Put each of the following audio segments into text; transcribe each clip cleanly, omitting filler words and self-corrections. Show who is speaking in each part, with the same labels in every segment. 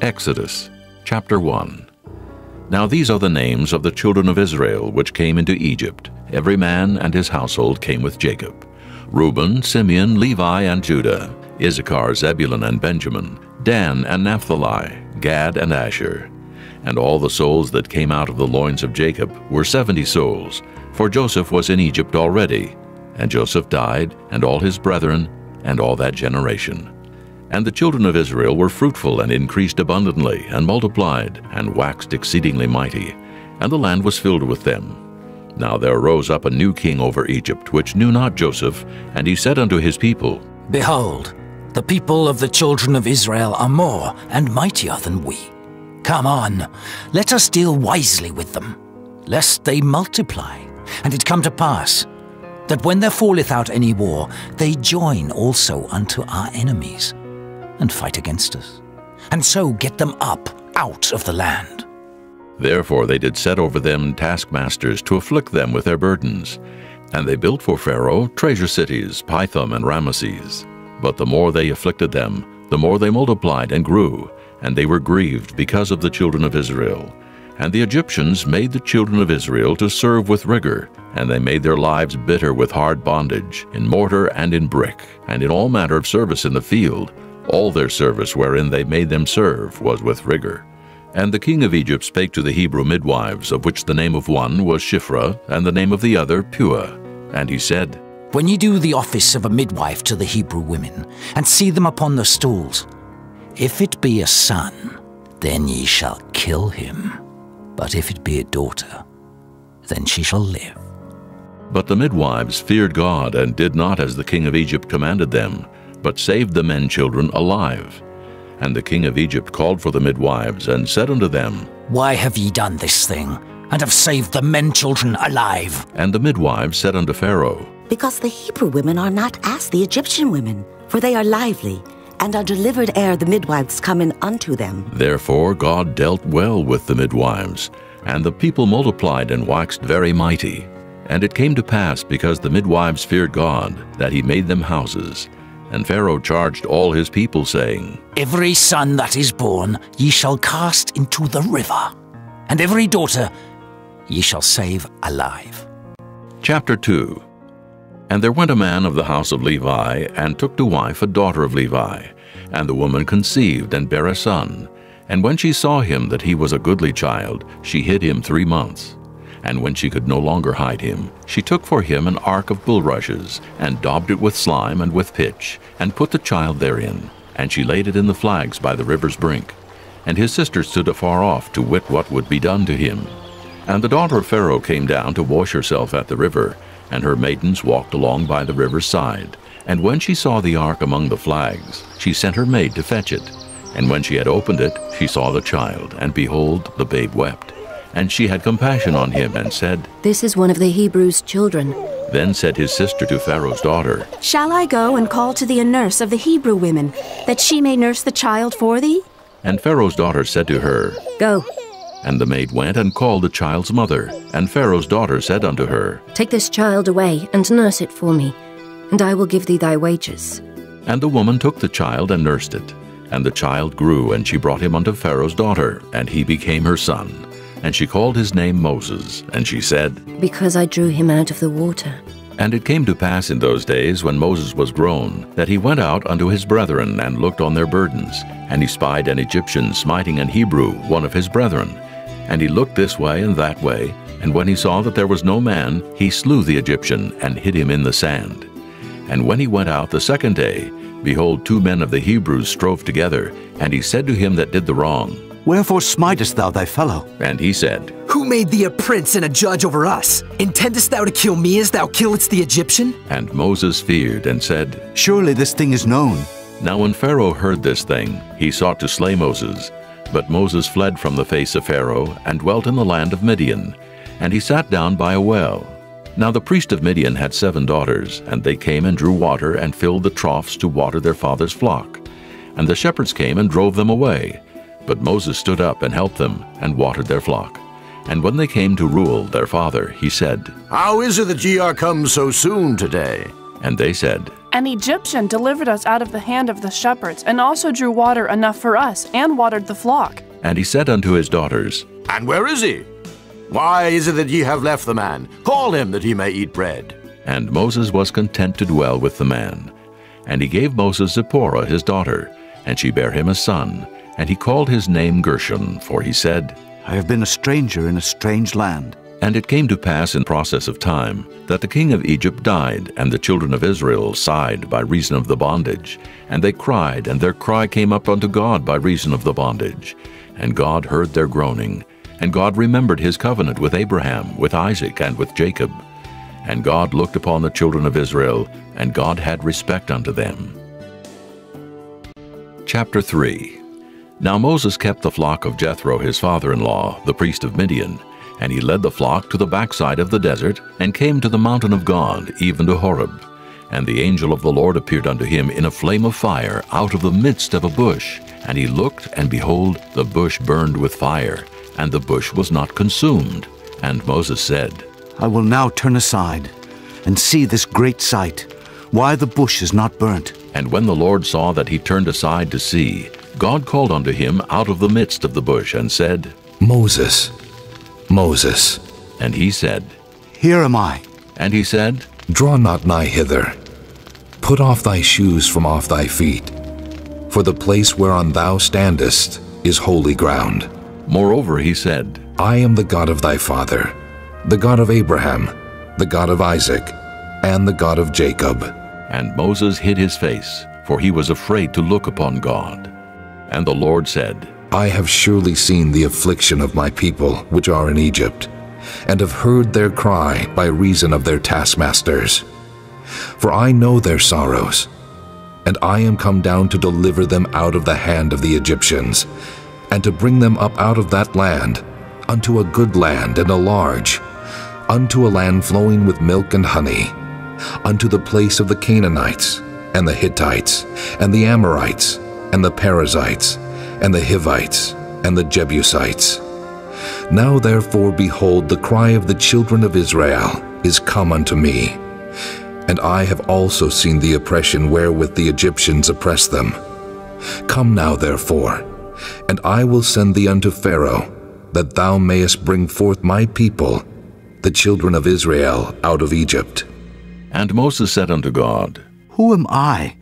Speaker 1: Exodus, chapter 1. Now these are the names of the children of Israel which came into Egypt. Every man and his household came with Jacob. Reuben, Simeon, Levi, and Judah, Issachar, Zebulun, and Benjamin, Dan and Naphtali, Gad and Asher. And all the souls that came out of the loins of Jacob were 70 souls, for Joseph was in Egypt already. And Joseph died, and all his brethren, and all that generation. And the children of Israel were fruitful and increased abundantly, and multiplied, and waxed exceedingly mighty, and the land was filled with them. Now there rose up a new king over Egypt, which knew not Joseph, and he said unto his people,
Speaker 2: Behold, the people of the children of Israel are more and mightier than we. Come on, let us deal wisely with them, lest they multiply. And it come to pass, that when there falleth out any war, they join also unto our enemies, and fight against us, and so get them up out of the land.
Speaker 1: Therefore they did set over them taskmasters to afflict them with their burdens. And they built for Pharaoh treasure cities, Pithom and Ramesses. But the more they afflicted them, the more they multiplied and grew, and they were grieved because of the children of Israel. And the Egyptians made the children of Israel to serve with rigor, and they made their lives bitter with hard bondage, in mortar and in brick, and in all manner of service in the field. All their service wherein they made them serve was with rigor. And the king of Egypt spake to the Hebrew midwives, of which the name of one was Shiphrah, and the name of the other Puah. And he said,
Speaker 2: When ye do the office of a midwife to the Hebrew women, and see them upon the stools, if it be a son, then ye shall kill him. But if it be a daughter, then she shall live.
Speaker 1: But the midwives feared God, and did not as the king of Egypt commanded them, but saved the men children alive. And the king of Egypt called for the midwives, and said unto them,
Speaker 2: Why have ye done this thing, and have saved the men children alive?
Speaker 1: And the midwives said unto Pharaoh,
Speaker 3: Because the Hebrew women are not as the Egyptian women, for they are lively, and are delivered ere the midwives come in unto them.
Speaker 1: Therefore God dealt well with the midwives, and the people multiplied and waxed very mighty. And it came to pass, because the midwives feared God, that he made them houses. And Pharaoh charged all his people, saying,
Speaker 2: Every son that is born ye shall cast into the river, and every daughter ye shall save alive.
Speaker 1: Chapter 2. And there went a man of the house of Levi, and took to wife a daughter of Levi. And the woman conceived, and bare a son. And when she saw him that he was a goodly child, she hid him 3 months. And when she could no longer hide him, she took for him an ark of bulrushes, and daubed it with slime and with pitch, and put the child therein. And she laid it in the flags by the river's brink. And his sister stood afar off, to wit what would be done to him. And the daughter of Pharaoh came down to wash herself at the river, and her maidens walked along by the river's side. And when she saw the ark among the flags, she sent her maid to fetch it. And when she had opened it, she saw the child, and behold, the babe wept. And she had compassion on him, and said,
Speaker 4: This is one of the Hebrews' children.
Speaker 1: Then said his sister to Pharaoh's daughter,
Speaker 5: Shall I go and call to thee a nurse of the Hebrew women, that she may nurse the child for thee?
Speaker 1: And Pharaoh's daughter said to her,
Speaker 4: Go.
Speaker 1: And the maid went and called the child's mother. And Pharaoh's daughter said unto her,
Speaker 4: Take this child away, and nurse it for me, and I will give thee thy wages.
Speaker 1: And the woman took the child and nursed it. And the child grew, and she brought him unto Pharaoh's daughter, and he became her son. And she called his name Moses, and she said,
Speaker 4: Because I drew him out of the water.
Speaker 1: And it came to pass in those days, when Moses was grown, that he went out unto his brethren, and looked on their burdens. And he spied an Egyptian smiting an Hebrew, one of his brethren. And he looked this way and that way, and when he saw that there was no man, he slew the Egyptian, and hid him in the sand. And when he went out the second day, behold, 2 men of the Hebrews strove together. And he said to him that did the wrong,
Speaker 6: Wherefore smitest thou thy fellow?
Speaker 1: And he said,
Speaker 7: Who made thee a prince and a judge over us? Intendest thou to kill me as thou killedst the Egyptian?
Speaker 1: And Moses feared, and said,
Speaker 6: Surely this thing is known.
Speaker 1: Now when Pharaoh heard this thing, he sought to slay Moses. But Moses fled from the face of Pharaoh, and dwelt in the land of Midian. And he sat down by a well. Now the priest of Midian had 7 daughters, and they came and drew water, and filled the troughs to water their father's flock. And the shepherds came and drove them away. But Moses stood up and helped them, and watered their flock. And when they came to Reuel their father, he said,
Speaker 8: How is it that ye are come so soon today?
Speaker 1: And they said,
Speaker 8: An Egyptian delivered us out of the hand of the shepherds, and also drew water enough for us, and watered the flock.
Speaker 1: And he said unto his daughters,
Speaker 9: And where is he? Why is it that ye have left the man? Call him, that he may eat bread.
Speaker 1: And Moses was content to dwell with the man. And he gave Moses Zipporah his daughter, and she bare him a son. And he called his name Gershon, for he said,
Speaker 6: I have been a stranger in a strange land.
Speaker 1: And it came to pass in process of time, that the king of Egypt died, and the children of Israel sighed by reason of the bondage. And they cried, and their cry came up unto God by reason of the bondage. And God heard their groaning. And God remembered his covenant with Abraham, with Isaac, and with Jacob. And God looked upon the children of Israel, and God had respect unto them. Chapter 3. Now Moses kept the flock of Jethro his father-in-law, the priest of Midian. And he led the flock to the backside of the desert, and came to the mountain of God, even to Horeb. And the angel of the Lord appeared unto him in a flame of fire out of the midst of a bush. And he looked, and behold, the bush burned with fire, and the bush was not consumed. And Moses said,
Speaker 6: I will now turn aside and see this great sight, why the bush is not burnt.
Speaker 1: And when the Lord saw that he turned aside to see, God called unto him out of the midst of the bush, and said,
Speaker 10: Moses, Moses.
Speaker 1: And he said,
Speaker 6: Here am I.
Speaker 1: And he said,
Speaker 10: Draw not nigh hither. Put off thy shoes from off thy feet, for the place whereon thou standest is holy ground.
Speaker 1: Moreover he said,
Speaker 10: I am the God of thy father, the God of Abraham, the God of Isaac, and the God of Jacob.
Speaker 1: And Moses hid his face, for he was afraid to look upon God. And the Lord said,
Speaker 10: I have surely seen the affliction of my people which are in Egypt, and have heard their cry by reason of their taskmasters. For I know their sorrows, and I am come down to deliver them out of the hand of the Egyptians, and to bring them up out of that land, unto a good land and a large, unto a land flowing with milk and honey, unto the place of the Canaanites, and the Hittites, and the Amorites, and the Perizzites, and the Hivites, and the Jebusites. Now therefore, behold, the cry of the children of Israel is come unto me, and I have also seen the oppression wherewith the Egyptians oppress them. Come now therefore, and I will send thee unto Pharaoh, that thou mayest bring forth my people, the children of Israel, out of Egypt.
Speaker 1: And Moses said unto God,
Speaker 6: Who am I,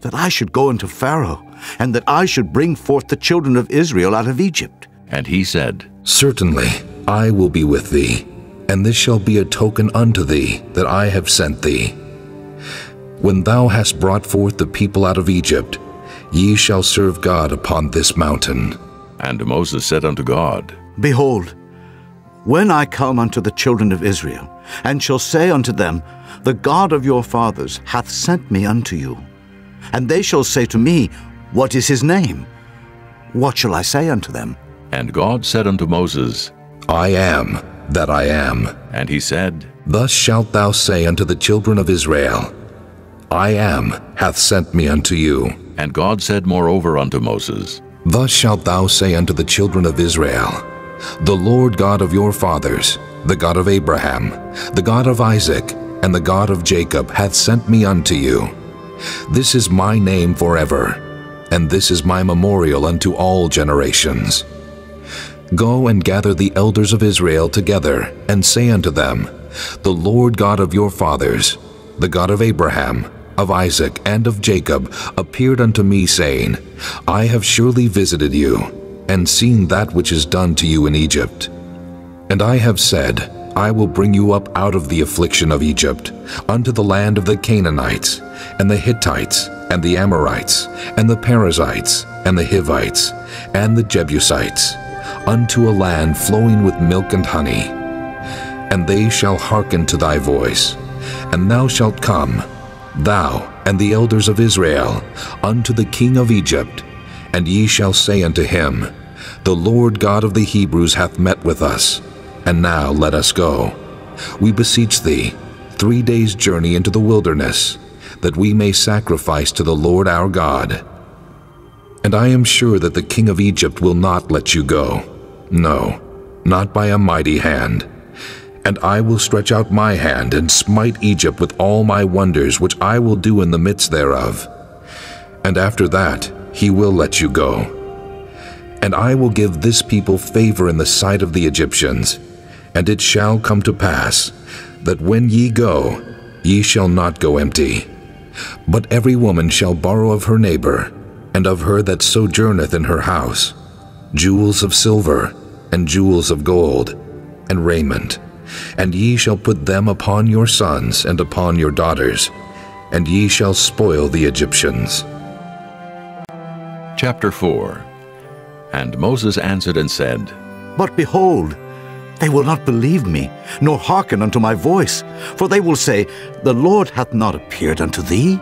Speaker 6: that I should go unto Pharaoh, and that I should bring forth the children of Israel out of Egypt?
Speaker 1: And he said,
Speaker 10: Certainly I will be with thee, and this shall be a token unto thee that I have sent thee. When thou hast brought forth the people out of Egypt, ye shall serve God upon this mountain.
Speaker 1: And Moses said unto God,
Speaker 6: Behold, when I come unto the children of Israel, and shall say unto them, The God of your fathers hath sent me unto you, and they shall say to me, What is his name? What shall I say unto them?
Speaker 1: And God said unto Moses,
Speaker 10: I am that I am.
Speaker 1: And he said,
Speaker 10: Thus shalt thou say unto the children of Israel, I am hath sent me unto you.
Speaker 1: And God said moreover unto Moses,
Speaker 10: Thus shalt thou say unto the children of Israel, The Lord God of your fathers, the God of Abraham, the God of Isaac, and the God of Jacob hath sent me unto you. This is my name forever, and this is my memorial unto all generations. Go and gather the elders of Israel together, and say unto them, The Lord God of your fathers, the God of Abraham, of Isaac, and of Jacob, appeared unto me, saying, I have surely visited you, and seen that which is done to you in Egypt. And I have said, I will bring you up out of the affliction of Egypt, unto the land of the Canaanites, and the Hittites, and the Amorites, and the Perizzites, and the Hivites, and the Jebusites, unto a land flowing with milk and honey. And they shall hearken to thy voice, and thou shalt come, thou and the elders of Israel, unto the king of Egypt, and ye shall say unto him, The Lord God of the Hebrews hath met with us, and now let us go. We beseech thee, 3 days' journey into the wilderness, that we may sacrifice to the Lord our God. And I am sure that the king of Egypt will not let you go, no, not by a mighty hand. And I will stretch out my hand and smite Egypt with all my wonders which I will do in the midst thereof. And after that he will let you go. And I will give this people favor in the sight of the Egyptians. And it shall come to pass, that when ye go, ye shall not go empty. But every woman shall borrow of her neighbor, and of her that sojourneth in her house, jewels of silver, and jewels of gold, and raiment. And ye shall put them upon your sons and upon your daughters, and ye shall spoil the Egyptians.
Speaker 1: Chapter 4. And Moses answered and said,
Speaker 6: But behold, they will not believe me, nor hearken unto my voice. For they will say, The Lord hath not appeared unto thee.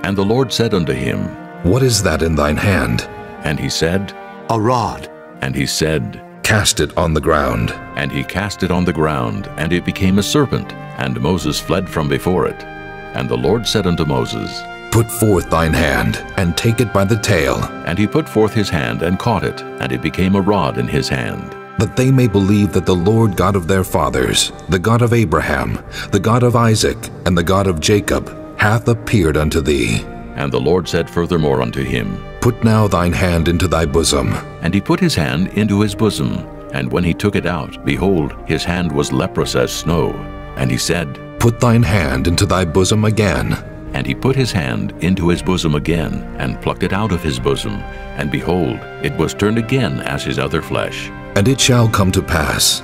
Speaker 1: And the Lord said unto him,
Speaker 10: What is that in thine hand?
Speaker 1: And he said,
Speaker 6: A rod.
Speaker 1: And he said,
Speaker 10: Cast it on the ground.
Speaker 1: And he cast it on the ground, and it became a serpent, and Moses fled from before it. And the Lord said unto Moses,
Speaker 10: Put forth thine hand, and take it by the tail.
Speaker 1: And he put forth his hand, and caught it, and it became a rod in his hand.
Speaker 10: That they may believe that the Lord God of their fathers, the God of Abraham, the God of Isaac, and the God of Jacob, hath appeared unto thee.
Speaker 1: And the Lord said furthermore unto him,
Speaker 10: Put now thine hand into thy bosom.
Speaker 1: And he put his hand into his bosom. And when he took it out, behold, his hand was leprous as snow. And he said,
Speaker 10: Put thine hand into thy bosom again.
Speaker 1: And he put his hand into his bosom again, and plucked it out of his bosom. And behold, it was turned again as his other flesh.
Speaker 10: And it shall come to pass,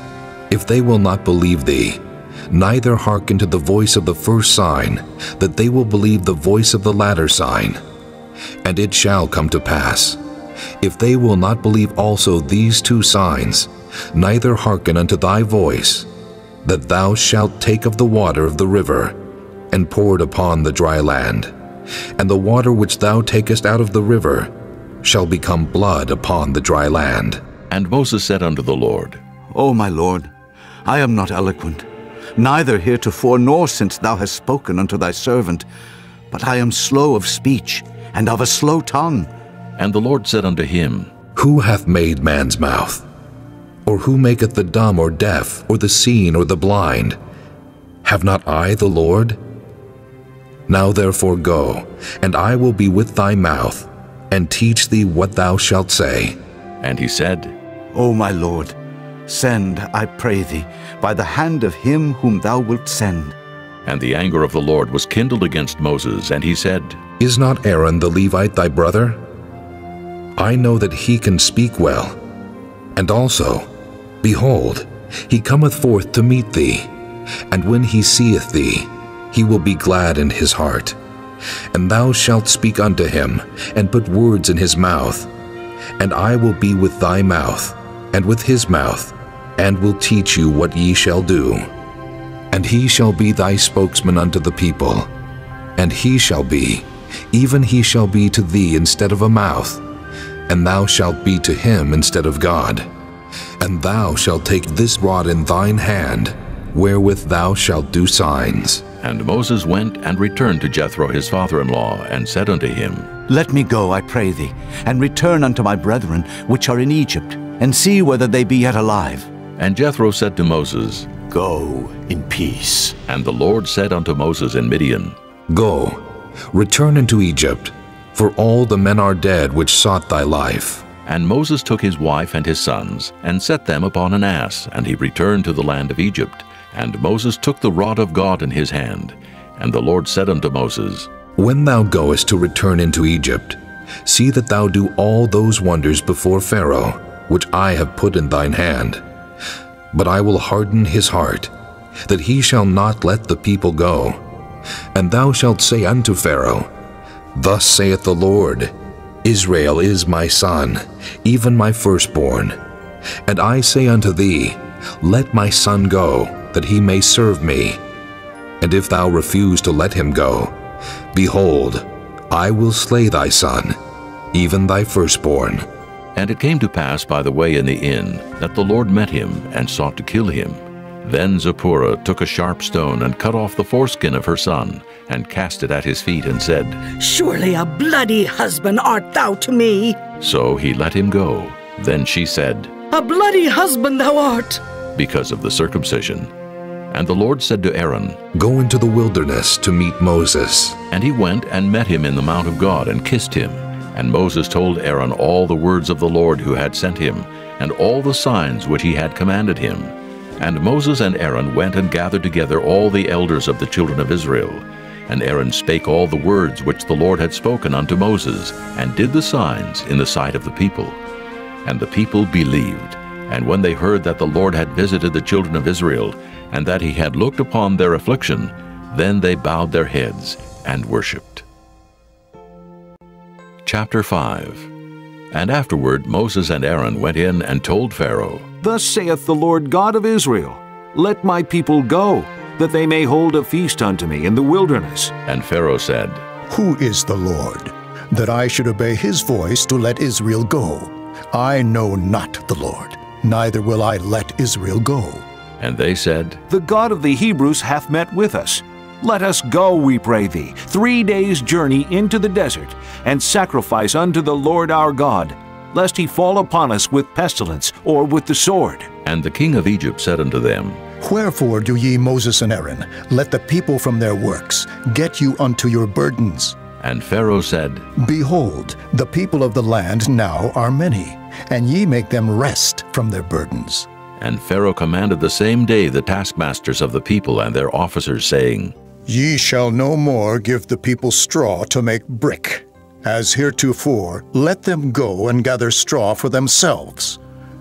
Speaker 10: if they will not believe thee, neither hearken to the voice of the first sign, that they will believe the voice of the latter sign. And it shall come to pass, if they will not believe also these two signs, neither hearken unto thy voice, that thou shalt take of the water of the river, and pour it upon the dry land. And the water which thou takest out of the river shall become blood upon the dry land.
Speaker 1: And Moses said unto the Lord,
Speaker 6: O my Lord, I am not eloquent, neither heretofore nor since thou hast spoken unto thy servant, but I am slow of speech, and of a slow tongue.
Speaker 1: And the Lord said unto him,
Speaker 10: Who hath made man's mouth? Or who maketh the dumb or deaf, or the seen or the blind? Have not I the Lord? Now therefore go, and I will be with thy mouth, and teach thee what thou shalt say.
Speaker 1: And he said,
Speaker 6: O my Lord, send, I pray thee, by the hand of him whom thou wilt send.
Speaker 1: And the anger of the Lord was kindled against Moses, and he said,
Speaker 10: Is not Aaron the Levite thy brother? I know that he can speak well. And also, behold, he cometh forth to meet thee, and when he seeth thee, he will be glad in his heart. And thou shalt speak unto him, and put words in his mouth. And I will be with thy mouth, and with his mouth, and will teach you what ye shall do. And he shall be thy spokesman unto the people. And he shall be, even he shall be to thee instead of a mouth, and thou shalt be to him instead of God. And thou shalt take this rod in thine hand, wherewith thou shalt do signs.
Speaker 1: And Moses went and returned to Jethro his father-in-law, and said unto him,
Speaker 6: Let me go, I pray thee, and return unto my brethren which are in Egypt, and see whether they be yet alive.
Speaker 1: And Jethro said to Moses,
Speaker 9: Go in peace.
Speaker 1: And the Lord said unto Moses in Midian,
Speaker 10: Go, return into Egypt, for all the men are dead which sought thy life.
Speaker 1: And Moses took his wife and his sons, and set them upon an ass, and he returned to the land of Egypt. And Moses took the rod of God in his hand. And the Lord said unto Moses,
Speaker 10: When thou goest to return into Egypt, see that thou do all those wonders before Pharaoh, which I have put in thine hand. But I will harden his heart, that he shall not let the people go. And thou shalt say unto Pharaoh, Thus saith the Lord, Israel is my son, even my firstborn. And I say unto thee, Let my son go, that he may serve me. And if thou refuse to let him go, behold, I will slay thy son, even thy firstborn.
Speaker 1: And it came to pass by the way in the inn, that the Lord met him, and sought to kill him. Then Zipporah took a sharp stone, and cut off the foreskin of her son, and cast it at his feet, and said,
Speaker 11: Surely a bloody husband art thou to me.
Speaker 1: So he let him go. Then she said,
Speaker 11: A bloody husband thou art.
Speaker 1: because of the circumcision. And the Lord said to Aaron,
Speaker 10: Go into the wilderness to meet Moses.
Speaker 1: And he went and met him in the mount of God and kissed him. And Moses told Aaron all the words of the Lord who had sent him, and all the signs which he had commanded him. And Moses and Aaron went and gathered together all the elders of the children of Israel. And Aaron spake all the words which the Lord had spoken unto Moses, and did the signs in the sight of the people. And the people believed. And when they heard that the Lord had visited the children of Israel, and that he had looked upon their affliction, then they bowed their heads and worshipped. Chapter 5. And afterward Moses and Aaron went in and told Pharaoh,
Speaker 12: Thus saith the Lord God of Israel, Let my people go, that they may hold a feast unto me in the wilderness.
Speaker 1: And Pharaoh said,
Speaker 13: Who is the Lord, that I should obey his voice to let Israel go? I know not the Lord, neither will I let Israel go.
Speaker 1: And they said,
Speaker 12: The God of the Hebrews hath met with us. Let us go, we pray thee, 3 days' journey into the desert, and sacrifice unto the Lord our God, lest he fall upon us with pestilence or with the sword.
Speaker 1: And the king of Egypt said unto them,
Speaker 13: Wherefore do ye, Moses and Aaron, let the people from their works get you unto your burdens?
Speaker 1: And Pharaoh said,
Speaker 13: Behold, the people of the land now are many, and ye make them rest from their burdens.
Speaker 1: And Pharaoh commanded the same day the taskmasters of the people and their officers, saying,
Speaker 13: Ye shall no more give the people straw to make brick. As heretofore, let them go and gather straw for themselves.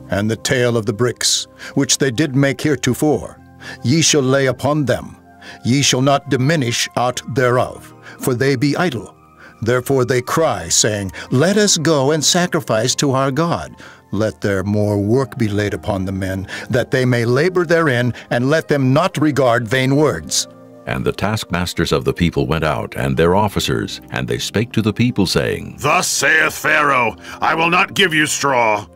Speaker 13: And the tale of the bricks, which they did make heretofore, ye shall lay upon them. Ye shall not diminish aught thereof, for they be idle. Therefore they cry, saying, Let us go and sacrifice to our God. Let their more work be laid upon the men, that they may labor therein, and let them not regard vain words.
Speaker 1: And the taskmasters of the people went out, and their officers, and they spake to the people, saying,
Speaker 14: Thus saith Pharaoh, I will not give you straw.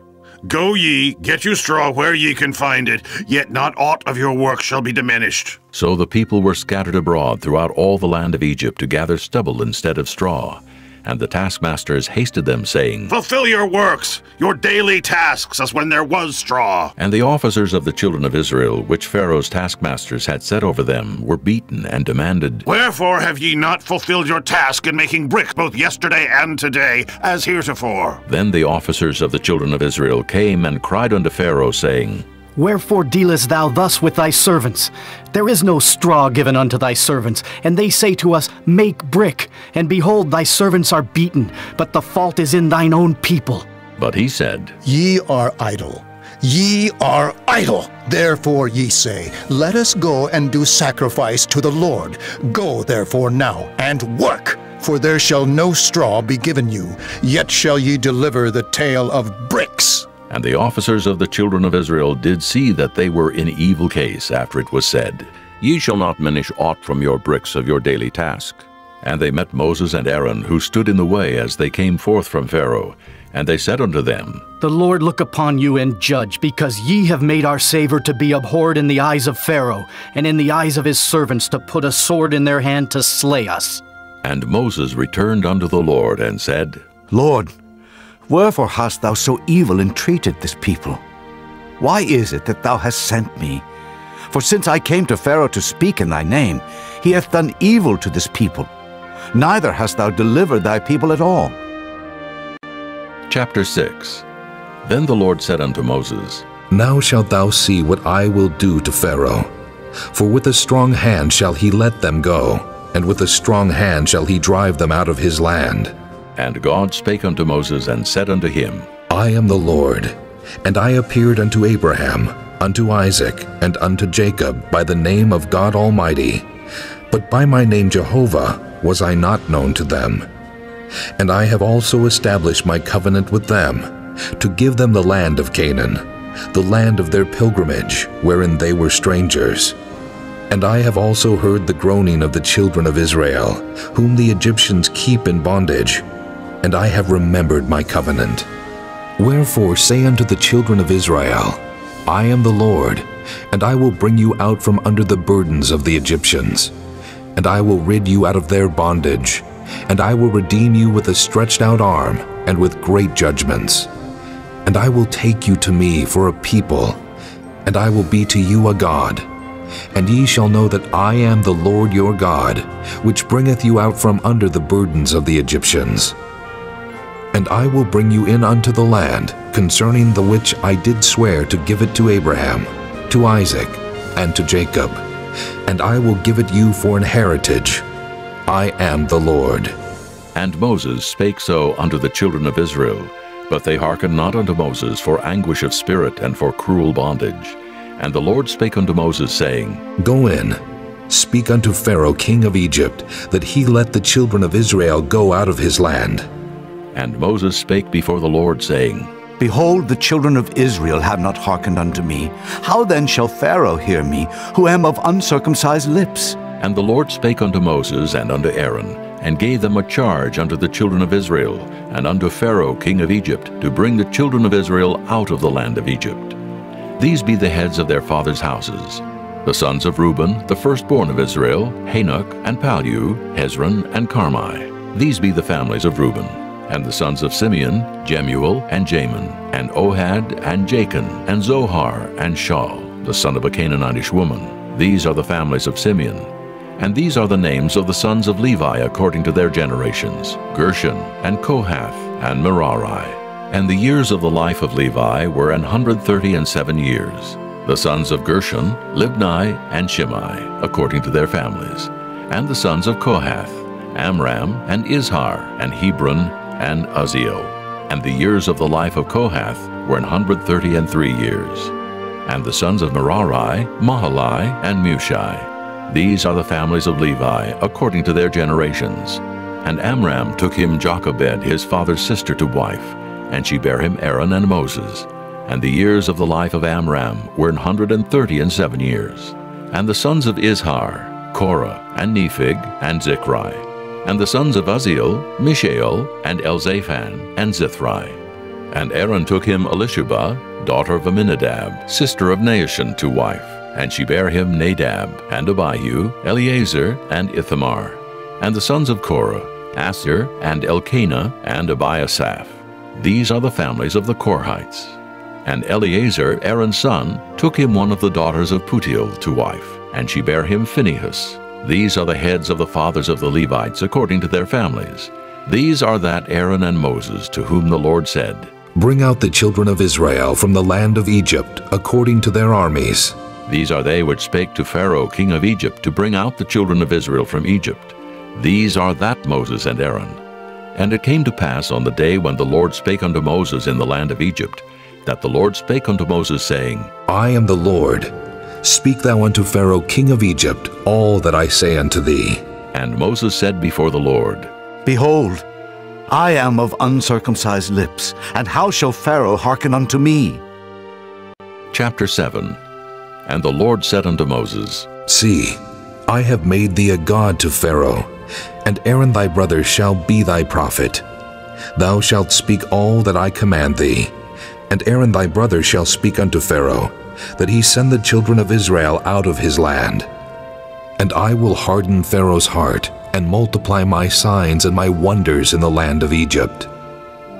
Speaker 14: Go ye, get you straw where ye can find it, yet not aught of your work shall be diminished.
Speaker 1: So the people were scattered abroad throughout all the land of Egypt to gather stubble instead of straw. And the taskmasters hasted them, saying,
Speaker 14: Fulfill your works, your daily tasks, as when there was straw.
Speaker 1: And the officers of the children of Israel, which Pharaoh's taskmasters had set over them, were beaten and demanded,
Speaker 14: Wherefore have ye not fulfilled your task in making brick both yesterday and today, as heretofore?
Speaker 1: Then the officers of the children of Israel came and cried unto Pharaoh, saying,
Speaker 15: Wherefore dealest thou thus with thy servants? There is no straw given unto thy servants, and they say to us, Make brick. And behold, thy servants are beaten, but the fault is in thine own people.
Speaker 1: But he said,
Speaker 13: Ye are idle. Ye are idle. Therefore ye say, Let us go and do sacrifice to the Lord. Go therefore now, and work. For there shall no straw be given you, yet shall ye deliver the tale of bricks.
Speaker 1: And the officers of the children of Israel did see that they were in evil case after it was said, Ye shall not diminish aught from your bricks of your daily task. And they met Moses and Aaron, who stood in the way as they came forth from Pharaoh. And they said unto them,
Speaker 15: The Lord look upon you and judge, because ye have made our Saviour to be abhorred in the eyes of Pharaoh, and in the eyes of his servants to put a sword in their hand to slay us.
Speaker 1: And Moses returned unto the Lord and said,
Speaker 6: Lord, wherefore hast thou so evil entreated this people? Why is it that thou hast sent me? For since I came to Pharaoh to speak in thy name, he hath done evil to this people. Neither hast thou delivered thy people at all.
Speaker 1: Chapter 6. Then the Lord said unto Moses,
Speaker 10: Now shalt thou see what I will do to Pharaoh. For with a strong hand shall he let them go, and with a strong hand shall he drive them out of his land.
Speaker 1: And God spake unto Moses and said unto him,
Speaker 10: I am the Lord, and I appeared unto Abraham, unto Isaac, and unto Jacob by the name of God Almighty. But by my name Jehovah was I not known to them. And I have also established my covenant with them, to give them the land of Canaan, the land of their pilgrimage, wherein they were strangers. And I have also heard the groaning of the children of Israel, whom the Egyptians keep in bondage, and I have remembered my covenant. Wherefore say unto the children of Israel, I am the Lord, and I will bring you out from under the burdens of the Egyptians, and I will rid you out of their bondage, and I will redeem you with a stretched out arm, and with great judgments. And I will take you to me for a people, and I will be to you a God. and ye shall know that I am the Lord your God, which bringeth you out from under the burdens of the Egyptians. And I will bring you in unto the land, concerning the which I did swear to give it to Abraham, to Isaac, and to Jacob, and I will give it you for an heritage. I am the Lord.
Speaker 1: And Moses spake so unto the children of Israel, but they hearkened not unto Moses for anguish of spirit and for cruel bondage. And the Lord spake unto Moses, saying,
Speaker 10: Go in, speak unto Pharaoh king of Egypt, that he let the children of Israel go out of his land.
Speaker 1: And Moses spake before the Lord, saying,
Speaker 6: Behold, the children of Israel have not hearkened unto me. How then shall Pharaoh hear me, who am of uncircumcised lips?
Speaker 1: And the Lord spake unto Moses and unto Aaron, and gave them a charge unto the children of Israel, and unto Pharaoh king of Egypt, to bring the children of Israel out of the land of Egypt. These be the heads of their fathers' houses. The sons of Reuben, the firstborn of Israel, Hanok, and Pallu, Hezron, and Carmi. These be the families of Reuben. And the sons of Simeon, Jemuel, and Jamin, and Ohad, and Jachin, and Zohar, and Shaul, the son of a Canaanitish woman. These are the families of Simeon. And these are the names of the sons of Levi according to their generations, Gershon, and Kohath, and Merari. And the years of the life of Levi were 137 years. The sons of Gershon, Libni, and Shimei, according to their families. And the sons of Kohath, Amram, and Izhar, and Hebron, and Uzziel. And the years of the life of Kohath were 133 years. And the sons of Merari, Mahali, and Mushi. These are the families of Levi, according to their generations. And Amram took him Jochebed, his father's sister, to wife, and she bare him Aaron and Moses. And the years of the life of Amram were 137 years. And the sons of Izhar, Korah, and Nephig, and Zichri. And the sons of Uzziel, Mishael, and Elzaphan, and Zithri. And Aaron took him Elisheba, daughter of Aminadab, sister of Naashon, to wife. And she bare him Nadab, and Abihu, Eleazar, and Ithamar. And the sons of Korah, Asir, and Elkanah, and Abiasaph. These are the families of the Korhites. And Eleazar, Aaron's son, took him one of the daughters of Putiel to wife, and she bare him Phinehas. These are the heads of the fathers of the Levites according to their families. These are that Aaron and Moses, to whom the Lord said,
Speaker 10: Bring out the children of Israel from the land of Egypt according to their armies.
Speaker 1: These are they which spake to Pharaoh king of Egypt to bring out the children of Israel from Egypt. These are that Moses and Aaron. And it came to pass on the day when the Lord spake unto Moses in the land of Egypt, that the Lord spake unto Moses, saying,
Speaker 10: I am the Lord. Speak thou unto Pharaoh king of Egypt all that I say unto thee.
Speaker 1: And Moses said before the Lord,
Speaker 6: Behold, I am of uncircumcised lips, and how shall Pharaoh hearken unto me?
Speaker 1: Chapter 7. And the Lord said unto Moses,
Speaker 10: See, I have made thee a god to Pharaoh, and Aaron thy brother shall be thy prophet. Thou shalt speak all that I command thee, and Aaron thy brother shall speak unto Pharaoh, that he send the children of Israel out of his land. And I will harden Pharaoh's heart, and multiply my signs and my wonders in the land of Egypt.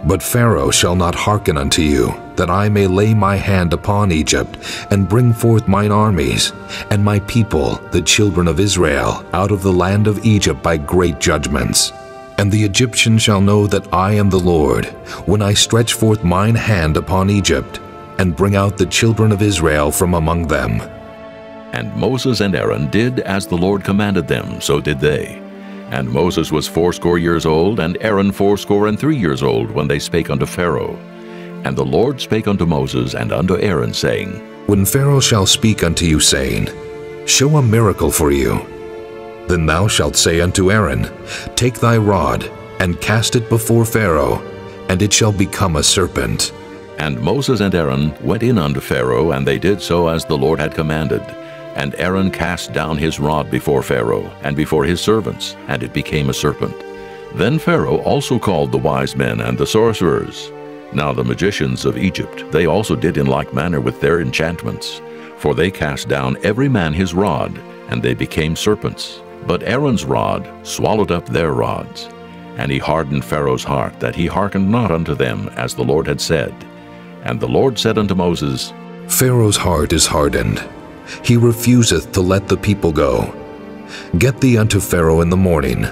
Speaker 10: But Pharaoh shall not hearken unto you, that I may lay my hand upon Egypt, and bring forth mine armies, and my people, the children of Israel, out of the land of Egypt by great judgments. And the Egyptians shall know that I am the Lord, when I stretch forth mine hand upon Egypt, and bring out the children of Israel from among them.
Speaker 1: And Moses and Aaron did as the Lord commanded them, so did they. And Moses was 80 years old, and Aaron 83 years old, when they spake unto Pharaoh. And the Lord spake unto Moses and unto Aaron, saying,
Speaker 10: When Pharaoh shall speak unto you, saying, Show a miracle for you, then thou shalt say unto Aaron, Take thy rod, and cast it before Pharaoh, and it shall become a serpent.
Speaker 1: And Moses and Aaron went in unto Pharaoh, and they did so as the Lord had commanded. And Aaron cast down his rod before Pharaoh, and before his servants, and it became a serpent. Then Pharaoh also called the wise men and the sorcerers. Now the magicians of Egypt, they also did in like manner with their enchantments. For they cast down every man his rod, and they became serpents. But Aaron's rod swallowed up their rods. And he hardened Pharaoh's heart, that he hearkened not unto them, as the Lord had said. And the Lord said unto Moses,
Speaker 10: Pharaoh's heart is hardened. he refuseth to let the people go. Get thee unto Pharaoh in the morning.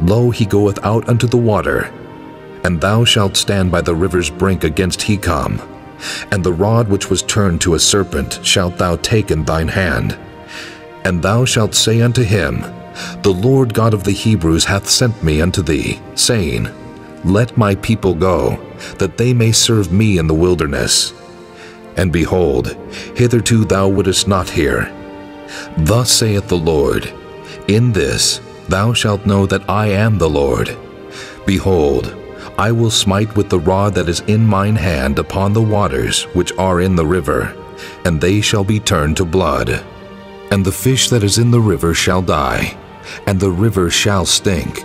Speaker 10: Lo, he goeth out unto the water. And thou shalt stand by the river's brink against Hecom. And the rod which was turned to a serpent shalt thou take in thine hand. And thou shalt say unto him, The Lord God of the Hebrews hath sent me unto thee, saying, Let my people go, that they may serve me in the wilderness. And behold, hitherto thou wouldest not hear. Thus saith the Lord, In this thou shalt know that I am the Lord. Behold, I will smite with the rod that is in mine hand upon the waters which are in the river, and they shall be turned to blood. And the fish that is in the river shall die, and the river shall stink,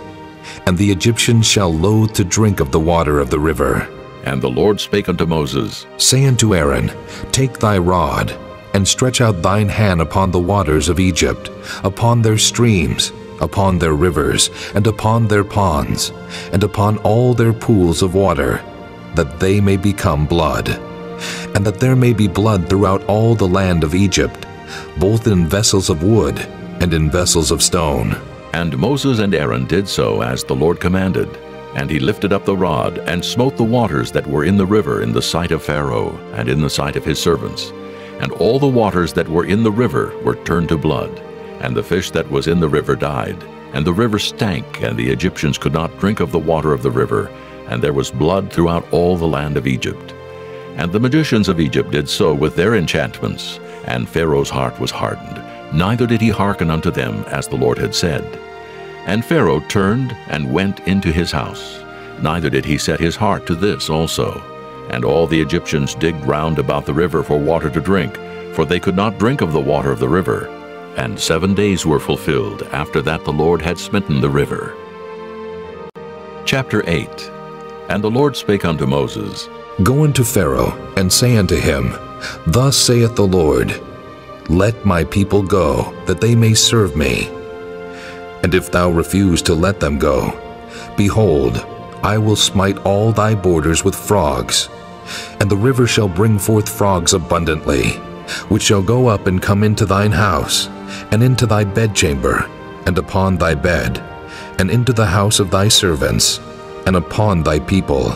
Speaker 10: and the Egyptians shall loathe to drink of the water of the river.
Speaker 1: And the Lord spake unto Moses,
Speaker 10: Say unto Aaron, Take thy rod, and stretch out thine hand upon the waters of Egypt, upon their streams, upon their rivers, and upon their ponds, and upon all their pools of water, that they may become blood, and that there may be blood throughout all the land of Egypt, both in vessels of wood and in vessels of stone.
Speaker 1: And Moses and Aaron did so as the Lord commanded. And he lifted up the rod, and smote the waters that were in the river in the sight of Pharaoh, and in the sight of his servants. And all the waters that were in the river were turned to blood, and the fish that was in the river died. And the river stank, and the Egyptians could not drink of the water of the river, and there was blood throughout all the land of Egypt. And the magicians of Egypt did so with their enchantments, and Pharaoh's heart was hardened, neither did he hearken unto them as the Lord had said. And Pharaoh turned and went into his house, neither did he set his heart to this also. And all the Egyptians digged round about the river for water to drink, for they could not drink of the water of the river. And 7 days were fulfilled after that the Lord had smitten the river. Chapter 8. And the Lord spake unto Moses,
Speaker 10: Go unto Pharaoh, and say unto him, Thus saith the Lord, Let my people go, that they may serve me. And if thou refuse to let them go, behold, I will smite all thy borders with frogs, and the river shall bring forth frogs abundantly, which shall go up and come into thine house, and into thy bedchamber, and upon thy bed, and into the house of thy servants, and upon thy people,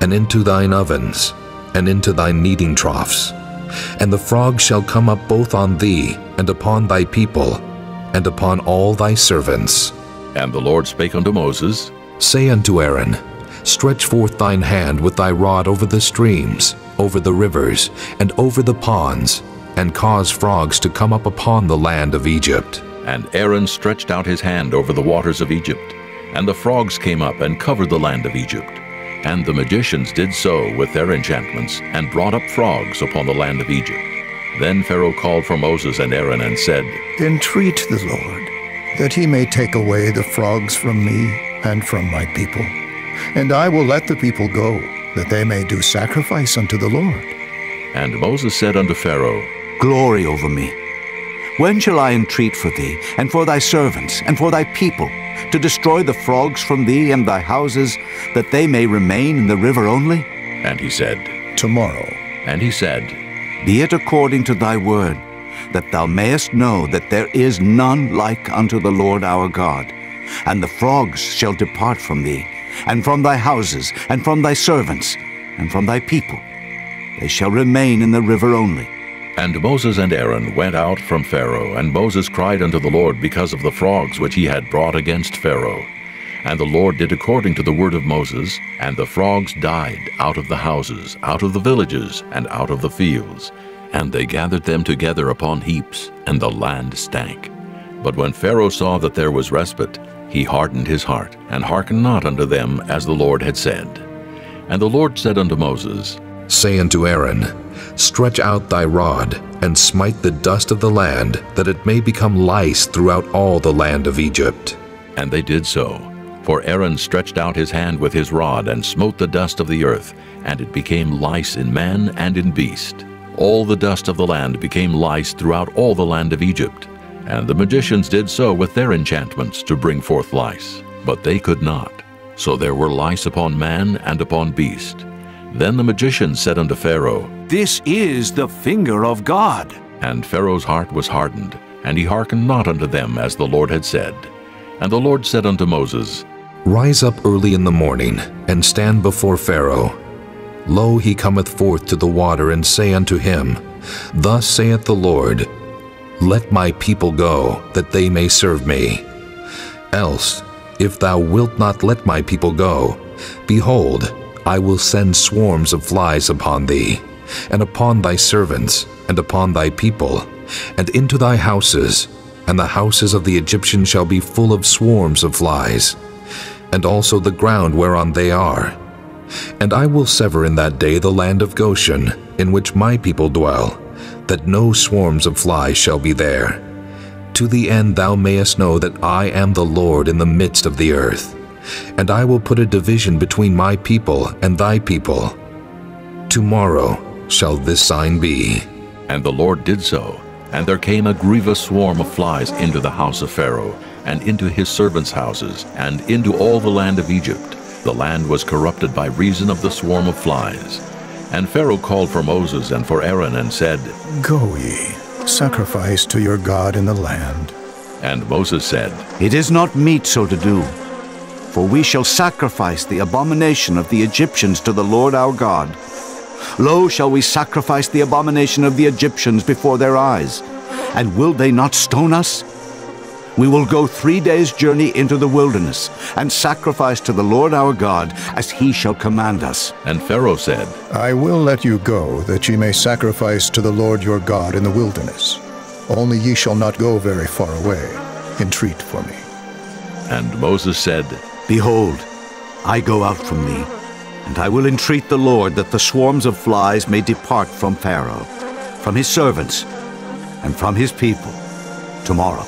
Speaker 10: and into thine ovens, and into thy kneading troughs. And the frogs shall come up both on thee, and upon thy people, and upon all thy servants.
Speaker 1: And the Lord spake unto Moses,
Speaker 10: Say unto Aaron, Stretch forth thine hand with thy rod over the streams, over the rivers, and over the ponds, and cause frogs to come up upon the land of Egypt.
Speaker 1: And Aaron stretched out his hand over the waters of Egypt, and the frogs came up and covered the land of Egypt. And the magicians did so with their enchantments, and brought up frogs upon the land of Egypt. Then Pharaoh called for Moses and Aaron and said,
Speaker 13: Entreat the Lord, that he may take away the frogs from me and from my people. And I will let the people go, that they may do sacrifice unto the Lord.
Speaker 1: And Moses said unto Pharaoh,
Speaker 6: Glory over me. When shall I entreat for thee, and for thy servants, and for thy people, to destroy the frogs from thee and thy houses, that they may remain in the river only?
Speaker 1: And he said,
Speaker 13: Tomorrow.
Speaker 1: And he said,
Speaker 6: Be it according to thy word, that thou mayest know that there is none like unto the Lord our God. And the frogs shall depart from thee, and from thy houses, and from thy servants, and from thy people. They shall remain in the river only.
Speaker 1: And Moses and Aaron went out from Pharaoh, and Moses cried unto the Lord because of the frogs which he had brought against Pharaoh. And the Lord did according to the word of Moses, and the frogs died out of the houses, out of the villages, and out of the fields. And they gathered them together upon heaps, and the land stank. But when Pharaoh saw that there was respite, he hardened his heart, and hearkened not unto them as the Lord had said. And the Lord said unto Moses,
Speaker 10: Say unto Aaron, Stretch out thy rod, and smite the dust of the land, that it may become lice throughout all the land of Egypt.
Speaker 1: And they did so. For Aaron stretched out his hand with his rod, and smote the dust of the earth, and it became lice in man and in beast. All the dust of the land became lice throughout all the land of Egypt. And the magicians did so with their enchantments to bring forth lice, but they could not. So there were lice upon man and upon beast. Then the magicians said unto Pharaoh,
Speaker 12: This is the finger of God.
Speaker 1: And Pharaoh's heart was hardened, and he hearkened not unto them as the Lord had said. And the Lord said unto Moses,
Speaker 10: Rise up early in the morning, and stand before Pharaoh. Lo, he cometh forth to the water, and say unto him, Thus saith the Lord, Let my people go, that they may serve me. Else, if thou wilt not let my people go, behold, I will send swarms of flies upon thee, and upon thy servants, and upon thy people, and into thy houses, and the houses of the Egyptians shall be full of swarms of flies, and also the ground whereon they are. And I will sever in that day the land of Goshen, in which my people dwell, that no swarms of flies shall be there, to the end thou mayest know that I am the Lord in the midst of the earth. And I will put a division between my people and thy people. Tomorrow shall this sign be.
Speaker 1: And the Lord did so, and there came a grievous swarm of flies into the house of Pharaoh, and into his servants' houses, and into all the land of Egypt. The land was corrupted by reason of the swarm of flies. And Pharaoh called for Moses and for Aaron, and said,
Speaker 13: Go ye, sacrifice to your God in the land.
Speaker 1: And Moses said,
Speaker 6: It is not meet so to do. For we shall sacrifice the abomination of the Egyptians to the Lord our God. Lo, shall we sacrifice the abomination of the Egyptians before their eyes? And will they not stone us? We will go 3 days' journey into the wilderness, and sacrifice to the Lord our God, as he shall command us.
Speaker 1: And Pharaoh said,
Speaker 13: I will let you go, that ye may sacrifice to the Lord your God in the wilderness. Only ye shall not go very far away. Entreat for me.
Speaker 1: And Moses said,
Speaker 6: Behold, I go out from thee, and I will entreat the Lord that the swarms of flies may depart from Pharaoh, from his servants, and from his people tomorrow.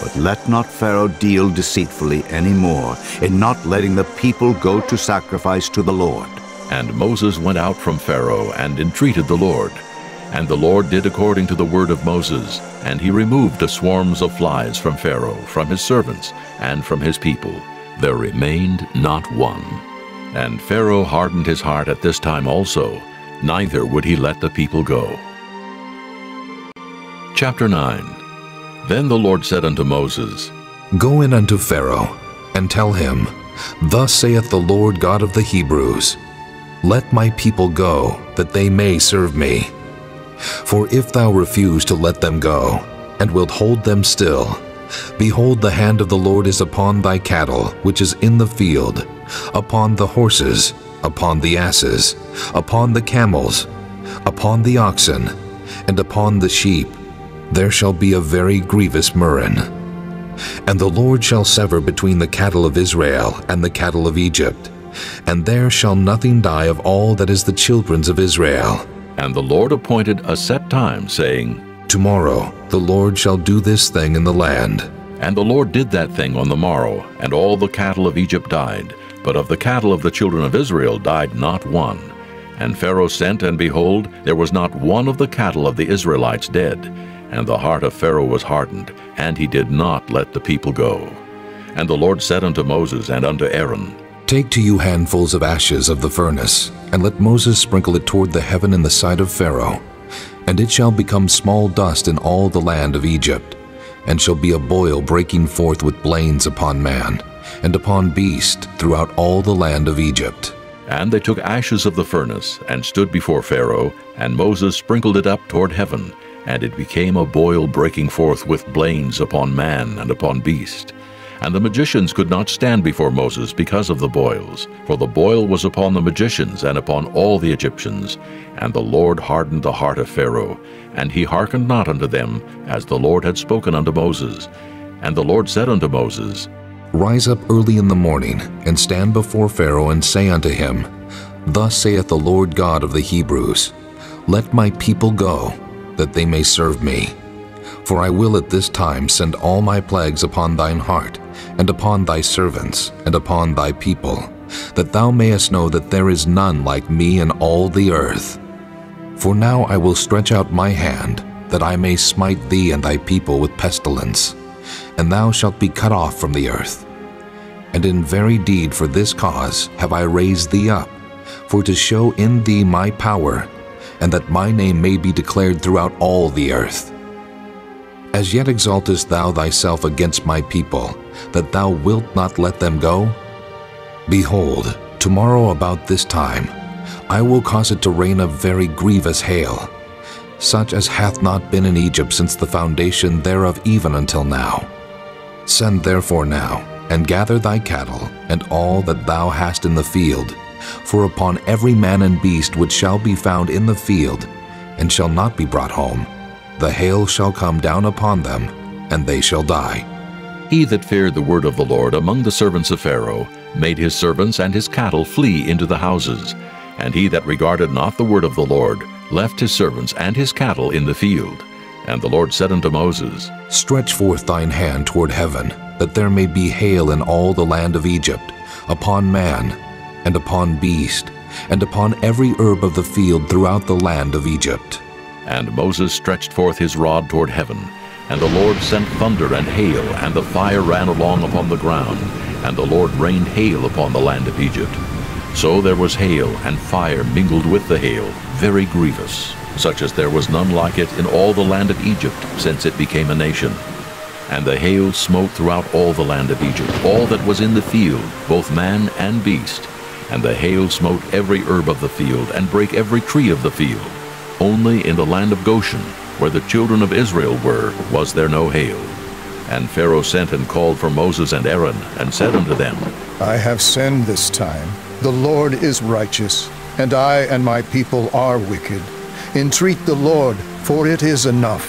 Speaker 6: But let not Pharaoh deal deceitfully any more in not letting the people go to sacrifice to the Lord.
Speaker 1: And Moses went out from Pharaoh and entreated the Lord. And the Lord did according to the word of Moses, and he removed the swarms of flies from Pharaoh, from his servants, and from his people. There remained not one. And Pharaoh hardened his heart at this time also, neither would he let the people go. Chapter 9. Then the Lord said unto Moses,
Speaker 10: Go in unto Pharaoh, and tell him, Thus saith the Lord God of the Hebrews, Let my people go, that they may serve me. For if thou refuse to let them go, and wilt hold them still, behold, the hand of the Lord is upon thy cattle, which is in the field, upon the horses, upon the asses, upon the camels, upon the oxen, and upon the sheep. There shall be a very grievous murrain. And the Lord shall sever between the cattle of Israel and the cattle of Egypt, and there shall nothing die of all that is the children's of Israel.
Speaker 1: And the Lord appointed a set time, saying,
Speaker 10: Tomorrow the Lord shall do this thing in the land.
Speaker 1: And the Lord did that thing on the morrow, and all the cattle of Egypt died, but of the cattle of the children of Israel died not one. And Pharaoh sent, and behold, there was not one of the cattle of the Israelites dead. And the heart of Pharaoh was hardened, and he did not let the people go. And the Lord said unto Moses and unto Aaron,
Speaker 10: Take to you handfuls of ashes of the furnace, and let Moses sprinkle it toward the heaven in the sight of Pharaoh. And it shall become small dust in all the land of Egypt, and shall be a boil breaking forth with blains upon man, and upon beast throughout all the land of Egypt.
Speaker 1: And they took ashes of the furnace, and stood before Pharaoh, and Moses sprinkled it up toward heaven, and it became a boil breaking forth with blains upon man and upon beast. And the magicians could not stand before Moses because of the boils, for the boil was upon the magicians and upon all the Egyptians. And the Lord hardened the heart of Pharaoh, and he hearkened not unto them, as the Lord had spoken unto Moses. And the Lord said unto Moses,
Speaker 10: Rise up early in the morning, and stand before Pharaoh, and say unto him, Thus saith the Lord God of the Hebrews, Let my people go, that they may serve me. For I will at this time send all my plagues upon thine heart, and upon thy servants, and upon thy people, that thou mayest know that there is none like me in all the earth. For now I will stretch out my hand, that I may smite thee and thy people with pestilence, and thou shalt be cut off from the earth. And in very deed for this cause have I raised thee up, for to show in thee my power, and that my name may be declared throughout all the earth. As yet exaltest thou thyself against my people, that thou wilt not let them go? Behold, tomorrow about this time, I will cause it to rain a very grievous hail, such as hath not been in Egypt since the foundation thereof even until now. Send therefore now, and gather thy cattle, and all that thou hast in the field, for upon every man and beast which shall be found in the field, and shall not be brought home, the hail shall come down upon them, and they shall die.
Speaker 1: He that feared the word of the Lord among the servants of Pharaoh made his servants and his cattle flee into the houses, and he that regarded not the word of the Lord left his servants and his cattle in the field. And the Lord said unto Moses,
Speaker 10: Stretch forth thine hand toward heaven, that there may be hail in all the land of Egypt, upon man, and upon beast, and upon every herb of the field throughout the land of Egypt.
Speaker 1: And Moses stretched forth his rod toward heaven, and the Lord sent thunder and hail, and the fire ran along upon the ground, and the Lord rained hail upon the land of Egypt. So there was hail and fire mingled with the hail, very grievous, such as there was none like it in all the land of Egypt, since it became a nation. And the hail smote throughout all the land of Egypt, all that was in the field, both man and beast. And the hail smote every herb of the field, and brake every tree of the field. Only in the land of Goshen, where the children of Israel were, was there no hail. And Pharaoh sent and called for Moses and Aaron, and said unto them,
Speaker 13: I have sinned this time. The Lord is righteous, and I and my people are wicked. Entreat the Lord, for it is enough,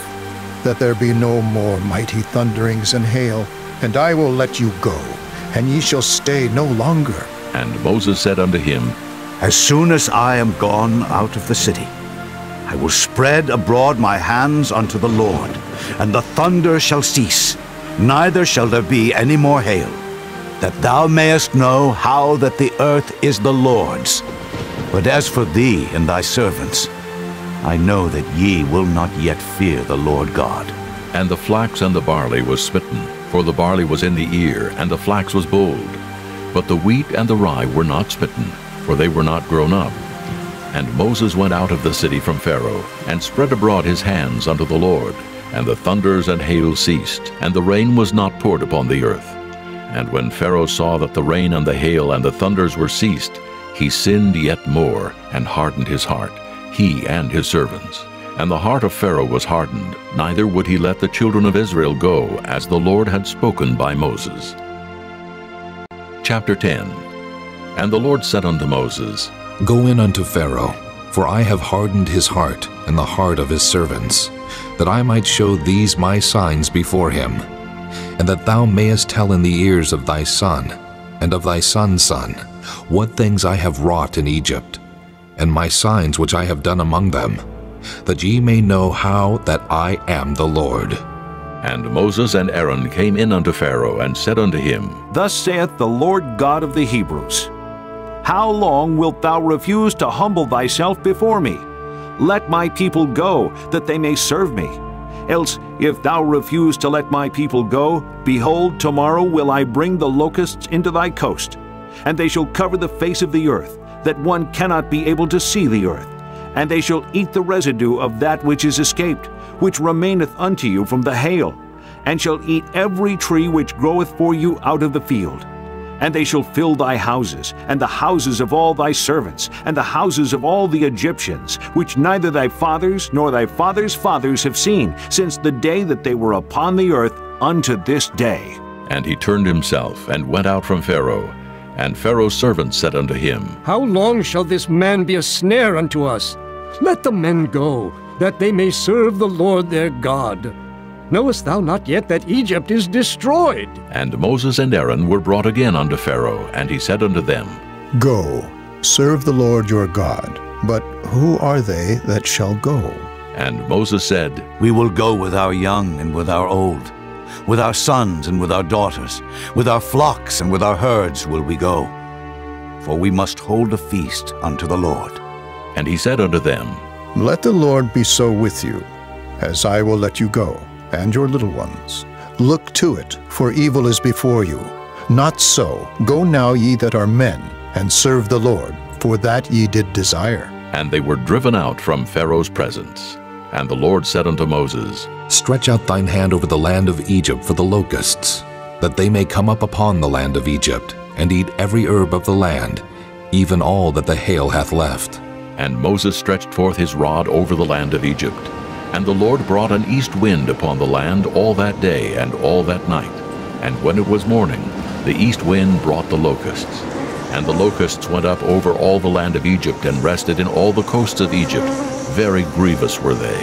Speaker 13: that there be no more mighty thunderings and hail, and I will let you go, and ye shall stay no longer.
Speaker 1: And Moses said unto him,
Speaker 6: As soon as I am gone out of the city, I will spread abroad my hands unto the Lord, and the thunder shall cease, neither shall there be any more hail, that thou mayest know how that the earth is the Lord's. But as for thee and thy servants, I know that ye will not yet fear the Lord God.
Speaker 1: And the flax and the barley was smitten, for the barley was in the ear, and the flax was bold. But the wheat and the rye were not smitten, for they were not grown up. And Moses went out of the city from Pharaoh, and spread abroad his hands unto the Lord. And the thunders and hail ceased, and the rain was not poured upon the earth. And when Pharaoh saw that the rain and the hail and the thunders were ceased, he sinned yet more, and hardened his heart, he and his servants. And the heart of Pharaoh was hardened, neither would he let the children of Israel go, as the Lord had spoken by Moses. Chapter 10. And the Lord said unto Moses,
Speaker 10: Go in unto Pharaoh, for I have hardened his heart and the heart of his servants, that I might show these my signs before him, and that thou mayest tell in the ears of thy son, and of thy son's son, what things I have wrought in Egypt, and my signs which I have done among them, that ye may know how that I am the Lord.
Speaker 1: And Moses and Aaron came in unto Pharaoh, and said unto him,
Speaker 12: Thus saith the Lord God of the Hebrews, How long wilt thou refuse to humble thyself before me? Let my people go, that they may serve me. Else, if thou refuse to let my people go, behold, tomorrow will I bring the locusts into thy coast, and they shall cover the face of the earth, that one cannot be able to see the earth. And they shall eat the residue of that which is escaped, which remaineth unto you from the hail, and shall eat every tree which groweth for you out of the field. And they shall fill thy houses, and the houses of all thy servants, and the houses of all the Egyptians, which neither thy fathers nor thy fathers' fathers have seen, since the day that they were upon the earth unto this day.
Speaker 1: And he turned himself, and went out from Pharaoh. And Pharaoh's servants said unto him,
Speaker 16: How long shall this man be a snare unto us? Let the men go, that they may serve the Lord their God. Knowest thou not yet that Egypt is destroyed?
Speaker 1: And Moses and Aaron were brought again unto Pharaoh, and he said unto them,
Speaker 13: Go, serve the Lord your God. But who are they that shall go?
Speaker 1: And Moses said,
Speaker 6: We will go with our young and with our old, with our sons and with our daughters, with our flocks and with our herds will we go. For we must hold a feast unto the Lord.
Speaker 1: And he said unto them,
Speaker 13: Let the Lord be so with you, as I will let you go, and your little ones. Look to it, for evil is before you. Not so. Go now, ye that are men, and serve the Lord, for that ye did desire.
Speaker 1: And they were driven out from Pharaoh's presence. And the Lord said unto Moses,
Speaker 10: Stretch out thine hand over the land of Egypt for the locusts, that they may come up upon the land of Egypt, and eat every herb of the land, even all that the hail hath left.
Speaker 1: And Moses stretched forth his rod over the land of Egypt. And the Lord brought an east wind upon the land all that day and all that night. And when it was morning, the east wind brought the locusts. And the locusts went up over all the land of Egypt, and rested in all the coasts of Egypt. Very grievous were they.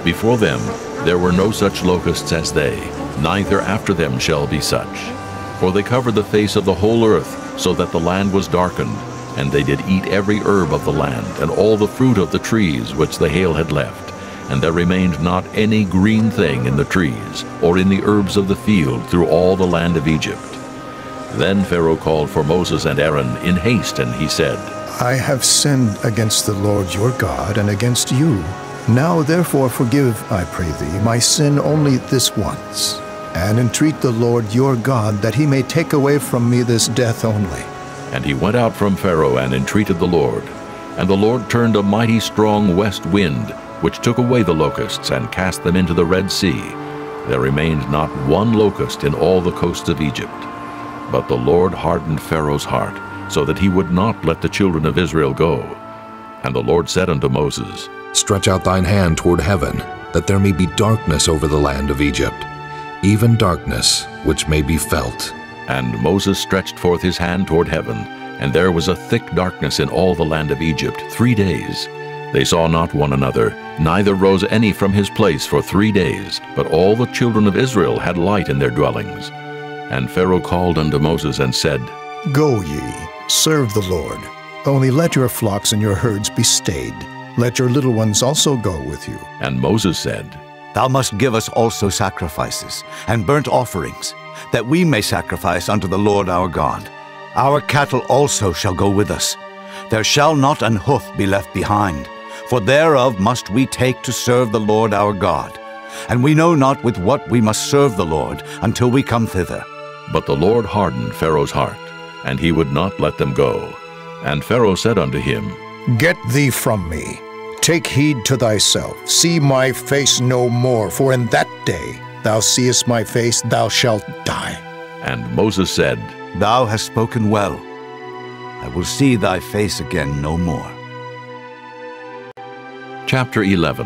Speaker 1: Before them there were no such locusts as they, neither after them shall be such. For they covered the face of the whole earth, so that the land was darkened. And they did eat every herb of the land, and all the fruit of the trees which the hail had left. And there remained not any green thing in the trees, or in the herbs of the field, through all the land of Egypt. Then Pharaoh called for Moses and Aaron in haste, and he said,
Speaker 13: I have sinned against the Lord your God and against you. Now therefore forgive, I pray thee, my sin only this once, and entreat the Lord your God that he may take away from me this death only.
Speaker 1: And he went out from Pharaoh and entreated the Lord. And the Lord turned a mighty strong west wind, which took away the locusts and cast them into the Red Sea. There remained not one locust in all the coasts of Egypt. But the Lord hardened Pharaoh's heart, so that he would not let the children of Israel go. And the Lord said unto Moses,
Speaker 10: Stretch out thine hand toward heaven, that there may be darkness over the land of Egypt, even darkness which may be felt.
Speaker 1: And Moses stretched forth his hand toward heaven, and there was a thick darkness in all the land of Egypt 3 days. They saw not one another, neither rose any from his place for 3 days, but all the children of Israel had light in their dwellings. And Pharaoh called unto Moses and said,
Speaker 13: Go ye, serve the Lord. Only let your flocks and your herds be stayed. Let your little ones also go with you.
Speaker 1: And Moses said,
Speaker 6: Thou must give us also sacrifices and burnt offerings, that we may sacrifice unto the Lord our God. Our cattle also shall go with us. There shall not an hoof be left behind, for thereof must we take to serve the Lord our God. And we know not with what we must serve the Lord until we come thither.
Speaker 1: But the Lord hardened Pharaoh's heart, and he would not let them go. And Pharaoh said unto him,
Speaker 13: Get thee from me. Take heed to thyself. See my face no more, for in that day thou seest my face, thou shalt die.
Speaker 1: And Moses said,
Speaker 6: Thou hast spoken well. I will see thy face again no more.
Speaker 1: Chapter 11.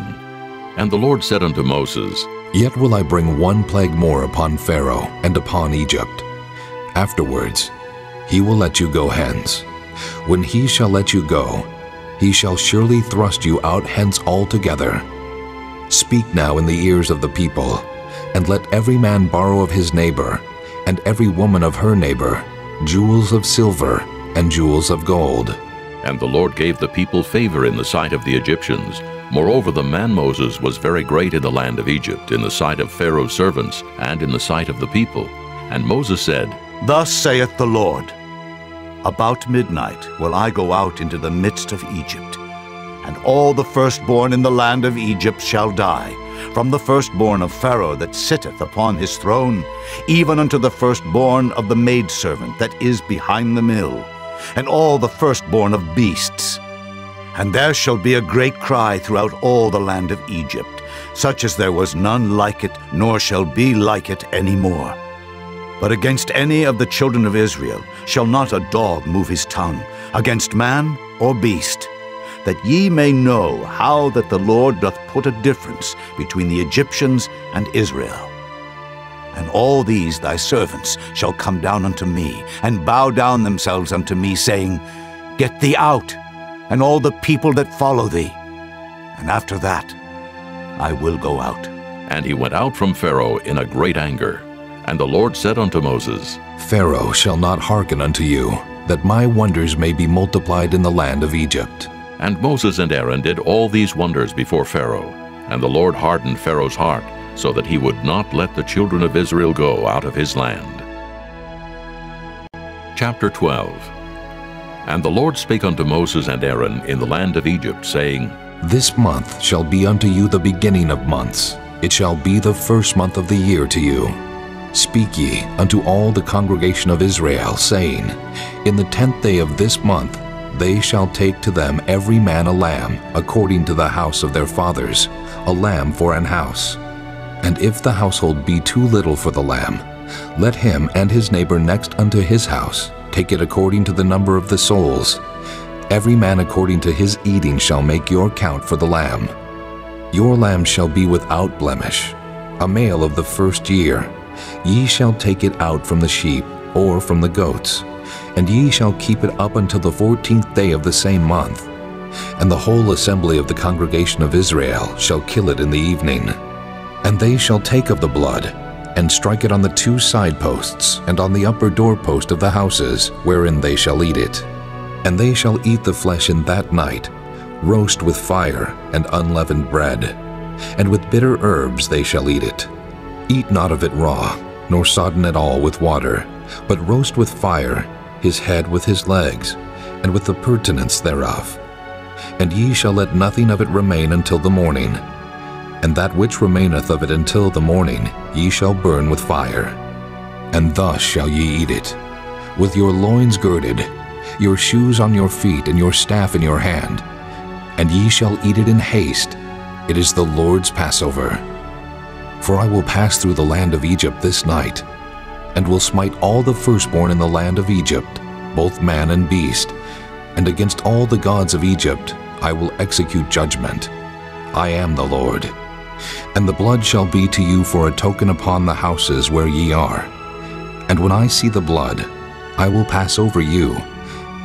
Speaker 1: And the Lord said unto Moses,
Speaker 10: Yet will I bring one plague more upon Pharaoh and upon Egypt. Afterwards he will let you go hence. When he shall let you go, he shall surely thrust you out hence altogether. Speak now in the ears of the people, and let every man borrow of his neighbor, and every woman of her neighbor, jewels of silver and jewels of gold.
Speaker 1: And the Lord gave the people favor in the sight of the Egyptians. Moreover, the man Moses was very great in the land of Egypt, in the sight of Pharaoh's servants, and in the sight of the people. And Moses said,
Speaker 6: Thus saith the Lord, About midnight will I go out into the midst of Egypt, and all the firstborn in the land of Egypt shall die, from the firstborn of Pharaoh that sitteth upon his throne, even unto the firstborn of the maidservant that is behind the mill, and all the firstborn of beasts. And there shall be a great cry throughout all the land of Egypt, such as there was none like it, nor shall be like it any more. But against any of the children of Israel shall not a dog move his tongue, against man or beast, that ye may know how that the Lord doth put a difference between the Egyptians and Israel. And all these thy servants shall come down unto me, and bow down themselves unto me, saying, Get thee out, and all the people that follow thee. And after that I will go out.
Speaker 1: And he went out from Pharaoh in a great anger. And the Lord said unto Moses,
Speaker 10: Pharaoh shall not hearken unto you, that my wonders may be multiplied in the land of Egypt.
Speaker 1: And Moses and Aaron did all these wonders before Pharaoh. And the Lord hardened Pharaoh's heart, so that he would not let the children of Israel go out of his land. Chapter 12. And the Lord spake unto Moses and Aaron in the land of Egypt, saying,
Speaker 10: This month shall be unto you the beginning of months. It shall be the first month of the year to you. Speak ye unto all the congregation of Israel, saying, In the 10th day of this month they shall take to them every man a lamb, according to the house of their fathers, a lamb for an house. And if the household be too little for the lamb, let him and his neighbor next unto his house take it according to the number of the souls. Every man according to his eating shall make your count for the lamb. Your lamb shall be without blemish, a male of the first year. Ye shall take it out from the sheep, or from the goats, and ye shall keep it up until the 14th day of the same month. And the whole assembly of the congregation of Israel shall kill it in the evening. And they shall take of the blood, and strike it on the 2 side posts, and on the upper doorpost of the houses, wherein they shall eat it. And they shall eat the flesh in that night, roast with fire and unleavened bread, and with bitter herbs they shall eat it. Eat not of it raw, nor sodden at all with water, but roast with fire his head with his legs, and with the purtenance thereof. And ye shall let nothing of it remain until the morning. And that which remaineth of it until the morning ye shall burn with fire. And thus shall ye eat it, with your loins girded, your shoes on your feet, and your staff in your hand. And ye shall eat it in haste. It is the Lord's Passover. For I will pass through the land of Egypt this night, and will smite all the firstborn in the land of Egypt, both man and beast, and against all the gods of Egypt I will execute judgment. I am the Lord. And the blood shall be to you for a token upon the houses where ye are. And when I see the blood, I will pass over you,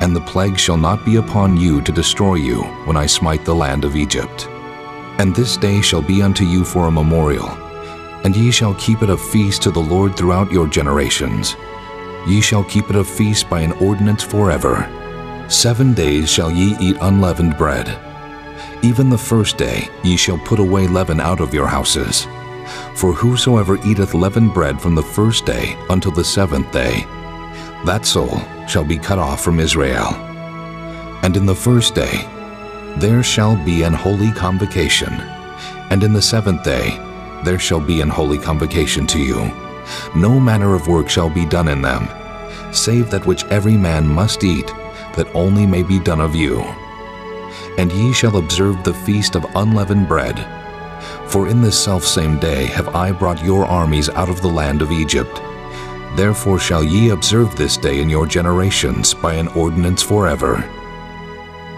Speaker 10: and the plague shall not be upon you to destroy you when I smite the land of Egypt. And this day shall be unto you for a memorial, and ye shall keep it a feast to the Lord throughout your generations. Ye shall keep it a feast by an ordinance forever. 7 days shall ye eat unleavened bread. Even the first day ye shall put away leaven out of your houses. For whosoever eateth leavened bread from the first day until the 7th day, that soul shall be cut off from Israel. And in the first day there shall be an holy convocation, and in the 7th day there shall be an holy convocation to you. No manner of work shall be done in them, save that which every man must eat, that only may be done of you. And ye shall observe the feast of unleavened bread. For in this selfsame day have I brought your armies out of the land of Egypt. Therefore shall ye observe this day in your generations by an ordinance forever.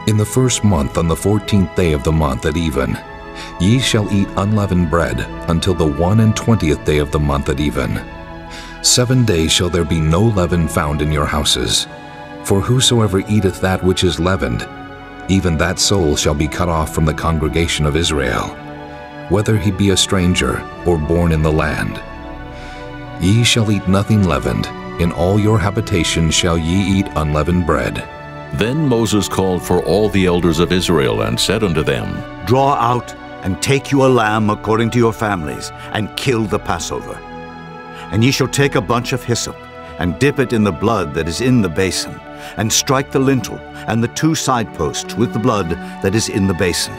Speaker 10: In the first month, on the 14th day of the month at even, ye shall eat unleavened bread until the 21st day of the month at even. 7 days shall there be no leaven found in your houses. For whosoever eateth that which is leavened, even that soul shall be cut off from the congregation of Israel, whether he be a stranger or born in the land. Ye shall eat nothing leavened. In all your habitations shall ye eat unleavened bread.
Speaker 1: Then Moses called for all the elders of Israel and said unto them,
Speaker 6: Draw out and take you a lamb according to your families, and kill the Passover. And ye shall take a bunch of hyssop, and dip it in the blood that is in the basin, and strike the lintel and the 2 side posts with the blood that is in the basin.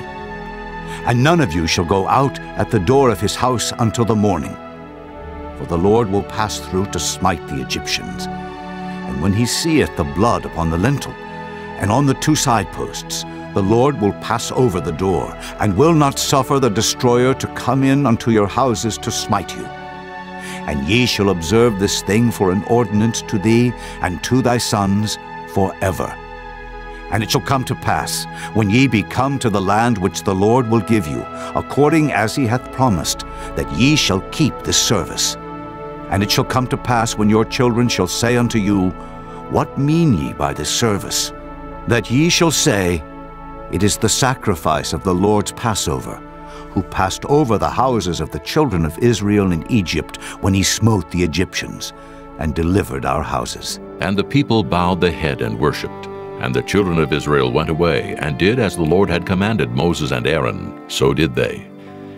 Speaker 6: And none of you shall go out at the door of his house until the morning, for the Lord will pass through to smite the Egyptians. And when he seeth the blood upon the lintel and on the 2 side posts, the Lord will pass over the door, and will not suffer the destroyer to come in unto your houses to smite you. And ye shall observe this thing for an ordinance to thee and to thy sons forever. And it shall come to pass, when ye be come to the land which the Lord will give you, according as he hath promised, that ye shall keep this service. And it shall come to pass, when your children shall say unto you, What mean ye by this service? That ye shall say, It is the sacrifice of the Lord's Passover, who passed over the houses of the children of Israel in Egypt when he smote the Egyptians, and delivered our houses.
Speaker 1: And the people bowed the head and worshipped. And the children of Israel went away, and did as the Lord had commanded Moses and Aaron, so did they.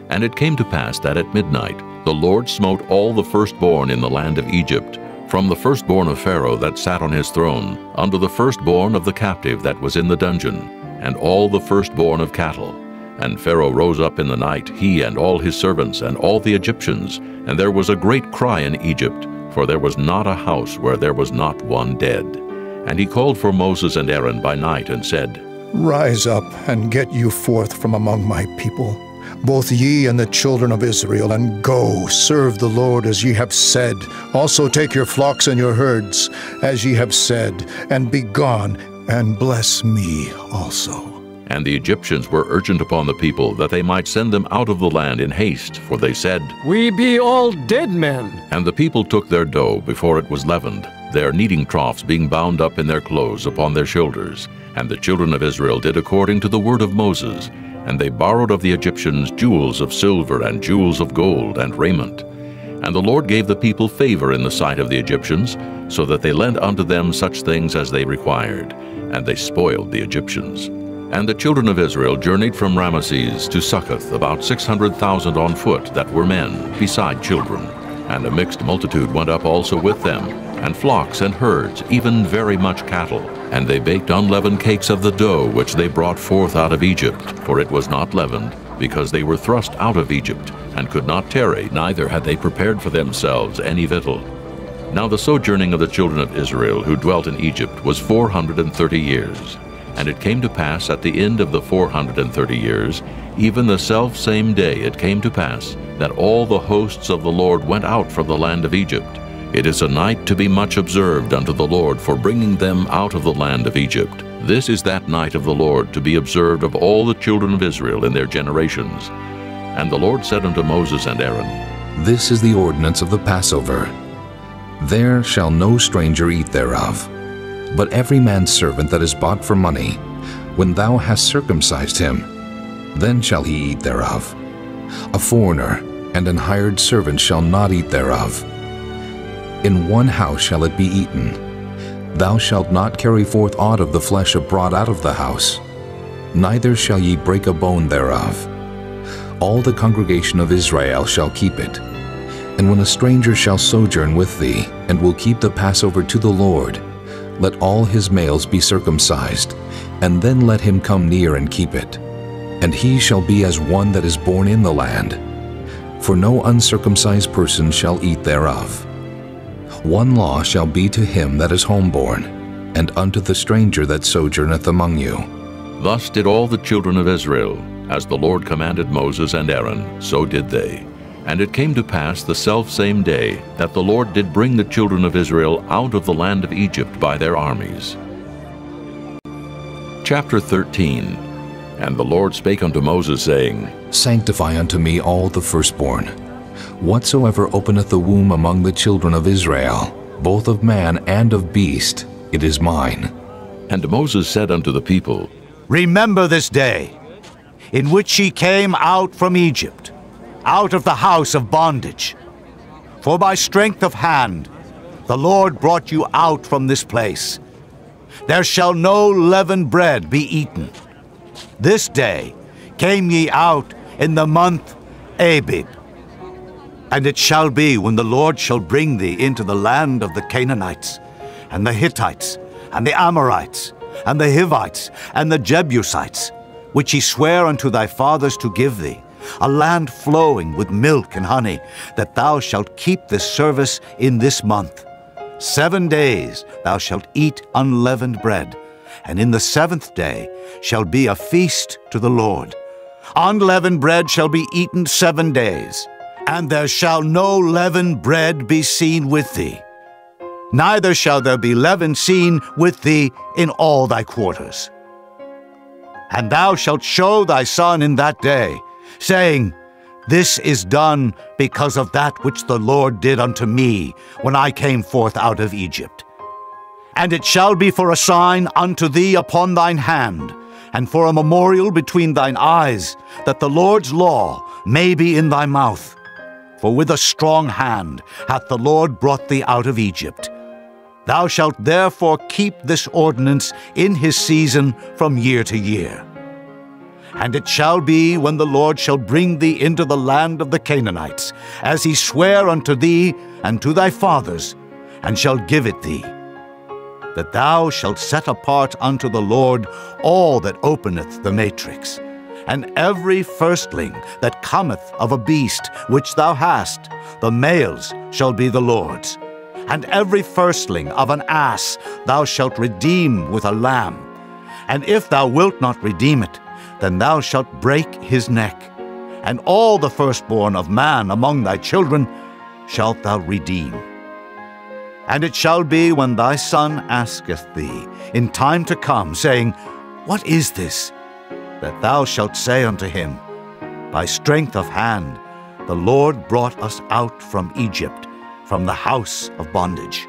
Speaker 1: And it came to pass that at midnight the Lord smote all the firstborn in the land of Egypt, from the firstborn of Pharaoh that sat on his throne, unto the firstborn of the captive that was in the dungeon, and all the firstborn of cattle. And Pharaoh rose up in the night, he and all his servants, and all the Egyptians, and there was a great cry in Egypt, for there was not a house where there was not one dead. And he called for Moses and Aaron by night and said,
Speaker 13: Rise up and get you forth from among my people, both ye and the children of Israel, and go, serve the Lord as ye have said. Also take your flocks and your herds, as ye have said, and be gone, and bless me also.
Speaker 1: And the Egyptians were urgent upon the people that they might send them out of the land in haste, for they said,
Speaker 16: We be all dead men.
Speaker 1: And the people took their dough before it was leavened, their kneading troughs being bound up in their clothes upon their shoulders. And the children of Israel did according to the word of Moses, and they borrowed of the Egyptians jewels of silver and jewels of gold and raiment. And the Lord gave the people favor in the sight of the Egyptians, so that they lent unto them such things as they required, and they spoiled the Egyptians. And the children of Israel journeyed from Ramesses to Succoth, about 600,000 on foot that were men, beside children. And a mixed multitude went up also with them, and flocks and herds, even very much cattle. And they baked unleavened cakes of the dough which they brought forth out of Egypt, for it was not leavened, because they were thrust out of Egypt, and could not tarry, neither had they prepared for themselves any victual. Now the sojourning of the children of Israel who dwelt in Egypt was 430 years. And it came to pass at the end of the 430 years, even the selfsame day it came to pass, that all the hosts of the Lord went out from the land of Egypt. It is a night to be much observed unto the Lord for bringing them out of the land of Egypt. This is that night of the Lord to be observed of all the children of Israel in their generations. And the Lord said unto Moses and Aaron,
Speaker 10: This is the ordinance of the Passover. There shall no stranger eat thereof. But every man's servant that is bought for money, when thou hast circumcised him, then shall he eat thereof. A foreigner and an hired servant shall not eat thereof. In one house shall it be eaten. Thou shalt not carry forth aught of the flesh abroad out of the house, neither shall ye break a bone thereof. All the congregation of Israel shall keep it. And when a stranger shall sojourn with thee, and will keep the Passover to the Lord, let all his males be circumcised, and then let him come near and keep it. And he shall be as one that is born in the land, for no uncircumcised person shall eat thereof. One law shall be to him that is homeborn, and unto the stranger that sojourneth among you.
Speaker 1: Thus did all the children of Israel, as the Lord commanded Moses and Aaron, so did they. And it came to pass the selfsame day that the Lord did bring the children of Israel out of the land of Egypt by their armies. Chapter 13. And the Lord spake unto Moses, saying,
Speaker 10: Sanctify unto me all the firstborn. Whatsoever openeth the womb among the children of Israel, both of man and of beast, it is mine.
Speaker 1: And Moses said unto the people,
Speaker 6: Remember this day, in which ye came out from Egypt, out of the house of bondage. For by strength of hand the Lord brought you out from this place. There shall no leavened bread be eaten. This day came ye out in the month Abib. And it shall be, when the Lord shall bring thee into the land of the Canaanites, and the Hittites, and the Amorites, and the Hivites, and the Jebusites, which he sware unto thy fathers to give thee, a land flowing with milk and honey, that thou shalt keep this service in this month. 7 days thou shalt eat unleavened bread, and in the 7th day shall be a feast to the Lord. Unleavened bread shall be eaten 7 days, and there shall no leavened bread be seen with thee. Neither shall there be leaven seen with thee in all thy quarters. And thou shalt show thy son in that day, saying, This is done because of that which the Lord did unto me when I came forth out of Egypt. And it shall be for a sign unto thee upon thine hand, and for a memorial between thine eyes, that the Lord's law may be in thy mouth. For with a strong hand hath the Lord brought thee out of Egypt. Thou shalt therefore keep this ordinance in his season from year to year. And it shall be, when the Lord shall bring thee into the land of the Canaanites, as he sware unto thee and to thy fathers, and shall give it thee, that thou shalt set apart unto the Lord all that openeth the matrix, and every firstling that cometh of a beast which thou hast, the males shall be the Lord's. And every firstling of an ass thou shalt redeem with a lamb. And if thou wilt not redeem it, then thou shalt break his neck. And all the firstborn of man among thy children shalt thou redeem. And it shall be when thy son asketh thee in time to come, saying, What is this? That thou shalt say unto him, By strength of hand the Lord brought us out from Egypt, from the house of bondage.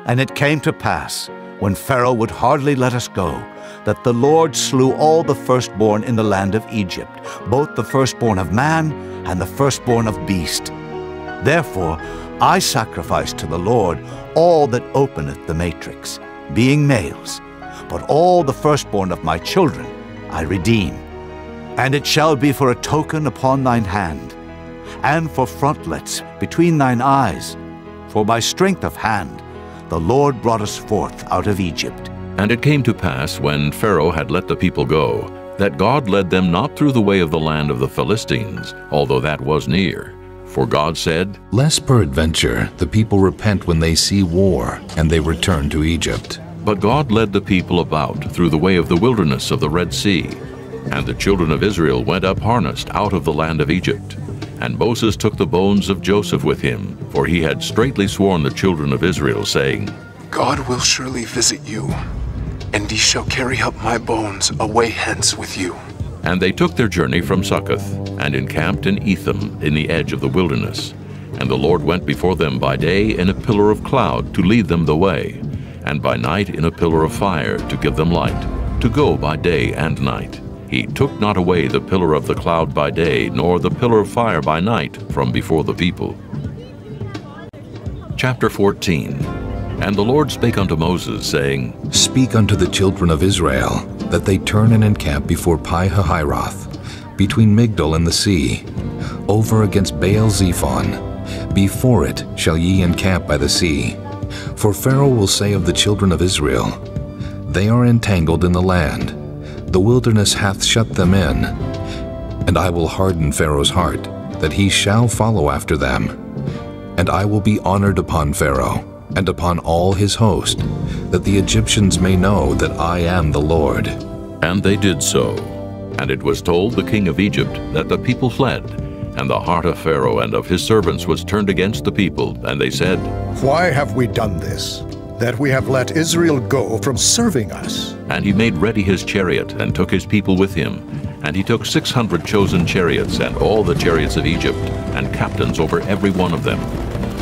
Speaker 6: And it came to pass, when Pharaoh would hardly let us go, that the Lord slew all the firstborn in the land of Egypt, both the firstborn of man and the firstborn of beast. Therefore I sacrifice to the Lord all that openeth the matrix, being males, but all the firstborn of my children I redeem. And it shall be for a token upon thine hand, and for frontlets between thine eyes, for by strength of hand the Lord brought us forth out of Egypt.
Speaker 1: And it came to pass, when Pharaoh had let the people go, that God led them not through the way of the land of the Philistines, although that was near. For God said,
Speaker 10: Lest peradventure the people repent when they see war, and they return to Egypt.
Speaker 1: But God led the people about through the way of the wilderness of the Red Sea. And the children of Israel went up harnessed out of the land of Egypt. And Moses took the bones of Joseph with him, for he had straitly sworn the children of Israel, saying,
Speaker 17: God will surely visit you, and ye shall carry up my bones away hence with you.
Speaker 1: And they took their journey from Succoth, and encamped in Etham in the edge of the wilderness. And the Lord went before them by day in a pillar of cloud to lead them the way, and by night in a pillar of fire to give them light, to go by day and night. He took not away the pillar of the cloud by day, nor the pillar of fire by night from before the people. Chapter 14. And the Lord spake unto Moses, saying,
Speaker 10: Speak unto the children of Israel, that they turn and encamp before Pi-hahiroth, between Migdol and the sea, over against Baal-zephon. Before it shall ye encamp by the sea. For Pharaoh will say of the children of Israel, They are entangled in the land. The wilderness hath shut them in. And I will harden Pharaoh's heart, that he shall follow after them. And I will be honored upon Pharaoh, and upon all his host, that the Egyptians may know that I am the Lord.
Speaker 1: And they did so. And it was told the king of Egypt that the people fled, and the heart of Pharaoh and of his servants was turned against the people, and they said,
Speaker 13: Why have we done this, that we have let Israel go from serving us?
Speaker 1: And he made ready his chariot, and took his people with him. And he took 600 chosen chariots, and all the chariots of Egypt, and captains over every one of them.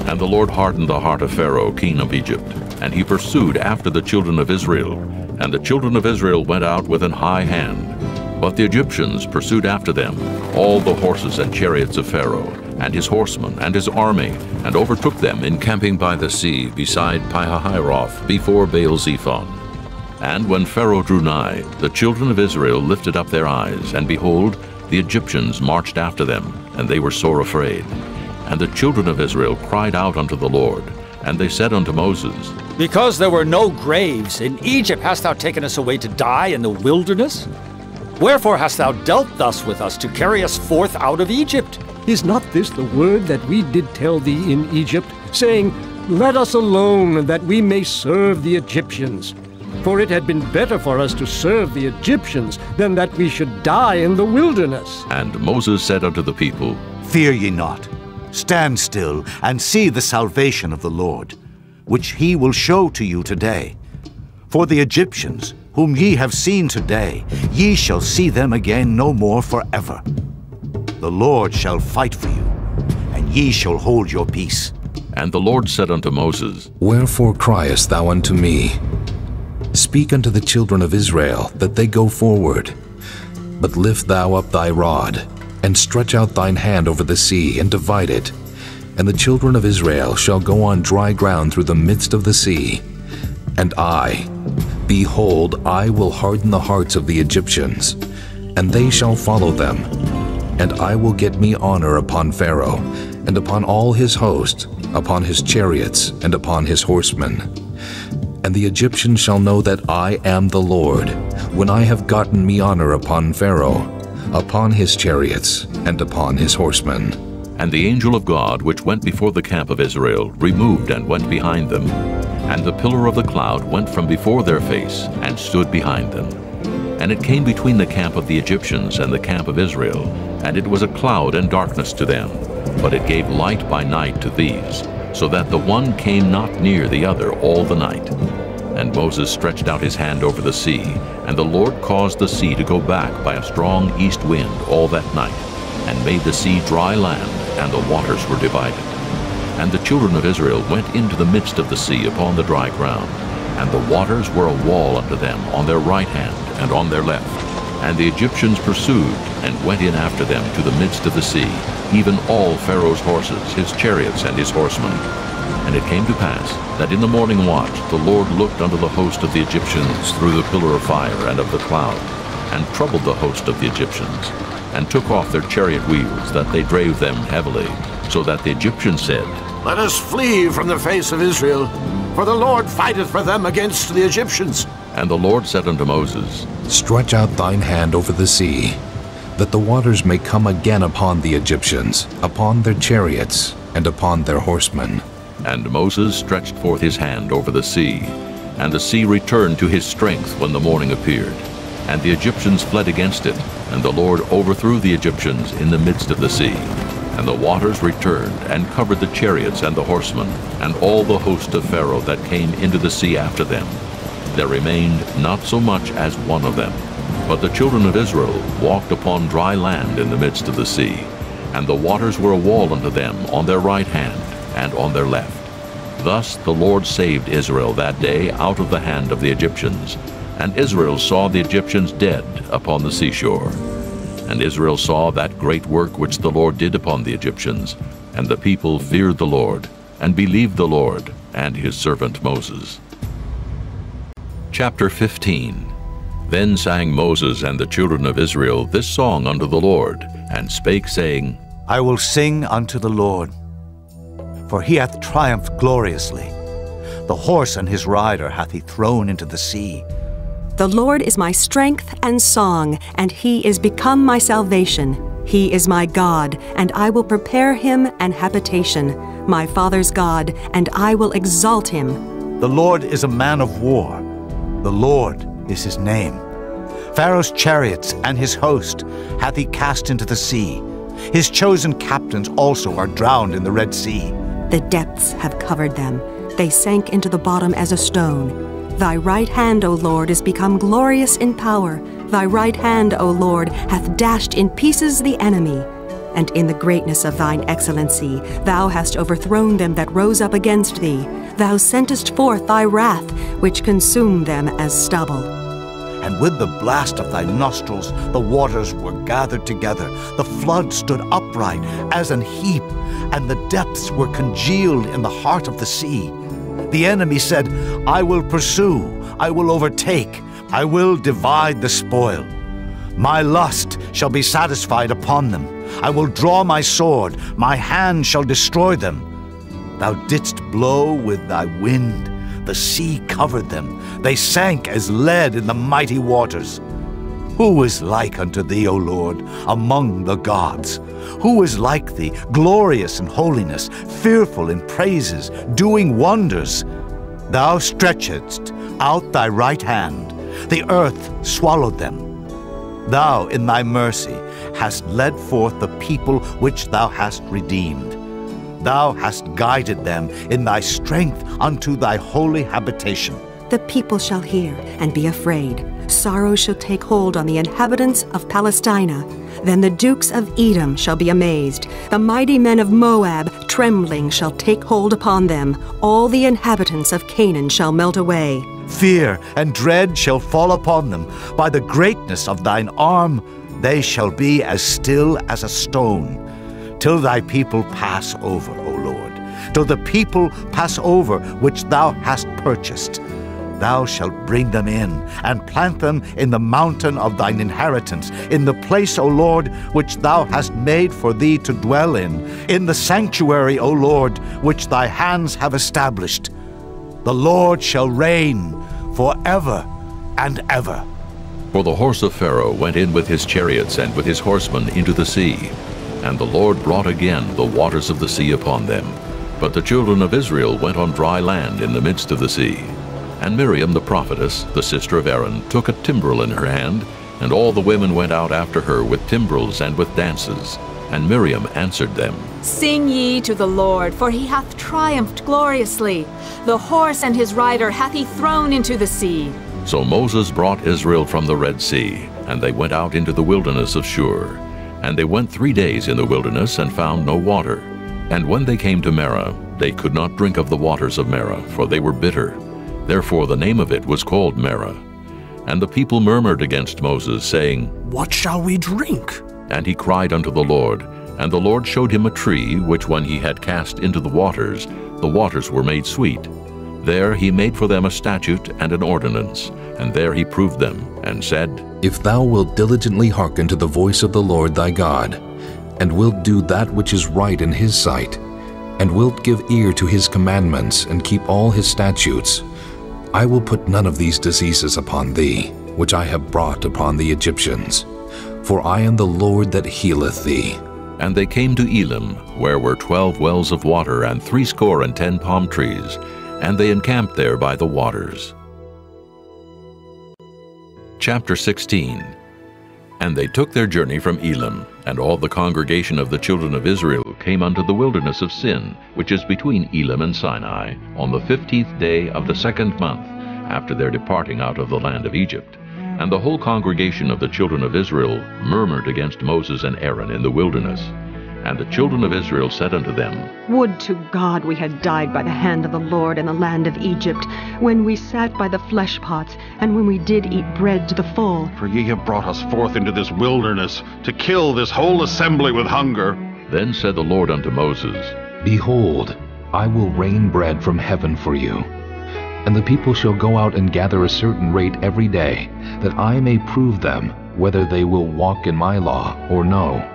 Speaker 1: And the Lord hardened the heart of Pharaoh, king of Egypt, and he pursued after the children of Israel. And the children of Israel went out with an high hand. But the Egyptians pursued after them, all the horses and chariots of Pharaoh, and his horsemen, and his army, and overtook them encamping by the sea beside Pi-hahiroth, before Baal-zephon. And when Pharaoh drew nigh, the children of Israel lifted up their eyes, and behold, the Egyptians marched after them, and they were sore afraid. And the children of Israel cried out unto the Lord, and they said unto Moses,
Speaker 18: Because there were no graves in Egypt hast thou taken us away to die in the wilderness? Wherefore hast thou dealt thus with us to carry us forth out of Egypt?
Speaker 16: Is not this the word that we did tell thee in Egypt, saying, Let us alone, that we may serve the Egyptians? For it had been better for us to serve the Egyptians than that we should die in the wilderness.
Speaker 1: And Moses said unto the people,
Speaker 6: Fear ye not. Stand still and see the salvation of the Lord, which he will show to you today. For the Egyptians, whom ye have seen today, ye shall see them again no more forever. The Lord shall fight for you, and ye shall hold your peace.
Speaker 1: And the Lord said unto Moses,
Speaker 10: Wherefore criest thou unto me? Speak unto the children of Israel, that they go forward. But lift thou up thy rod, and stretch out thine hand over the sea, and divide it. And the children of Israel shall go on dry ground through the midst of the sea. And I, behold, I will harden the hearts of the Egyptians, and they shall follow them. And I will get me honor upon Pharaoh, and upon all his host, upon his chariots, and upon his horsemen. And the Egyptians shall know that I am the Lord, when I have gotten me honor upon Pharaoh, upon his chariots, and upon his horsemen.
Speaker 1: And the angel of God, which went before the camp of Israel, removed and went behind them. And the pillar of the cloud went from before their face, and stood behind them. And it came between the camp of the Egyptians and the camp of Israel, and it was a cloud and darkness to them, but it gave light by night to these, so that the one came not near the other all the night. And Moses stretched out his hand over the sea, and the Lord caused the sea to go back by a strong east wind all that night, and made the sea dry land, and the waters were divided. And the children of Israel went into the midst of the sea upon the dry ground, and the waters were a wall unto them on their right hand and on their left. And the Egyptians pursued, and went in after them to the midst of the sea, even all Pharaoh's horses, his chariots, and his horsemen. And it came to pass that in the morning watch the Lord looked unto the host of the Egyptians through the pillar of fire and of the cloud, and troubled the host of the Egyptians, and took off their chariot wheels, that they drave them heavily, so that the Egyptians said,
Speaker 9: Let us flee from the face of Israel, for the Lord fighteth for them against the Egyptians.
Speaker 1: And the Lord said unto Moses,
Speaker 10: Stretch out thine hand over the sea, that the waters may come again upon the Egyptians, upon their chariots, and upon their horsemen.
Speaker 1: And Moses stretched forth his hand over the sea, and the sea returned to his strength when the morning appeared. And the Egyptians fled against it, and the Lord overthrew the Egyptians in the midst of the sea. And the waters returned, and covered the chariots and the horsemen, and all the host of Pharaoh that came into the sea after them. There remained not so much as one of them. But the children of Israel walked upon dry land in the midst of the sea, and the waters were a wall unto them on their right hand and on their left. Thus the Lord saved Israel that day out of the hand of the Egyptians. And Israel saw the Egyptians dead upon the seashore. And Israel saw that great work which the Lord did upon the Egyptians. And the people feared the Lord, and believed the Lord and his servant Moses. Chapter 15. Then sang Moses and the children of Israel this song unto the Lord, and spake, saying,
Speaker 6: I will sing unto the Lord, for he hath triumphed gloriously. The horse and his rider hath he thrown into the sea.
Speaker 19: The Lord is my strength and song, and he is become my salvation. He is my God, and I will prepare him an habitation, my father's God, and I will exalt him.
Speaker 6: The Lord is a man of war. The Lord is his name. Pharaoh's chariots and his host hath he cast into the sea. His chosen captains also are drowned in the Red Sea.
Speaker 19: The depths have covered them. They sank into the bottom as a stone. Thy right hand, O Lord, is become glorious in power. Thy right hand, O Lord, hath dashed in pieces the enemy. And in the greatness of thine excellency, thou hast overthrown them that rose up against thee. Thou sentest forth thy wrath, which consumed them as stubble.
Speaker 6: And with the blast of thy nostrils the waters were gathered together. The flood stood upright as an heap, and the depths were congealed in the heart of the sea. The enemy said, I will pursue, I will overtake, I will divide the spoil. My lust shall be satisfied upon them. I will draw my sword, my hand shall destroy them. Thou didst blow with thy wind, the sea covered them. They sank as lead in the mighty waters. Who is like unto thee, O Lord, among the gods? Who is like thee, glorious in holiness, fearful in praises, doing wonders? Thou stretchedst out thy right hand, the earth swallowed them. Thou in thy mercy hast led forth the people which thou hast redeemed. Thou hast guided them in thy strength unto thy holy habitation.
Speaker 19: The people shall hear and be afraid. Sorrow shall take hold on the inhabitants of Palestina. Then the dukes of Edom shall be amazed. The mighty men of Moab, trembling, shall take hold upon them. All the inhabitants of Canaan shall melt away.
Speaker 6: Fear and dread shall fall upon them. By the greatness of thine arm they shall be as still as a stone, till thy people pass over, O Lord, till the people pass over which thou hast purchased. Thou shalt bring them in, and plant them in the mountain of thine inheritance, in the place, O Lord, which thou hast made for thee to dwell in the sanctuary, O Lord, which thy hands have established. The Lord shall reign forever and ever.
Speaker 1: For the horse of Pharaoh went in with his chariots and with his horsemen into the sea, And the Lord brought again the waters of the sea upon them. But the children of Israel went on dry land in the midst of the sea. And Miriam the prophetess, the sister of Aaron, took a timbrel in her hand, and all the women went out after her with timbrels and with dances. And Miriam answered them,
Speaker 20: Sing ye to the Lord, for he hath triumphed gloriously. The horse and his rider hath he thrown into the sea.
Speaker 1: So Moses brought Israel from the Red Sea, and they went out into the wilderness of Shur. And they went 3 days in the wilderness and found no water. And when they came to Marah, they could not drink of the waters of Marah, for they were bitter. Therefore the name of it was called Marah. And the people murmured against Moses, saying,
Speaker 21: What shall we drink?
Speaker 1: And he cried unto the Lord. And the Lord showed him a tree, which when he had cast into the waters were made sweet. There he made for them a statute and an ordinance, and there he proved them, and said,
Speaker 10: If thou wilt diligently hearken to the voice of the Lord thy God, and wilt do that which is right in his sight, and wilt give ear to his commandments, and keep all his statutes, I will put none of these diseases upon thee, which I have brought upon the Egyptians. For I am the Lord that healeth thee.
Speaker 1: And they came to Elim, where were 12 wells of water, and 70 palm trees, and they encamped there by the waters. Chapter 16. And they took their journey from Elim, and all the congregation of the children of Israel came unto the wilderness of Sin, which is between Elim and Sinai, on the 15th day of the 2nd month, after their departing out of the land of Egypt. And the whole congregation of the children of Israel murmured against Moses and Aaron in the wilderness. And the children of Israel said unto them,
Speaker 19: Would to God we had died by the hand of the Lord in the land of Egypt, when we sat by the flesh pots, and when we did eat bread to the full.
Speaker 14: For ye have brought us forth into this wilderness, to kill this whole assembly with hunger.
Speaker 1: Then said the Lord unto Moses,
Speaker 10: Behold, I will rain bread from heaven for you. And the people shall go out and gather a certain rate every day, that I may prove them whether they will walk in my law or no.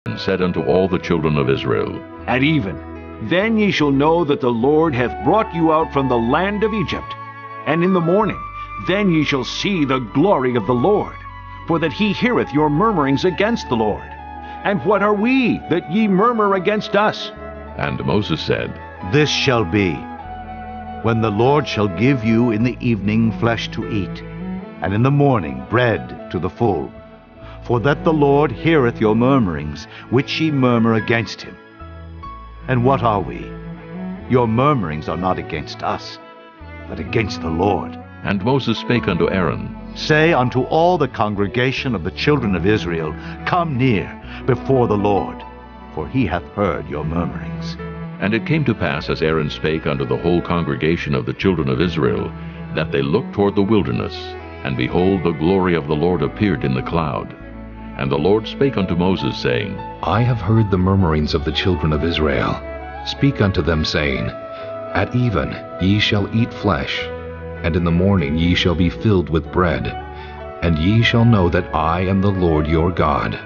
Speaker 1: And said unto all the children of Israel,
Speaker 12: At even, then ye shall know that the Lord hath brought you out from the land of Egypt. And in the morning, then ye shall see the glory of the Lord, for that he heareth your murmurings against the Lord. And what are we, that ye murmur against us?
Speaker 1: And Moses said,
Speaker 6: This shall be, when the Lord shall give you in the evening flesh to eat, and in the morning bread to the full. For that the Lord heareth your murmurings, which ye murmur against him. And what are we? Your murmurings are not against us, but against the Lord.
Speaker 1: And Moses spake unto Aaron,
Speaker 6: Say unto all the congregation of the children of Israel, Come near before the Lord, for he hath heard your murmurings.
Speaker 1: And it came to pass, as Aaron spake unto the whole congregation of the children of Israel, that they looked toward the wilderness, and behold, the glory of the Lord appeared in the cloud. And the Lord spake unto Moses, saying,
Speaker 10: I have heard the murmurings of the children of Israel. Speak unto them, saying, At even ye shall eat flesh, and in the morning ye shall be filled with bread, and ye shall know that I am the Lord your God.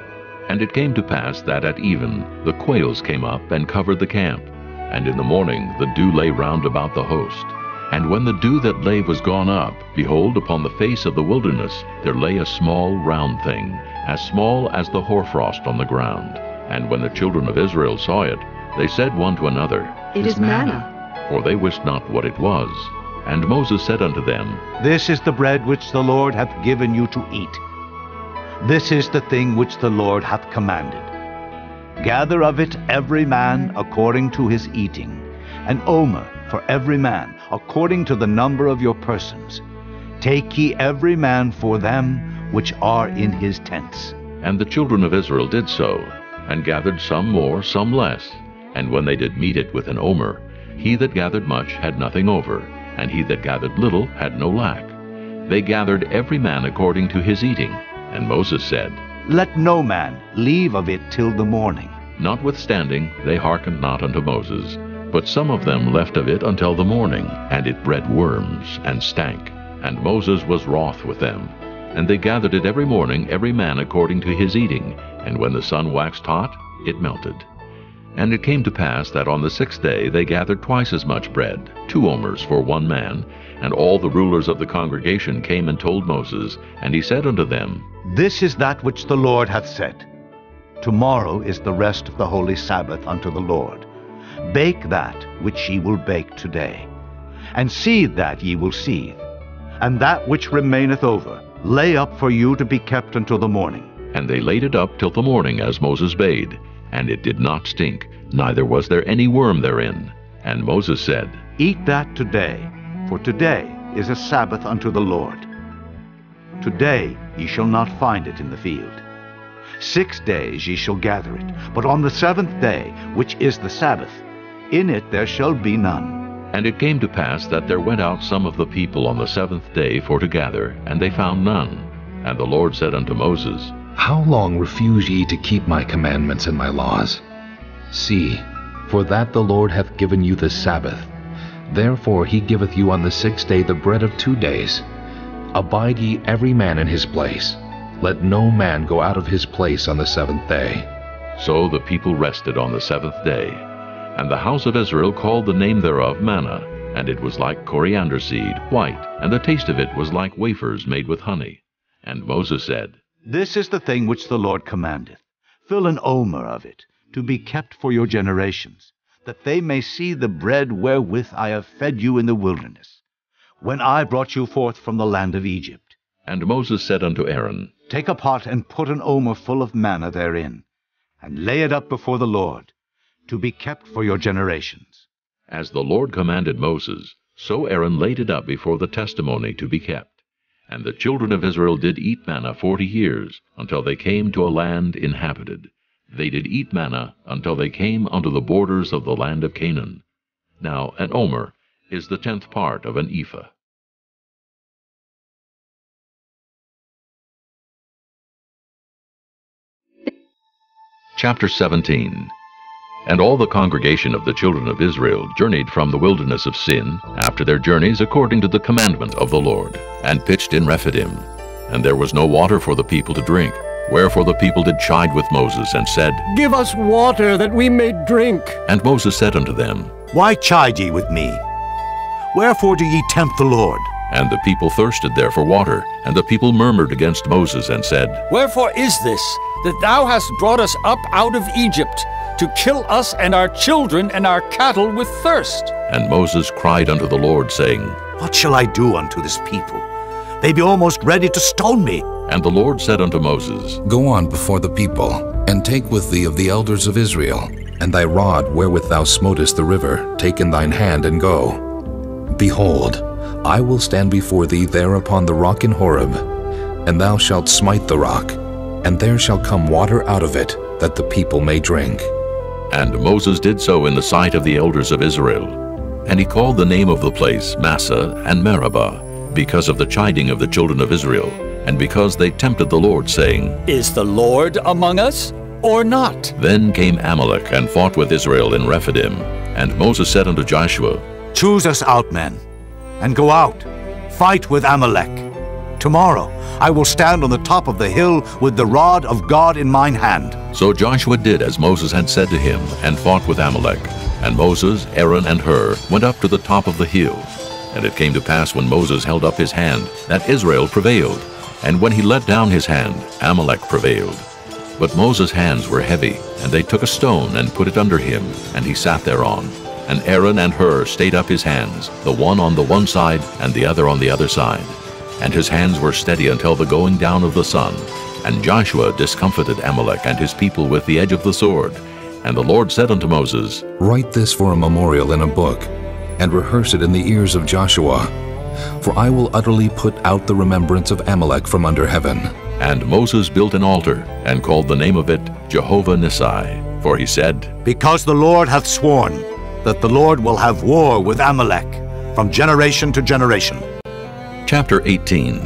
Speaker 1: And it came to pass that at even the quails came up and covered the camp, and in the morning the dew lay round about the host. And when the dew that lay was gone up, behold, upon the face of the wilderness there lay a small round thing, as small as the hoarfrost on the ground. And when the children of Israel saw it, they said one to another,
Speaker 19: It is manna.
Speaker 1: For they wist not what it was. And Moses said unto them,
Speaker 6: This is the bread which the Lord hath given you to eat. This is the thing which the Lord hath commanded. Gather of it every man according to his eating, an omer for every man, according to the number of your persons. Take ye every man for them which are in his tents.
Speaker 1: And the children of Israel did so, and gathered some more, some less. And when they did meet it with an omer, he that gathered much had nothing over, and he that gathered little had no lack. They gathered every man according to his eating. And Moses said,
Speaker 6: Let no man leave of it till the morning.
Speaker 1: Notwithstanding, they hearkened not unto Moses, but some of them left of it until the morning, and it bred worms, and stank. And Moses was wroth with them. And they gathered it every morning, every man according to his eating, and when the sun waxed hot, it melted. And it came to pass that on the 6th day they gathered twice as much bread, 2 omers for 1 man. And all the rulers of the congregation came and told Moses, and he said unto them,
Speaker 6: This is that which the Lord hath said. Tomorrow is the rest of the holy Sabbath unto the Lord. Bake that which ye will bake today, and seethe that ye will seethe, and that which remaineth over lay up for you to be kept until the morning.
Speaker 1: And they laid it up till the morning, as Moses bade. And it did not stink, neither was there any worm therein. And Moses said,
Speaker 6: Eat that today, for today is a Sabbath unto the Lord. Today ye shall not find it in the field. 6 days ye shall gather it, but on the 7th day, which is the Sabbath, in it there shall be none.
Speaker 1: And it came to pass that there went out some of the people on the 7th day for to gather, and they found none. And the Lord said unto Moses,
Speaker 10: How long refuse ye to keep my commandments and my laws? See, for that the Lord hath given you the Sabbath. Therefore he giveth you on the 6th day the bread of 2 days. Abide ye every man in his place. Let no man go out of his place on the 7th day.
Speaker 1: So the people rested on the 7th day. And the house of Israel called the name thereof manna, and it was like coriander seed, white, and the taste of it was like wafers made with honey. And Moses said,
Speaker 6: This is the thing which the Lord commandeth. Fill an omer of it, to be kept for your generations, that they may see the bread wherewith I have fed you in the wilderness, when I brought you forth from the land of Egypt.
Speaker 1: And Moses said unto Aaron,
Speaker 6: Take a pot, and put an omer full of manna therein, and lay it up before the Lord, to be kept for your generations.
Speaker 1: As the Lord commanded Moses, so Aaron laid it up before the testimony to be kept. And the children of Israel did eat manna 40 years, until they came to a land inhabited. They did eat manna until they came unto the borders of the land of Canaan. Now an omer is the 10th part of an ephah. Chapter 17. And all the congregation of the children of Israel journeyed from the wilderness of Sin, after their journeys according to the commandment of the Lord, and pitched in Rephidim. And there was no water for the people to drink. Wherefore the people did chide with Moses, and said,
Speaker 16: Give us water, that we may drink.
Speaker 1: And Moses said unto them,
Speaker 6: Why chide ye with me? Wherefore do ye tempt the Lord?
Speaker 1: And the people thirsted there for water. And the people murmured against Moses, and said,
Speaker 18: Wherefore is this, that thou hast brought us up out of Egypt, to kill us and our children and our cattle with thirst?
Speaker 1: And Moses cried unto the Lord, saying,
Speaker 6: What shall I do unto this people? They be almost ready to stone me.
Speaker 1: And the Lord said unto Moses,
Speaker 10: Go on before the people, and take with thee of the elders of Israel, and thy rod wherewith thou smotest the river, take in thine hand, and go. Behold, I will stand before thee there upon the rock in Horeb, and thou shalt smite the rock, and there shall come water out of it, that the people may drink.
Speaker 1: And Moses did so in the sight of the elders of Israel. And he called the name of the place Massah and Meribah, because of the chiding of the children of Israel, and because they tempted the Lord, saying,
Speaker 18: Is the Lord among us, or not?
Speaker 1: Then came Amalek and fought with Israel in Rephidim. And Moses said unto Joshua,
Speaker 6: Choose us out men, and go out, fight with Amalek. Tomorrow I will stand on the top of the hill with the rod of God in mine hand.
Speaker 1: So Joshua did as Moses had said to him, and fought with Amalek. And Moses, Aaron, and Hur went up to the top of the hill. And it came to pass, when Moses held up his hand, that Israel prevailed. And when he let down his hand, Amalek prevailed. But Moses' hands were heavy, and they took a stone and put it under him, and he sat thereon. And Aaron and Hur stayed up his hands, the one on the one side, and the other on the other side. And his hands were steady until the going down of the sun. And Joshua discomfited Amalek and his people with the edge of the sword. And the Lord said unto Moses,
Speaker 10: Write this for a memorial in a book, and rehearse it in the ears of Joshua. For I will utterly put out the remembrance of Amalek from under heaven.
Speaker 1: And Moses built an altar, and called the name of it Jehovah Nissi. For he said,
Speaker 6: Because the Lord hath sworn that the Lord will have war with Amalek from generation to generation.
Speaker 1: Chapter 18.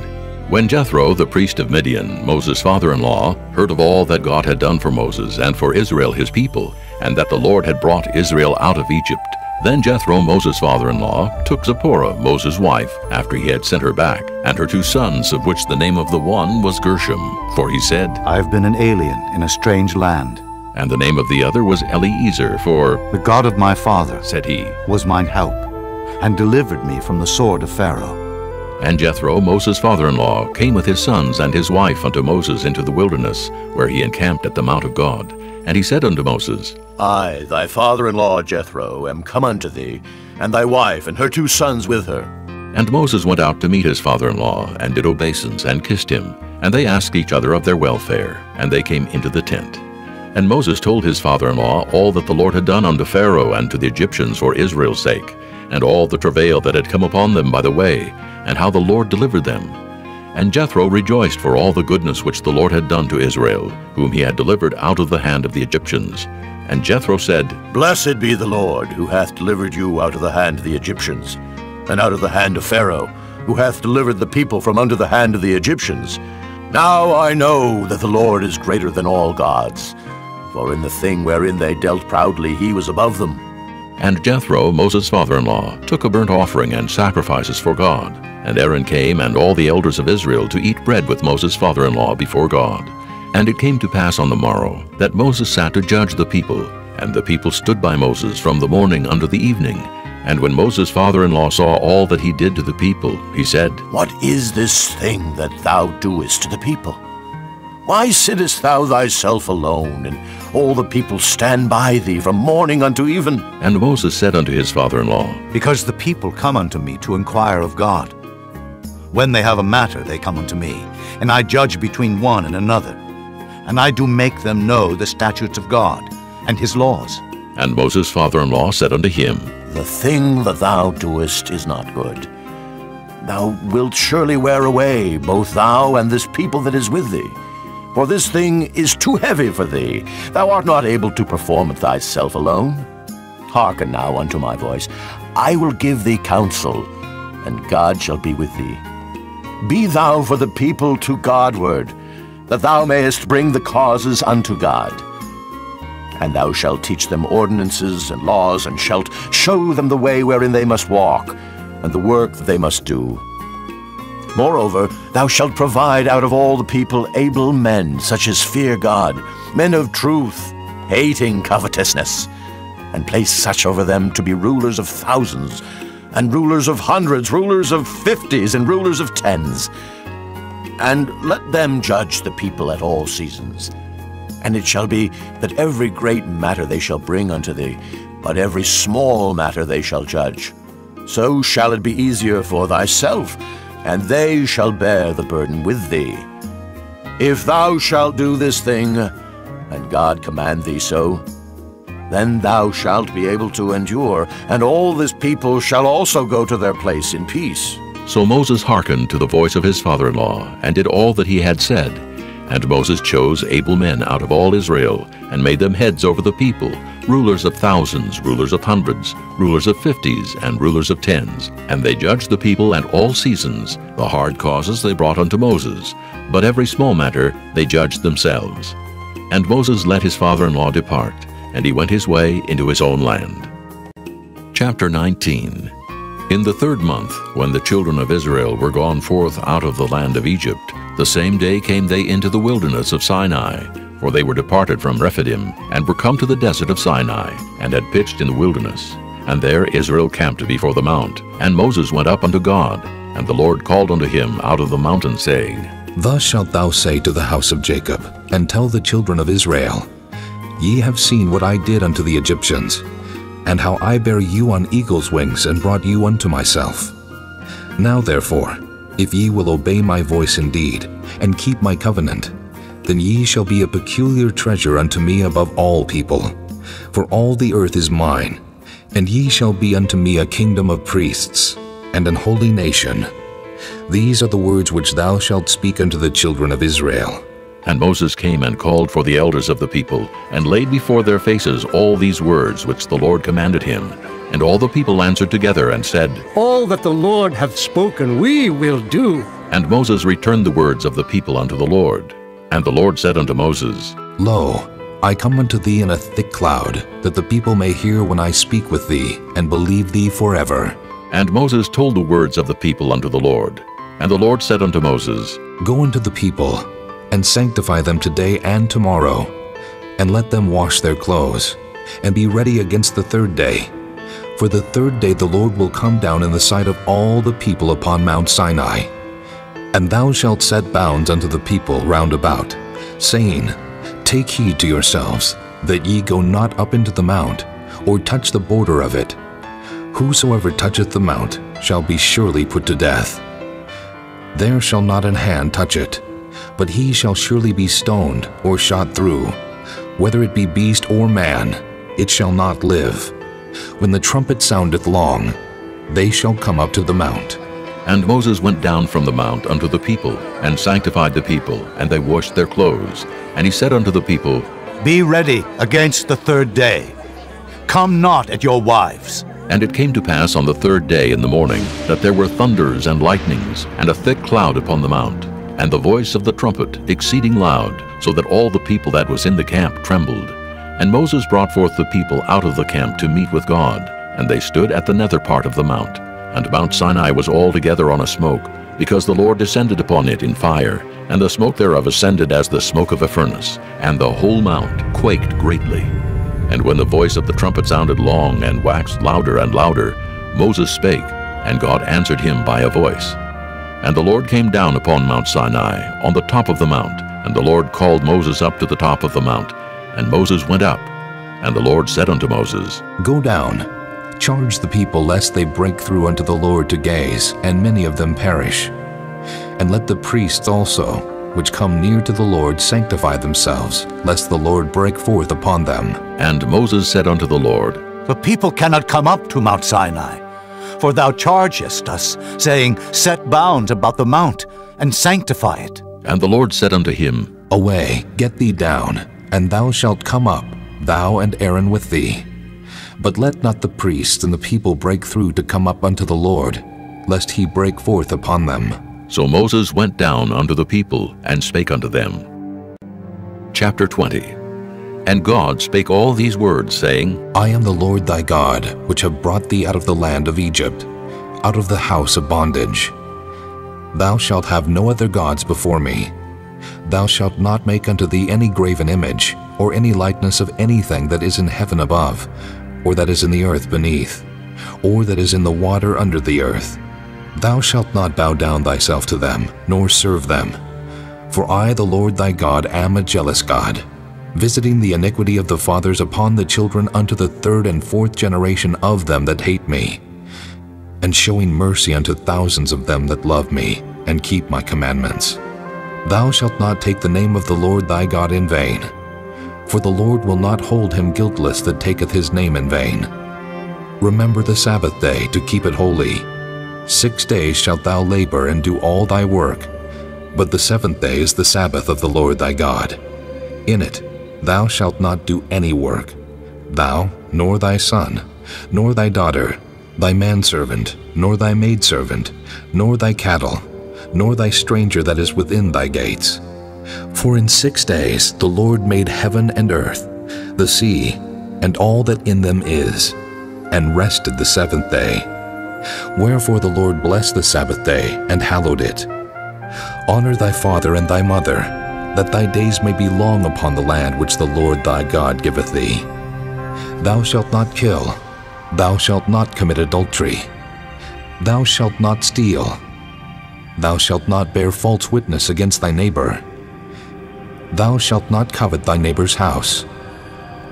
Speaker 1: When Jethro, the priest of Midian, Moses' father-in-law, heard of all that God had done for Moses and for Israel his people, and that the Lord had brought Israel out of Egypt, then Jethro, Moses' father-in-law, took Zipporah, Moses' wife, after he had sent her back, and her 2 sons, of which the name of the one was Gershom. For he said,
Speaker 6: I have been an alien in a strange land.
Speaker 1: And the name of the other was Eliezer, for
Speaker 6: "The God of my father,"
Speaker 1: said he,
Speaker 6: "was mine help, and delivered me from the sword of Pharaoh."
Speaker 1: And Jethro, Moses' father-in-law, came with his sons and his wife unto Moses into the wilderness, where he encamped at the mount of God. And he said unto Moses,
Speaker 9: I, thy father-in-law Jethro, am come unto thee, and thy wife and her 2 sons with her.
Speaker 1: And Moses went out to meet his father-in-law, and did obeisance, and kissed him. And they asked each other of their welfare, and they came into the tent. And Moses told his father-in-law all that the Lord had done unto Pharaoh and to the Egyptians for Israel's sake, and all the travail that had come upon them by the way, and how the Lord delivered them. And Jethro rejoiced for all the goodness which the Lord had done to Israel, whom he had delivered out of the hand of the Egyptians. And Jethro said, Blessed be the Lord, who hath delivered you out of the hand of the Egyptians, and out of the hand of Pharaoh, who hath delivered the people from under the hand of the Egyptians. Now I know that the Lord is greater than all gods, for in the thing wherein they dealt proudly he was above them. And Jethro, Moses' father-in-law, took a burnt offering and sacrifices for God. And Aaron came and all the elders of Israel to eat bread with Moses' father-in-law before God. And it came to pass on the morrow that Moses sat to judge the people, and the people stood by Moses from the morning unto the evening. And when Moses' father-in-law saw all that he did to the people, he said, What is this thing that thou doest to the people? Why sittest thou thyself alone, and all the people stand by thee from morning unto even? And Moses said unto his father-in-law,
Speaker 6: Because the people come unto me to inquire of God. When they have a matter, they come unto me, and I judge between one and another. And I do make them know the statutes of God, and his laws.
Speaker 1: And Moses' father-in-law said unto him,
Speaker 9: The thing that thou doest is not good. Thou wilt surely wear away, both thou and this people that is with thee. For this thing is too heavy for thee. Thou art not able to perform it thyself alone. Hearken now unto my voice. I will give thee counsel, and God shall be with thee. Be thou for the people to Godward, that thou mayest bring the causes unto God. And thou shalt teach them ordinances and laws, and shalt show them the way wherein they must walk, and the work that they must do. Moreover, thou shalt provide out of all the people able men, such as fear God, men of truth, hating covetousness, and place such over them to be rulers of thousands, and rulers of hundreds, rulers of 50s, and rulers of 10s. And let them judge the people at all seasons. And it shall be that every great matter they shall bring unto thee, but every small matter they shall judge. So shall it be easier for thyself, and they shall bear the burden with thee. If thou shalt do this thing, and God command thee so, then thou shalt be able to endure, and all this people shall also go to their place in peace.
Speaker 1: So Moses hearkened to the voice of his father-in-law, and did all that he had said. And Moses chose able men out of all Israel, and made them heads over the people, rulers of thousands, rulers of hundreds, rulers of 50s, and rulers of 10s. And they judged the people at all seasons. The hard causes they brought unto Moses, but every small matter they judged themselves. And Moses let his father-in-law depart, and he went his way into his own land. Chapter 19. In the 3rd month, when the children of Israel were gone forth out of the land of Egypt, the same day came they into the wilderness of Sinai, for they were departed from Rephidim, and were come to the desert of Sinai, and had pitched in the wilderness. And there Israel camped before the mount. And Moses went up unto God, and the Lord called unto him out of the mountain, saying,
Speaker 10: Thus shalt thou say to the house of Jacob, and tell the children of Israel, Ye have seen what I did unto the Egyptians, and how I bare you on eagle's wings, and brought you unto myself. Now therefore, if ye will obey my voice indeed, and keep my covenant, then ye shall be a peculiar treasure unto me above all people. For all the earth is mine, and ye shall be unto me a kingdom of priests, and an holy nation. These are the words which thou shalt speak unto the children of Israel.
Speaker 1: And Moses came and called for the elders of the people, and laid before their faces all these words which the Lord commanded him. And all the people answered together and said,
Speaker 16: All that the Lord hath spoken we will do.
Speaker 1: And Moses returned the words of the people unto the Lord. And the Lord said unto Moses,
Speaker 10: Lo, I come unto thee in a thick cloud, that the people may hear when I speak with thee, and believe thee forever.
Speaker 1: And Moses told the words of the people unto the Lord. And the Lord said unto Moses,
Speaker 10: Go unto the people, and sanctify them today and tomorrow. and let them wash their clothes, and be ready against the third day. For the third day the Lord will come down in the sight of all the people upon Mount Sinai. And thou shalt set bounds unto the people round about, saying, Take heed to yourselves, that ye go not up into the mount, or touch the border of it. Whosoever toucheth the mount shall be surely put to death. There shall not an hand touch it, but he shall surely be stoned or shot through. Whether it be beast or man, it shall not live. When the trumpet soundeth long, they shall come up to the mount.
Speaker 1: And Moses went down from the mount unto the people, and sanctified the people, and they washed their clothes. And he said unto the people,
Speaker 6: Be ready against the third day. Come not at your wives.
Speaker 1: And it came to pass on the third day in the morning, that there were thunders and lightnings, and a thick cloud upon the mount, and the voice of the trumpet exceeding loud, so that all the people that was in the camp trembled. And Moses brought forth the people out of the camp to meet with God, and they stood at the nether part of the mount. And Mount Sinai was altogether on a smoke, because the Lord descended upon it in fire, and the smoke thereof ascended as the smoke of a furnace, and the whole mount quaked greatly. And when the voice of the trumpet sounded long, and waxed louder and louder, Moses spake, and God answered him by a voice. And the Lord came down upon Mount Sinai, on the top of the mount, and the Lord called Moses up to the top of the mount. And Moses went up, and the Lord said unto Moses,
Speaker 10: Go down, charge the people lest they break through unto the Lord to gaze, and many of them perish. And let the priests also, which come near to the Lord, sanctify themselves, lest the Lord break forth upon them.
Speaker 1: And Moses said unto the Lord,
Speaker 6: The people cannot come up to Mount Sinai, for thou chargest us, saying, Set bounds about the mount, and sanctify it.
Speaker 1: And the Lord said unto him,
Speaker 10: Away, get thee down, and thou shalt come up, thou and Aaron with thee. But let not the priests and the people break through to come up unto the Lord, lest he break forth upon them.
Speaker 1: So Moses went down unto the people, and spake unto them. Chapter 20. And God spake all these words, saying,
Speaker 10: I am the Lord thy God, which have brought thee out of the land of Egypt, out of the house of bondage. Thou shalt have no other gods before me. Thou shalt not make unto thee any graven image, or any likeness of anything that is in heaven above, or that is in the earth beneath, or that is in the water under the earth. Thou shalt not bow down thyself to them, nor serve them. For I, the Lord thy God, am a jealous God, visiting the iniquity of the fathers upon the children unto the third and fourth generation of them that hate me, and showing mercy unto thousands of them that love me, and keep my commandments. Thou shalt not take the name of the Lord thy God in vain, for the Lord will not hold him guiltless that taketh his name in vain. Remember the Sabbath day to keep it holy. 6 days shalt thou labor and do all thy work, but the seventh day is the Sabbath of the Lord thy God. In it thou shalt not do any work, thou, nor thy son, nor thy daughter, thy manservant, nor thy maidservant, nor thy cattle, nor thy stranger that is within thy gates. For in 6 days the Lord made heaven and earth, the sea, and all that in them is, and rested the seventh day. Wherefore the Lord blessed the Sabbath day, and hallowed it. Honor thy father and thy mother, that thy days may be long upon the land which the Lord thy God giveth thee. Thou shalt not kill. Thou shalt not commit adultery. Thou shalt not steal. Thou shalt not bear false witness against thy neighbor. Thou shalt not covet thy neighbor's house.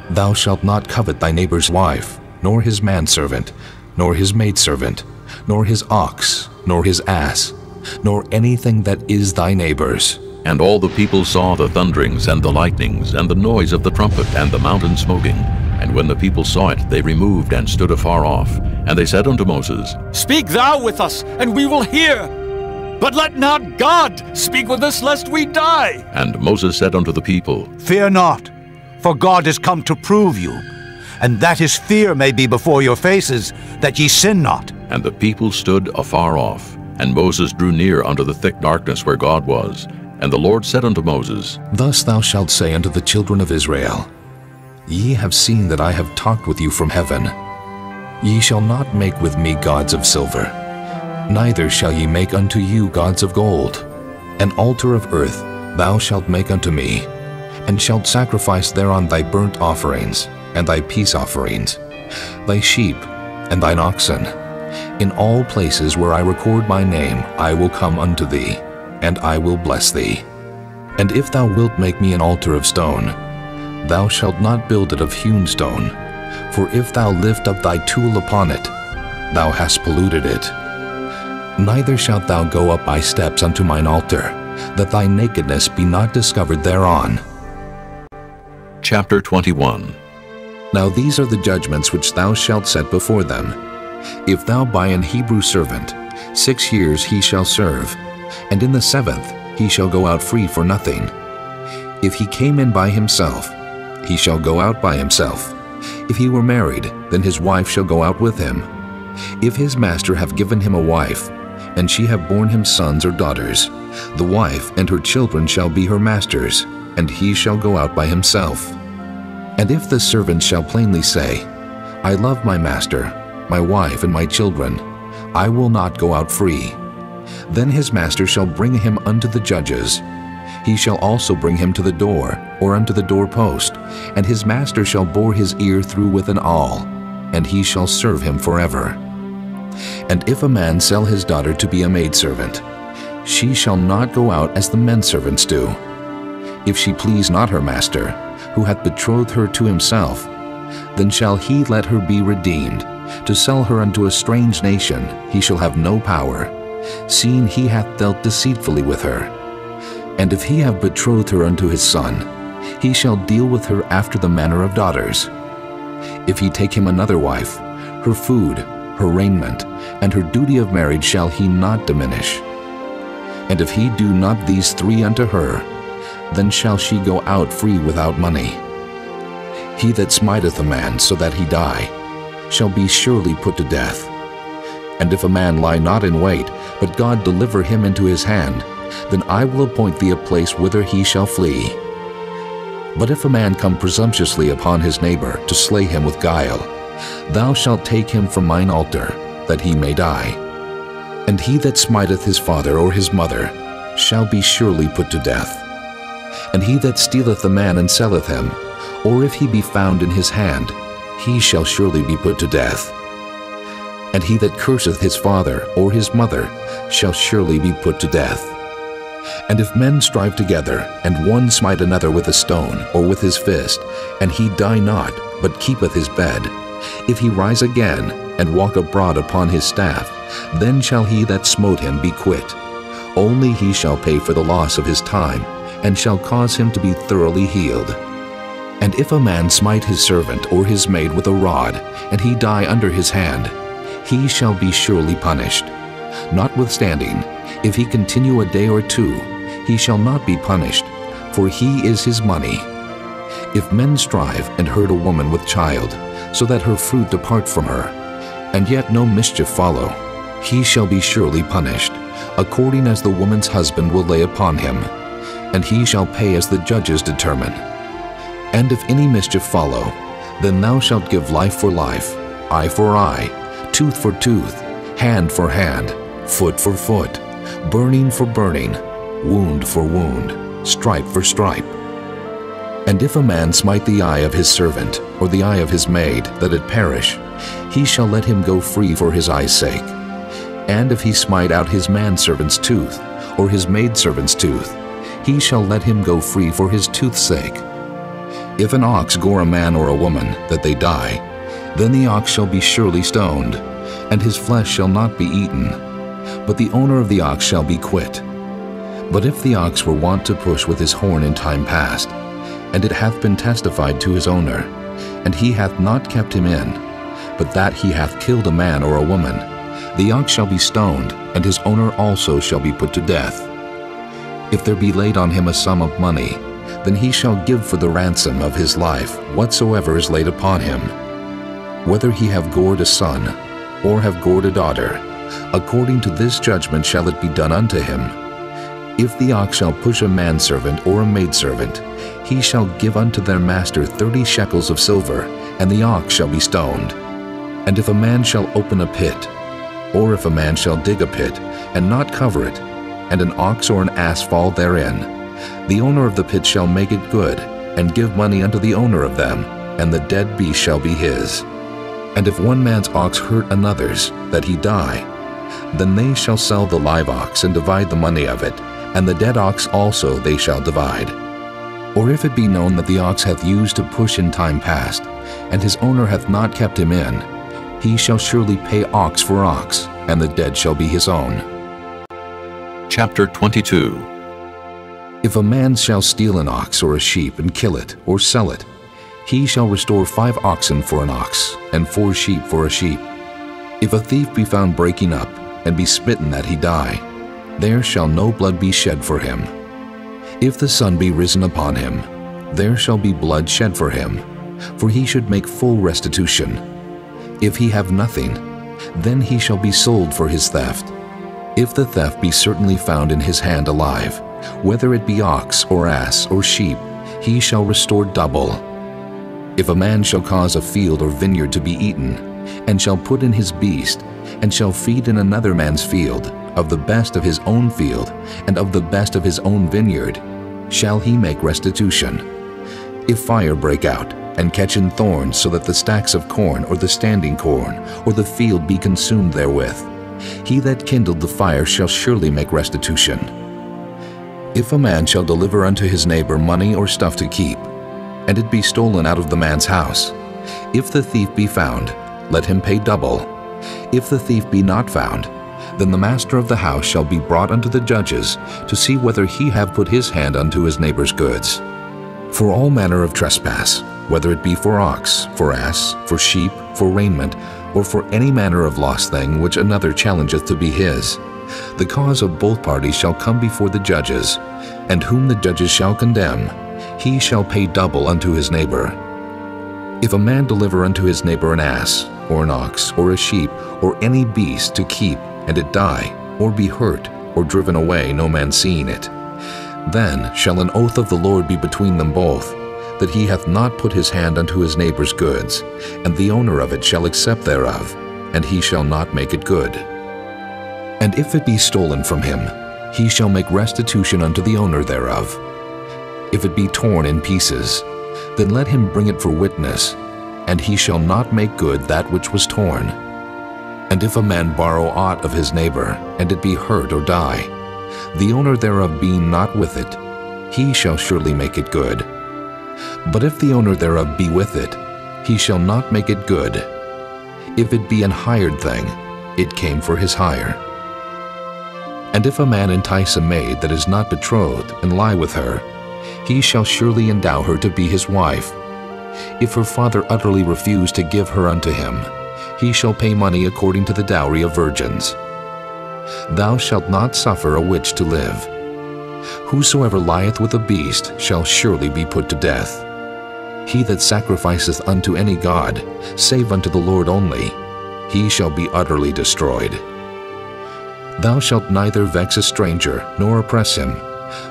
Speaker 10: Thou shalt not covet thy neighbor's wife, nor his manservant, nor his maidservant, nor his ox, nor his ass, nor anything that is thy neighbor's.
Speaker 1: And all the people saw the thunderings and the lightnings, and the noise of the trumpet, and the mountain smoking. And when the people saw it, they removed and stood afar off. And they said unto Moses,
Speaker 18: Speak thou with us, and we will hear. But let not God speak with us, lest we die.
Speaker 1: And Moses said unto the people,
Speaker 6: Fear not, for God is come to prove you, and that his fear may be before your faces, that ye sin not.
Speaker 1: And the people stood afar off. And Moses drew near unto the thick darkness where God was. And the Lord said unto Moses,
Speaker 10: Thus thou shalt say unto the children of Israel, Ye have seen that I have talked with you from heaven. Ye shall not make with me gods of silver, neither shall ye make unto you gods of gold. An altar of earth thou shalt make unto me, and shalt sacrifice thereon thy burnt offerings, and thy peace offerings, thy sheep, and thine oxen. In all places where I record my name I will come unto thee, and I will bless thee. And if thou wilt make me an altar of stone, thou shalt not build it of hewn stone, for if thou lift up thy tool upon it, thou hast polluted it. Neither shalt thou go up by steps unto mine altar, that thy nakedness be not discovered thereon.
Speaker 1: Chapter 21.
Speaker 10: Now these are the judgments which thou shalt set before them. If thou buy an Hebrew servant, 6 years he shall serve, and in the 7th he shall go out free for nothing. If he came in by himself, he shall go out by himself. If he were married, then his wife shall go out with him. If his master have given him a wife, and she have borne him sons or daughters, the wife and her children shall be her master's, and he shall go out by himself. And if the servant shall plainly say, I love my master, my wife, and my children, I will not go out free, then his master shall bring him unto the judges. He shall also bring him to the door, or unto the doorpost, and his master shall bore his ear through with an awl, and he shall serve him forever. And if a man sell his daughter to be a maidservant, she shall not go out as the men servants do. If she please not her master, who hath betrothed her to himself, then shall he let her be redeemed. To sell her unto a strange nation he shall have no power, seeing he hath dealt deceitfully with her. And if he have betrothed her unto his son, he shall deal with her after the manner of daughters. If he take him another wife, her food, her raiment, and her duty of marriage shall he not diminish. And if he do not these 3 unto her, then shall she go out free without money. He that smiteth a man so that he die, shall be surely put to death. And if a man lie not in wait, but God deliver him into his hand, then I will appoint thee a place whither he shall flee. But if a man come presumptuously upon his neighbor to slay him with guile, thou shalt take him from mine altar, that he may die. And he that smiteth his father or his mother shall be surely put to death. And he that stealeth a man and selleth him, or if he be found in his hand, he shall surely be put to death. And he that curseth his father or his mother shall surely be put to death. And if men strive together, and one smite another with a stone or with his fist, and he die not, but keepeth his bed, if he rise again, and walk abroad upon his staff, then shall he that smote him be quit. Only he shall pay for the loss of his time, and shall cause him to be thoroughly healed. And if a man smite his servant or his maid with a rod, and he die under his hand, he shall be surely punished. Notwithstanding, if he continue a day or 2, he shall not be punished, for he is his money. If men strive and hurt a woman with child, so that her fruit depart from her, and yet no mischief follow, he shall be surely punished, according as the woman's husband will lay upon him, and he shall pay as the judges determine. And if any mischief follow, then thou shalt give life for life, eye for eye, tooth for tooth, hand for hand, foot for foot, burning for burning, wound for wound, stripe for stripe. And if a man smite the eye of his servant, or the eye of his maid, that it perish, he shall let him go free for his eye's sake. And if he smite out his manservant's tooth, or his maidservant's tooth, he shall let him go free for his tooth's sake. If an ox gore a man or a woman, that they die, then the ox shall be surely stoned, and his flesh shall not be eaten, but the owner of the ox shall be quit. But if the ox were wont to push with his horn in time past, and it hath been testified to his owner, and he hath not kept him in, but that he hath killed a man or a woman, the ox shall be stoned, and his owner also shall be put to death. If there be laid on him a sum of money, then he shall give for the ransom of his life whatsoever is laid upon him. Whether he have gored a son, or have gored a daughter, according to this judgment shall it be done unto him. If the ox shall push a manservant or a maidservant, he shall give unto their master 30 shekels of silver, and the ox shall be stoned. And if a man shall open a pit, or if a man shall dig a pit, and not cover it, and an ox or an ass fall therein, the owner of the pit shall make it good, and give money unto the owner of them, and the dead beast shall be his. And if one man's ox hurt another's, that he die, then they shall sell the live ox and divide the money of it, and the dead ox also they shall divide. Or if it be known that the ox hath used to push in time past, and his owner hath not kept him in, he shall surely pay ox for ox, and the dead shall be his own.
Speaker 1: Chapter 22.
Speaker 10: If a man shall steal an ox or a sheep and kill it or sell it, he shall restore 5 oxen for an ox, and 4 sheep for a sheep. If a thief be found breaking up, and be smitten that he die, there shall no blood be shed for him. If the sun be risen upon him, there shall be blood shed for him, for he should make full restitution. If he have nothing, then he shall be sold for his theft. If the theft be certainly found in his hand alive, whether it be ox or ass or sheep, he shall restore double. If a man shall cause a field or vineyard to be eaten, and shall put in his beast, and shall feed in another man's field, of the best of his own field, and of the best of his own vineyard, shall he make restitution. If fire break out, and catch in thorns, so that the stacks of corn, or the standing corn, or the field be consumed therewith, he that kindled the fire shall surely make restitution. If a man shall deliver unto his neighbor money or stuff to keep, and it be stolen out of the man's house, if the thief be found, let him pay double. If the thief be not found, then the master of the house shall be brought unto the judges, to see whether he have put his hand unto his neighbor's goods. For all manner of trespass, whether it be for ox, for ass, for sheep, for raiment, or for any manner of lost thing which another challengeth to be his, the cause of both parties shall come before the judges, and whom the judges shall condemn, he shall pay double unto his neighbor. If a man deliver unto his neighbor an ass, or an ox, or a sheep, or any beast to keep, and it die, or be hurt, or driven away, no man seeing it, then shall an oath of the Lord be between them both, that he hath not put his hand unto his neighbor's goods, and the owner of it shall accept thereof, and he shall not make it good. And if it be stolen from him, he shall make restitution unto the owner thereof. If it be torn in pieces, then let him bring it for witness, and he shall not make good that which was torn. And if a man borrow aught of his neighbor, and it be hurt or die, the owner thereof being not with it, he shall surely make it good. But if the owner thereof be with it, he shall not make it good. If it be an hired thing, it came for his hire. And if a man entice a maid that is not betrothed, and lie with her, he shall surely endow her to be his wife. If her father utterly refuse to give her unto him, he shall pay money according to the dowry of virgins. Thou shalt not suffer a witch to live. Whosoever lieth with a beast shall surely be put to death. He that sacrificeth unto any god, save unto the Lord only, he shall be utterly destroyed. Thou shalt neither vex a stranger, nor oppress him,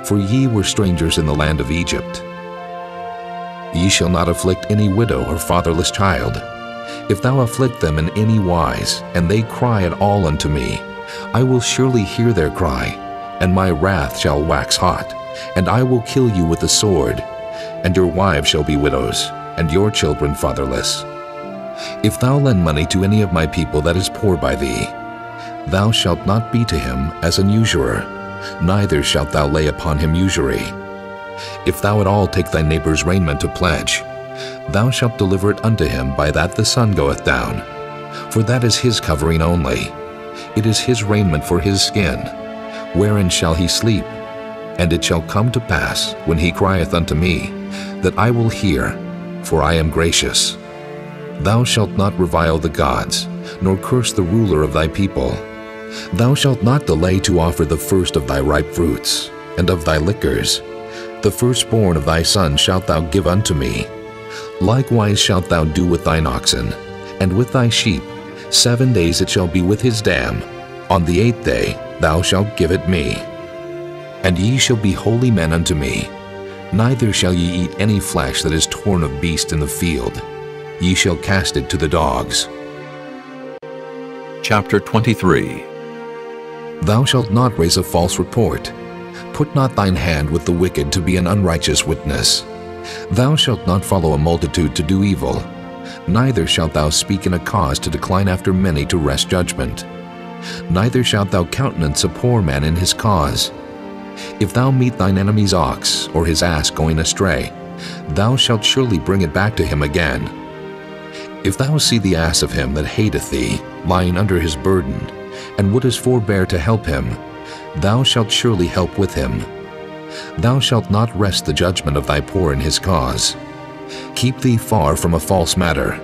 Speaker 10: for ye were strangers in the land of Egypt. Ye shall not afflict any widow or fatherless child. If thou afflict them in any wise, and they cry at all unto me, I will surely hear their cry, and my wrath shall wax hot, and I will kill you with the sword, and your wives shall be widows, and your children fatherless. If thou lend money to any of my people that is poor by thee, thou shalt not be to him as an usurer, neither shalt thou lay upon him usury. If thou at all take thy neighbor's raiment to pledge, thou shalt deliver it unto him by that the sun goeth down, for that is his covering only. It is his raiment for his skin. Wherein shall he sleep? And it shall come to pass, when he crieth unto me, that I will hear, for I am gracious. Thou shalt not revile the gods, nor curse the ruler of thy people. Thou shalt not delay to offer the first of thy ripe fruits, and of thy liquors. The firstborn of thy son shalt thou give unto me. Likewise shalt thou do with thine oxen, and with thy sheep. 7 days it shall be with his dam. On the 8th day thou shalt give it me. And ye shall be holy men unto me. Neither shall ye eat any flesh that is torn of beast in the field. Ye shall cast it to the dogs.
Speaker 1: Chapter 23.
Speaker 10: Thou shalt not raise a false report. Put not thine hand with the wicked to be an unrighteous witness. Thou shalt not follow a multitude to do evil, neither shalt thou speak in a cause to decline after many to wrest judgment. Neither shalt thou countenance a poor man in his cause. If thou meet thine enemy's ox or his ass going astray, thou shalt surely bring it back to him again. If thou see the ass of him that hateth thee lying under his burden, and wouldest forbear to help him, thou shalt surely help with him. Thou shalt not wrest the judgment of thy poor in his cause. Keep thee far from a false matter,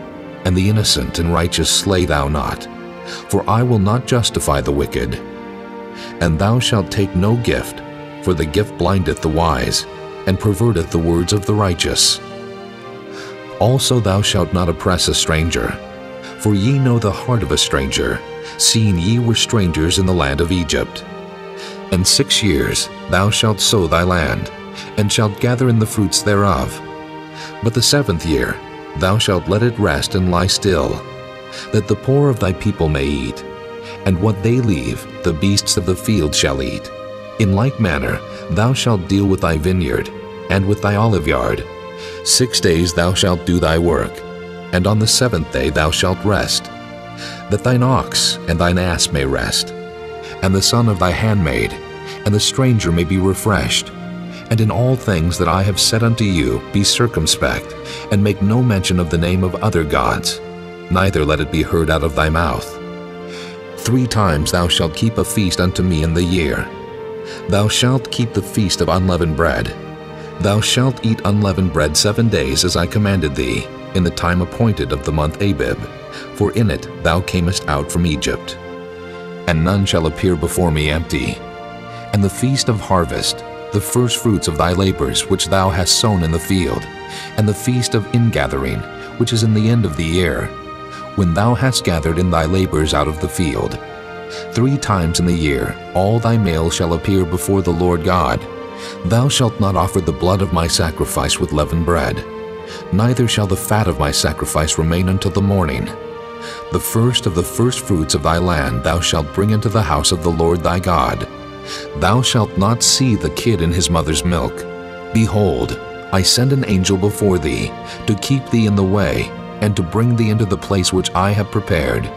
Speaker 10: and the innocent and righteous slay thou not, for I will not justify the wicked. And thou shalt take no gift, for the gift blindeth the wise, and perverteth the words of the righteous. Also thou shalt not oppress a stranger, for ye know the heart of a stranger, seeing ye were strangers in the land of Egypt. And 6 years thou shalt sow thy land, and shalt gather in the fruits thereof. But the 7th year thou shalt let it rest and lie still, that the poor of thy people may eat, and what they leave the beasts of the field shall eat. In like manner thou shalt deal with thy vineyard, and with thy oliveyard. 6 days thou shalt do thy work, and on the 7th day thou shalt rest, that thine ox and thine ass may rest, and the son of thy handmaid, and the stranger may be refreshed. And in all things that I have said unto you be circumspect, and make no mention of the name of other gods, neither let it be heard out of thy mouth. 3 times thou shalt keep a feast unto me in the year. Thou shalt keep the feast of unleavened bread. Thou shalt eat unleavened bread 7 days, as I commanded thee, in the time appointed of the month Abib, for in it thou camest out from Egypt. And none shall appear before me empty. And the feast of harvest, the first fruits of thy labors which thou hast sown in the field, and the feast of ingathering, which is in the end of the year, when thou hast gathered in thy labors out of the field. 3 times in the year all thy males shall appear before the Lord God. Thou shalt not offer the blood of my sacrifice with leavened bread, neither shall the fat of my sacrifice remain until the morning. The first of the first fruits of thy land thou shalt bring into the house of the Lord thy God. Thou shalt not see the kid in his mother's milk. Behold, I send an angel before thee, to keep thee in the way, and to bring thee into the place which I have prepared.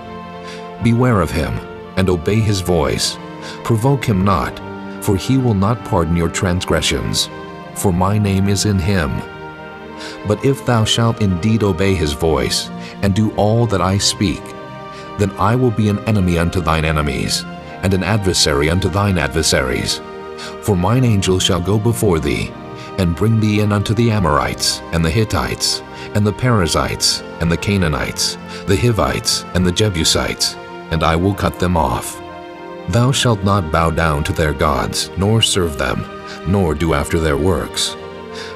Speaker 10: Beware of him, and obey his voice. Provoke him not, for he will not pardon your transgressions, for my name is in him. But if thou shalt indeed obey his voice, and do all that I speak, then I will be an enemy unto thine enemies, and an adversary unto thine adversaries. For mine angel shall go before thee, and bring thee in unto the Amorites, and the Hittites, and the Perizzites, and the Canaanites, the Hivites, and the Jebusites, and I will cut them off. Thou shalt not bow down to their gods, nor serve them, nor do after their works.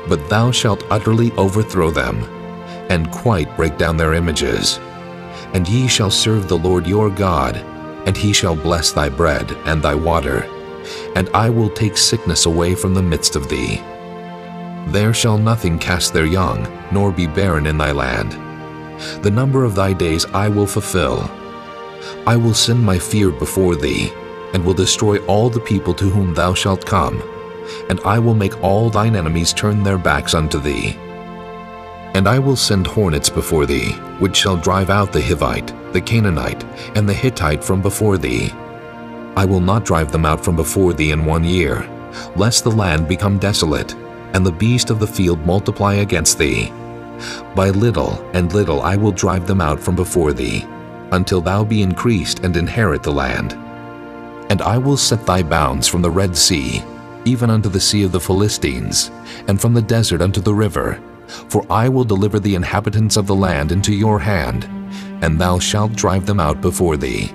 Speaker 10: But thou shalt utterly overthrow them, and quite break down their images. And ye shall serve the Lord your God, and he shall bless thy bread and thy water, and I will take sickness away from the midst of thee. There shall nothing cast their young, nor be barren in thy land. The number of thy days I will fulfill. I will send my fear before thee, and will destroy all the people to whom thou shalt come, and I will make all thine enemies turn their backs unto thee. And I will send hornets before thee, which shall drive out the Hivite, the Canaanite, and the Hittite from before thee. I will not drive them out from before thee in 1 year, lest the land become desolate, and the beast of the field multiply against thee. By little and little I will drive them out from before thee, until thou be increased and inherit the land. And I will set thy bounds from the Red Sea, even unto the sea of the Philistines, and from the desert unto the river. For I will deliver the inhabitants of the land into your hand, and thou shalt drive them out before thee.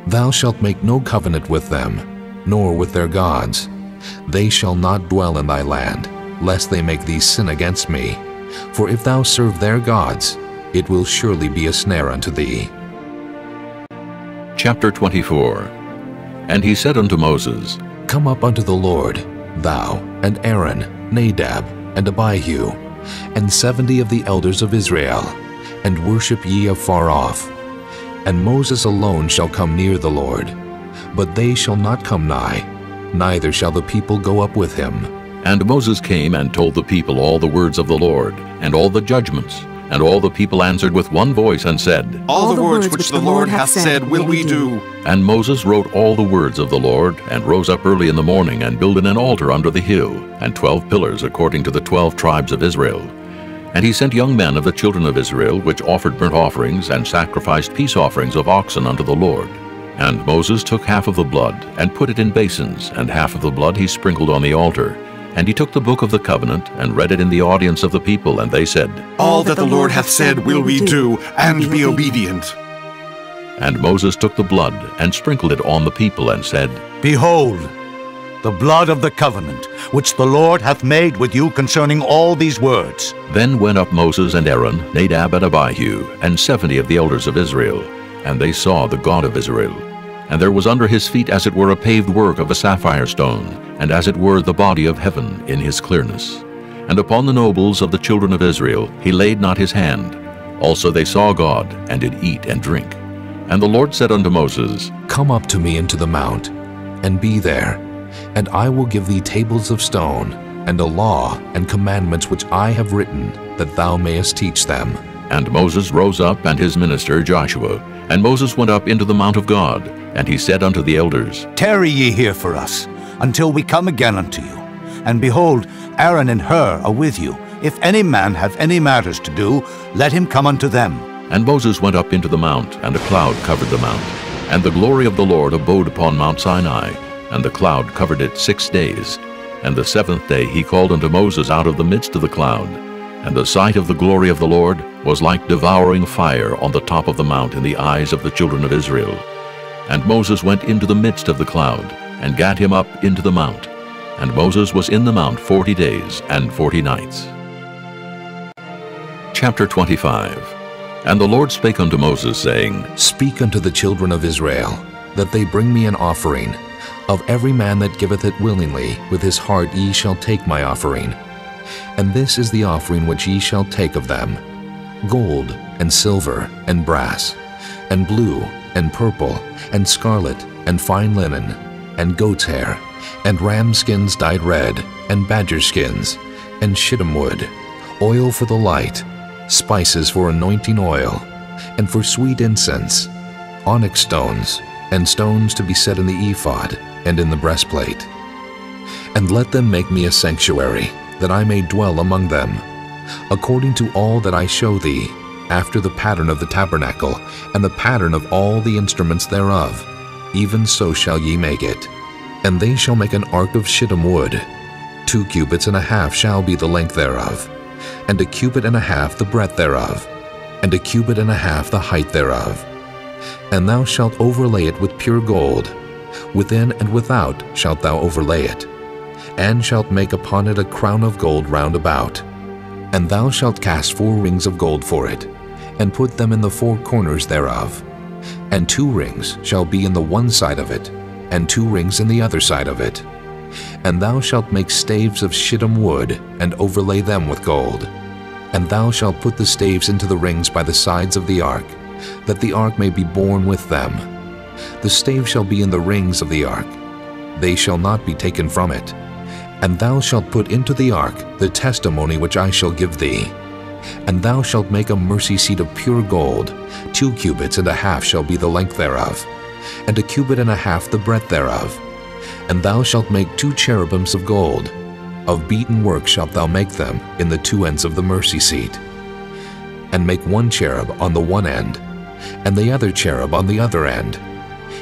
Speaker 10: Thou shalt make no covenant with them, nor with their gods. They shall not dwell in thy land, lest they make thee sin against me. For if thou serve their gods, it will surely be a snare unto thee.
Speaker 1: Chapter 24. And he said unto Moses,
Speaker 10: Come up unto the Lord, thou, and Aaron, Nadab, and Abihu, and 70 of the elders of Israel, and worship ye afar off. And Moses alone shall come near the Lord, but they shall not come nigh, neither shall the people go up with him.
Speaker 1: And Moses came and told the people all the words of the Lord, and all the judgments. And all the people answered with one voice and said,
Speaker 3: All the words which the Lord hath said will we do.
Speaker 1: And Moses wrote all the words of the Lord, and rose up early in the morning, and builded an altar under the hill, and 12 pillars according to the 12 tribes of Israel. And he sent young men of the children of Israel, which offered burnt offerings, and sacrificed peace offerings of oxen unto the Lord. And Moses took half of the blood, and put it in basins, and half of the blood he sprinkled on the altar. And he took the book of the covenant, and read it in the audience of the people, and they said,
Speaker 3: All that the Lord hath said will we do, and be obedient.
Speaker 1: And Moses took the blood, and sprinkled it on the people, and said,
Speaker 6: Behold, the blood of the covenant, which the Lord hath made with you concerning all these words.
Speaker 1: Then went up Moses and Aaron, Nadab and Abihu, and 70 of the elders of Israel, and they saw the God of Israel. And there was under his feet as it were a paved work of a sapphire stone, and as it were the body of heaven in his clearness. And upon the nobles of the children of Israel he laid not his hand. Also they saw God, and did eat and drink. And the Lord said unto Moses,
Speaker 10: Come up to me into the mount, and be there, and I will give thee tables of stone, and a law and commandments which I have written, that thou mayest teach them.
Speaker 1: And Moses rose up, and his minister Joshua. And Moses went up into the mount of God, and he said unto the elders,
Speaker 6: Tarry ye here for us, until we come again unto you. And behold, Aaron and Hur are with you. If any man have any matters to do, let him come unto them.
Speaker 1: And Moses went up into the mount, and a cloud covered the mount. And the glory of the Lord abode upon Mount Sinai, and the cloud covered it 6 days. And the 7th day he called unto Moses out of the midst of the cloud. And the sight of the glory of the Lord was like devouring fire on the top of the mount in the eyes of the children of Israel. And Moses went into the midst of the cloud, and gat him up into the mount. And Moses was in the mount 40 days and 40 nights. Chapter 25. And the Lord spake unto Moses, saying,
Speaker 10: Speak unto the children of Israel, that they bring me an offering. Of every man that giveth it willingly, with his heart ye shall take my offering. And this is the offering which ye shall take of them: gold, and silver, and brass, and blue, and purple, and scarlet, and fine linen, and goat's hair, and ram skins dyed red, and badger skins, and shittim wood, oil for the light, spices for anointing oil, and for sweet incense, onyx stones, and stones to be set in the ephod, and in the breastplate. And let them make me a sanctuary, that I may dwell among them, according to all that I show thee, after the pattern of the tabernacle, and the pattern of all the instruments thereof, even so shall ye make it. And they shall make an ark of shittim wood. 2 cubits and a half shall be the length thereof, and 1 cubit and a half the breadth thereof, and 1 cubit and a half the height thereof. And thou shalt overlay it with pure gold. Within and without shalt thou overlay it, and shalt make upon it a crown of gold round about. And thou shalt cast 4 rings of gold for it, and put them in the 4 corners thereof. And 2 rings shall be in the one side of it, and 2 rings in the other side of it. And thou shalt make staves of shittim wood, and overlay them with gold. And thou shalt put the staves into the rings by the sides of the ark, that the ark may be borne with them. The stave shall be in the rings of the ark. They shall not be taken from it. And thou shalt put into the ark the testimony which I shall give thee. And thou shalt make a mercy seat of pure gold. 2 cubits and a half shall be the length thereof, and 1 cubit and a half the breadth thereof. And thou shalt make 2 cherubims of gold. Of beaten work shalt thou make them in the 2 ends of the mercy seat. And make 1 cherub on the one end, and the other cherub on the other end.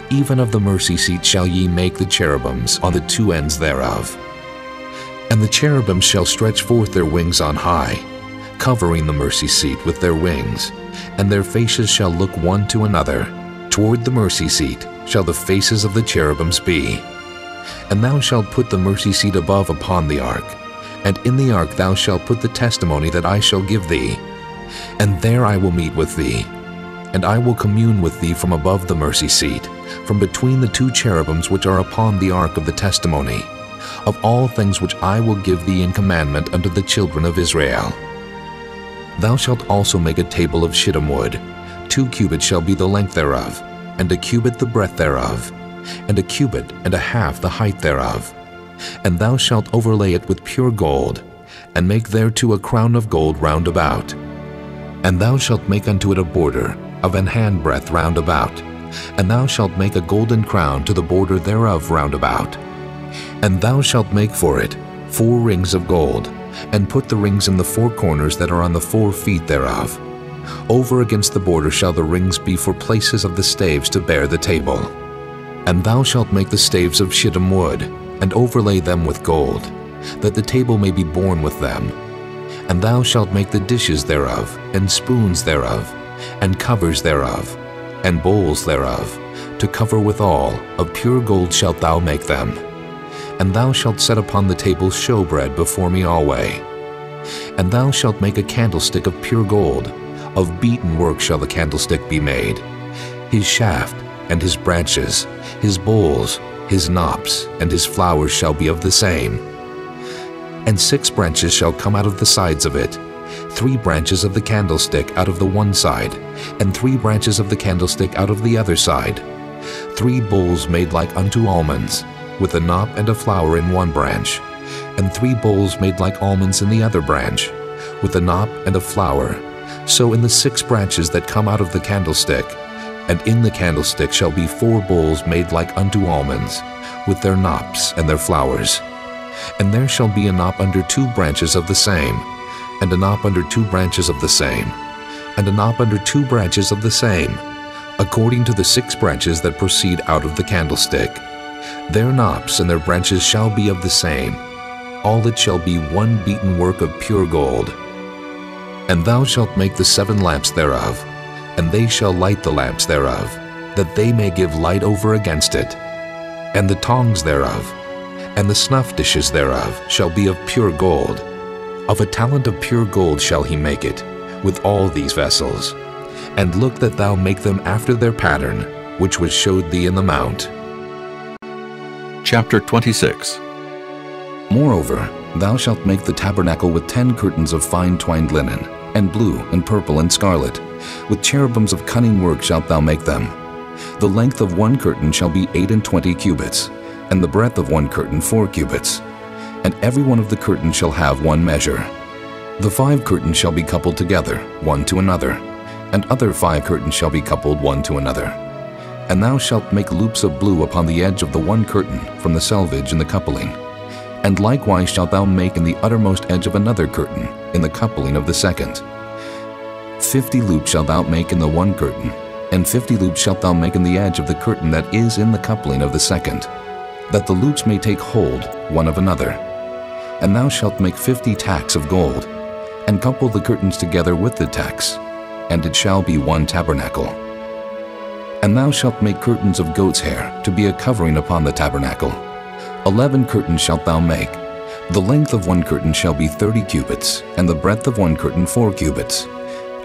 Speaker 10: Even of the mercy seat shall ye make the cherubims on the 2 ends thereof. And the cherubims shall stretch forth their wings on high, covering the mercy seat with their wings, and their faces shall look one to another. Toward the mercy seat shall the faces of the cherubims be. And thou shalt put the mercy seat above upon the ark, and in the ark thou shalt put the testimony that I shall give thee. And there I will meet with thee, and I will commune with thee from above the mercy seat, from between the 2 cherubims which are upon the ark of the testimony, of all things which I will give thee in commandment unto the children of Israel. Thou shalt also make a table of shittim wood. 2 cubits shall be the length thereof, and 1 cubit the breadth thereof, and 1 cubit and a half the height thereof. And thou shalt overlay it with pure gold, and make thereto a crown of gold round about. And thou shalt make unto it a border of an handbreadth round about, and thou shalt make a golden crown to the border thereof round about. And thou shalt make for it 4 rings of gold, and put the rings in the 4 corners that are on the 4 feet thereof. Over against the border shall the rings be for places of the staves to bear the table. And thou shalt make the staves of shittim wood, and overlay them with gold, that the table may be borne with them. And thou shalt make the dishes thereof, and spoons thereof, and covers thereof, and bowls thereof, to cover withal, of pure gold shalt thou make them. And thou shalt set upon the table showbread before me alway. And thou shalt make a candlestick of pure gold, of beaten work shall the candlestick be made. His shaft, and his branches, his bowls, his knops, and his flowers shall be of the same. And 6 branches shall come out of the sides of it, 3 branches of the candlestick out of the one side, and 3 branches of the candlestick out of the other side. 3 bowls made like unto almonds, with a knop and a flower in one branch, and 3 bowls made like almonds in the other branch, with a knop and a flower. So in the 6 branches that come out of the candlestick, and in the candlestick shall be 4 bowls made like unto almonds, with their knops and their flowers. And there shall be a knop under 2 branches of the same, and a knop under 2 branches of the same, and a knop under 2 branches of the same, according to the 6 branches that proceed out of the candlestick. Their knops and their branches shall be of the same. All it shall be one beaten work of pure gold. And thou shalt make the 7 lamps thereof, and they shall light the lamps thereof, that they may give light over against it. And the tongs thereof, and the snuff dishes thereof, shall be of pure gold. Of a talent of pure gold shall he make it, with all these vessels. And look that thou make them after their pattern, which was showed thee in the mount.
Speaker 1: Chapter 26.
Speaker 10: Moreover, thou shalt make the tabernacle with 10 curtains of fine twined linen, and blue, and purple, and scarlet. With cherubims of cunning work shalt thou make them. The length of one curtain shall be 28 cubits, and the breadth of one curtain 4 cubits. And every one of the curtains shall have one measure. The 5 curtains shall be coupled together, one to another, and other 5 curtains shall be coupled one to another. And thou shalt make loops of blue upon the edge of the one curtain from the selvage in the coupling. And likewise shalt thou make in the uttermost edge of another curtain, in the coupling of the second. 50 loops shalt thou make in the one curtain, and 50 loops shalt thou make in the edge of the curtain that is in the coupling of the second, that the loops may take hold one of another. And thou shalt make 50 tacks of gold, and couple the curtains together with the tacks, and it shall be one tabernacle. And thou shalt make curtains of goat's hair to be a covering upon the tabernacle. 11 curtains shalt thou make. The length of one curtain shall be 30 cubits, and the breadth of one curtain 4 cubits.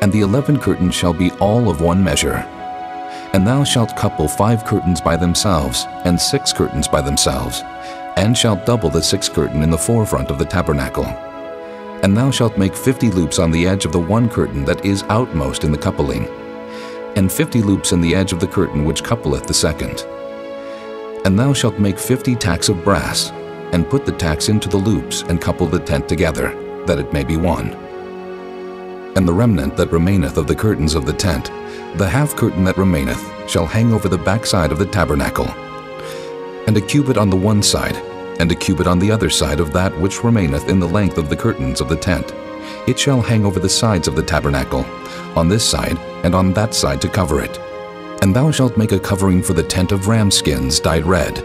Speaker 10: And the 11 curtains shall be all of one measure. And thou shalt couple 5 curtains by themselves, and 6 curtains by themselves, and shalt double the 6th curtain in the forefront of the tabernacle. And thou shalt make 50 loops on the edge of the one curtain that is outmost in the coupling, and 50 loops in the edge of the curtain which coupleth the second. And thou shalt make 50 tacks of brass, and put the tacks into the loops, and couple the tent together, that it may be one. And the remnant that remaineth of the curtains of the tent, the half curtain that remaineth, shall hang over the backside of the tabernacle. And a cubit on the one side, and a cubit on the other side of that which remaineth in the length of the curtains of the tent. It shall hang over the sides of the tabernacle, on this side and on that side to cover it. And thou shalt make a covering for the tent of ram skins dyed red,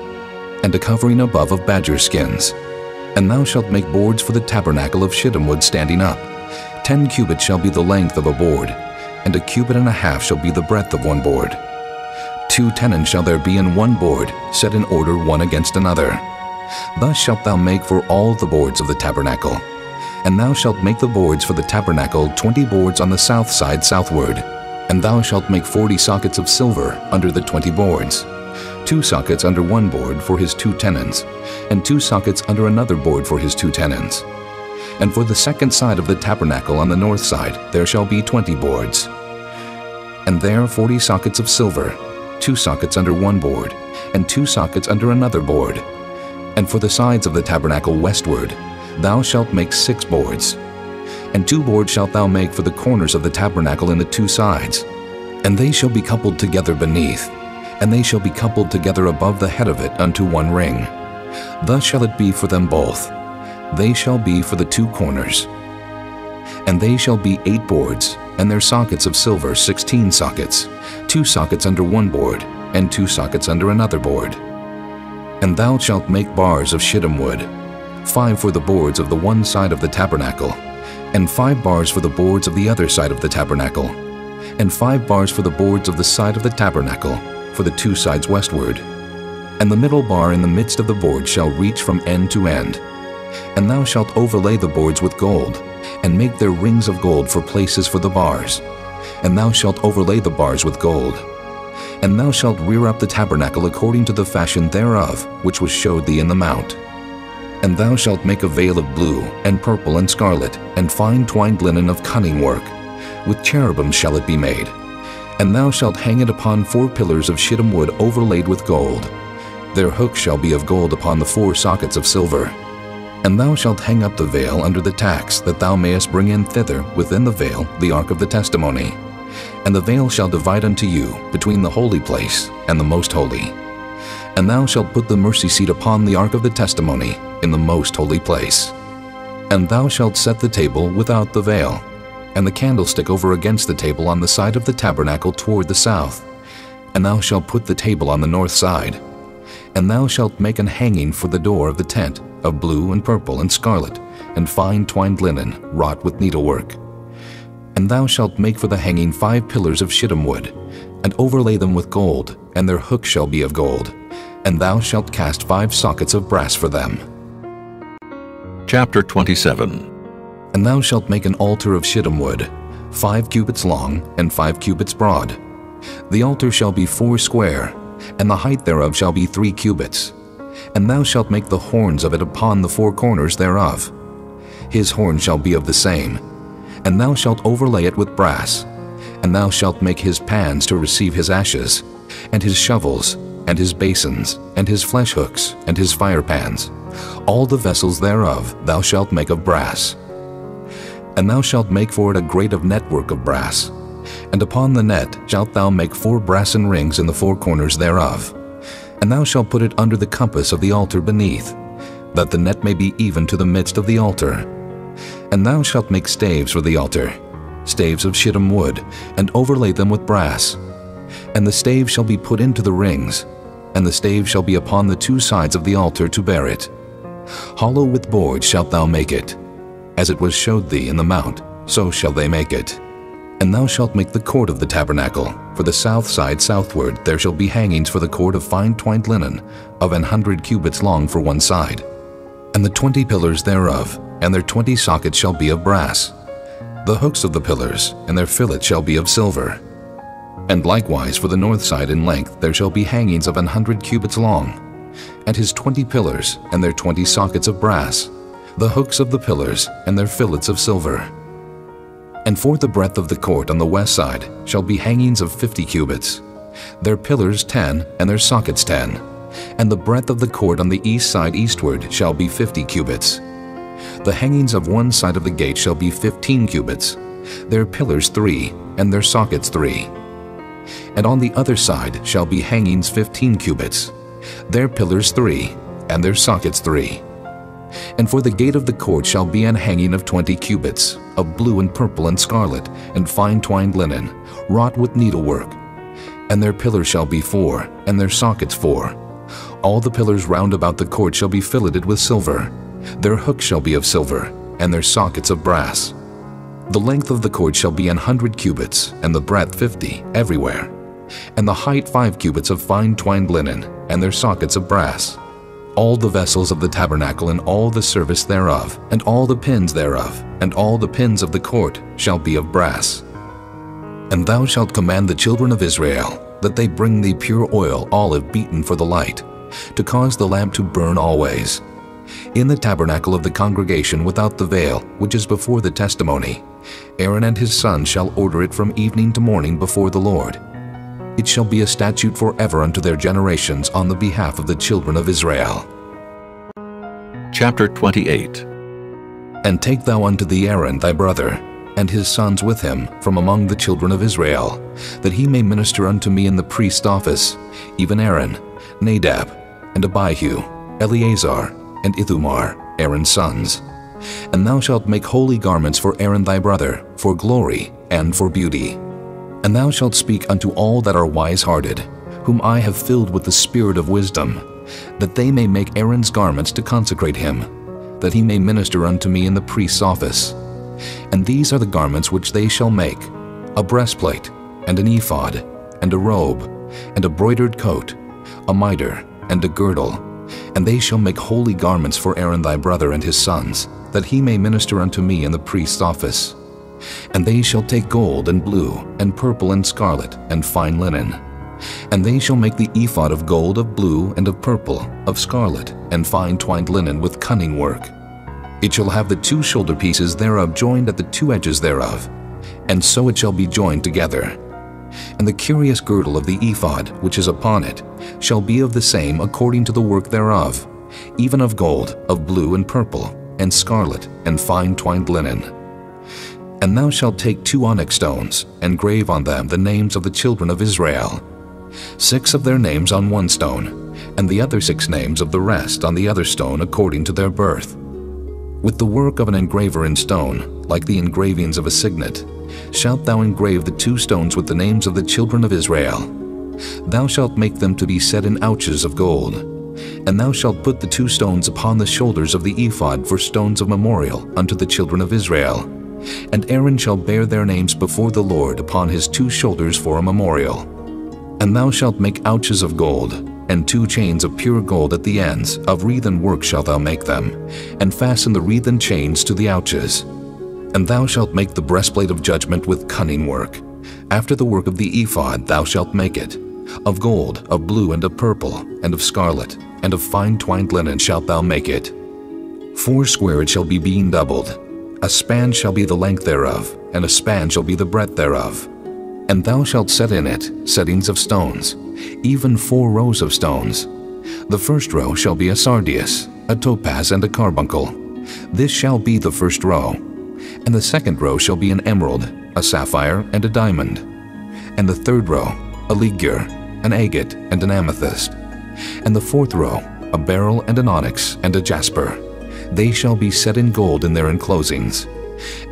Speaker 10: and a covering above of badger skins. And thou shalt make boards for the tabernacle of shittim wood standing up. 10 cubits shall be the length of a board, and a cubit and a half shall be the breadth of one board. 2 tenons shall there be in one board, set in order one against another. Thus shalt thou make for all the boards of the tabernacle. And thou shalt make the boards for the tabernacle 20 boards on the south side southward. And thou shalt make 40 sockets of silver under the 20 boards, 2 sockets under one board for his 2 tenons, and 2 sockets under another board for his 2 tenons. And for the second side of the tabernacle on the north side there shall be 20 boards. And there 40 sockets of silver, 2 sockets under one board, and 2 sockets under another board. And for the sides of the tabernacle westward, thou shalt make 6 boards. And 2 boards shalt thou make for the corners of the tabernacle in the 2 sides. And they shall be coupled together beneath, and they shall be coupled together above the head of it unto 1 ring. Thus shall it be for them both. They shall be for the 2 corners. And they shall be 8 boards, and their sockets of silver 16 sockets, 2 sockets under 1 board, and 2 sockets under another board. And thou shalt make bars of shittim wood, 5 for the boards of the one side of the tabernacle, and 5 bars for the boards of the other side of the tabernacle, and 5 bars for the boards of the side of the tabernacle, for the 2 sides westward. And the middle bar in the midst of the board shall reach from end to end. And thou shalt overlay the boards with gold, and make their rings of gold for places for the bars. And thou shalt overlay the bars with gold. And thou shalt rear up the tabernacle according to the fashion thereof, which was showed thee in the mount. And thou shalt make a veil of blue, and purple, and scarlet, and fine twined linen of cunning work. With cherubims shall it be made. And thou shalt hang it upon 4 pillars of shittim wood overlaid with gold. Their hooks shall be of gold upon the 4 sockets of silver. And thou shalt hang up the veil under the tacks, that thou mayest bring in thither within the veil the ark of the testimony. And the veil shall divide unto you between the holy place and the most holy. And thou shalt put the mercy seat upon the ark of the testimony in the most holy place. And thou shalt set the table without the veil, and the candlestick over against the table on the side of the tabernacle toward the south. And thou shalt put the table on the north side. And thou shalt make an hanging for the door of the tent, of blue and purple and scarlet, and fine twined linen, wrought with needlework. And thou shalt make for the hanging 5 pillars of shittim wood, and overlay them with gold, and their hooks shall be of gold. And thou shalt cast 5 sockets of brass for them.
Speaker 1: Chapter 27.
Speaker 10: And thou shalt make an altar of shittim wood, 5 cubits long, and 5 cubits broad. The altar shall be 4 square, and the height thereof shall be 3 cubits. And thou shalt make the horns of it upon the 4 corners thereof. His horn shall be of the same. And thou shalt overlay it with brass. And thou shalt make his pans to receive his ashes, and his shovels, and his basins, and his flesh hooks, and his fire pans. All the vessels thereof thou shalt make of brass. And thou shalt make for it a grate of network of brass. And upon the net shalt thou make 4 brassen rings in the 4 corners thereof. And thou shalt put it under the compass of the altar beneath, that the net may be even to the midst of the altar. And thou shalt make staves for the altar, staves of shittim wood, and overlay them with brass. And the staves shall be put into the rings, and the staves shall be upon the 2 sides of the altar to bear it. Hollow with boards shalt thou make it. As it was showed thee in the mount, so shall they make it. And thou shalt make the court of the tabernacle. For the south side southward there shall be hangings for the cord of fine twined linen, of 100 cubits long for one side. And the 20 pillars thereof, and their 20 sockets shall be of brass. The hooks of the pillars, and their fillets shall be of silver. And likewise for the north side in length there shall be hangings of 100 cubits long, and his 20 pillars, and their 20 sockets of brass, the hooks of the pillars, and their fillets of silver. And for the breadth of the court on the west side shall be hangings of 50 cubits, their pillars 10, and their sockets 10. And the breadth of the court on the east side eastward shall be 50 cubits. The hangings of one side of the gate shall be 15 cubits, their pillars 3, and their sockets 3. And on the other side shall be hangings 15 cubits, their pillars 3, and their sockets 3. And for the gate of the court shall be an hanging of 20 cubits, of blue and purple and scarlet, and fine twined linen, wrought with needlework. And their pillars shall be 4, and their sockets 4. All the pillars round about the court shall be filleted with silver. Their hooks shall be of silver, and their sockets of brass. The length of the court shall be 100 cubits, and the breadth 50, everywhere. And the height 5 cubits of fine twined linen, and their sockets of brass. All the vessels of the tabernacle and all the service thereof, and all the pins thereof, and all the pins of the court shall be of brass. And thou shalt command the children of Israel that they bring thee pure oil, olive beaten for the light, to cause the lamp to burn always. In the tabernacle of the congregation without the veil, which is before the testimony, Aaron and his sons shall order it from evening to morning before the Lord. It shall be a statute forever unto their generations on the behalf of the children of Israel.
Speaker 1: Chapter 28.
Speaker 10: And take thou unto thee Aaron thy brother, and his sons with him from among the children of Israel, that he may minister unto me in the priest's office, even Aaron, Nadab, and Abihu, Eleazar, and Ithamar, Aaron's sons. And thou shalt make holy garments for Aaron thy brother, for glory and for beauty. And thou shalt speak unto all that are wise-hearted, whom I have filled with the spirit of wisdom, that they may make Aaron's garments to consecrate him, that he may minister unto me in the priest's office. And these are the garments which they shall make: a breastplate, and an ephod, and a robe, and a broidered coat, a mitre, and a girdle. And they shall make holy garments for Aaron thy brother and his sons, that he may minister unto me in the priest's office. And they shall take gold, and blue, and purple, and scarlet, and fine linen. And they shall make the ephod of gold, of blue, and of purple, of scarlet, and fine twined linen with cunning work. It shall have the two shoulder pieces thereof joined at the two edges thereof, and so it shall be joined together. And the curious girdle of the ephod which is upon it shall be of the same according to the work thereof, even of gold, of blue, and purple, and scarlet, and fine twined linen. And thou shalt take 2 onyx stones, and grave on them the names of the children of Israel, 6 of their names on one stone, and the other 6 names of the rest on the other stone according to their birth. With the work of an engraver in stone, like the engravings of a signet, shalt thou engrave the 2 stones with the names of the children of Israel. Thou shalt make them to be set in ouches of gold. And thou shalt put the 2 stones upon the shoulders of the ephod for stones of memorial unto the children of Israel. And Aaron shall bear their names before the Lord upon his 2 shoulders for a memorial. And thou shalt make ouches of gold, and 2 chains of pure gold at the ends, of wreathen work shalt thou make them, and fasten the wreathen chains to the ouches. And thou shalt make the breastplate of judgment with cunning work. After the work of the ephod thou shalt make it. Of gold, of blue, and of purple, and of scarlet, and of fine twined linen shalt thou make it. 4 square it shall be being doubled. A span shall be the length thereof, and a span shall be the breadth thereof. And thou shalt set in it settings of stones, even 4 rows of stones. The first row shall be a sardius, a topaz, and a carbuncle. This shall be the first row. And the second row shall be an emerald, a sapphire, and a diamond. And the third row, a ligure, an agate, and an amethyst. And the fourth row, a beryl, and an onyx, and a jasper. They shall be set in gold in their enclosings.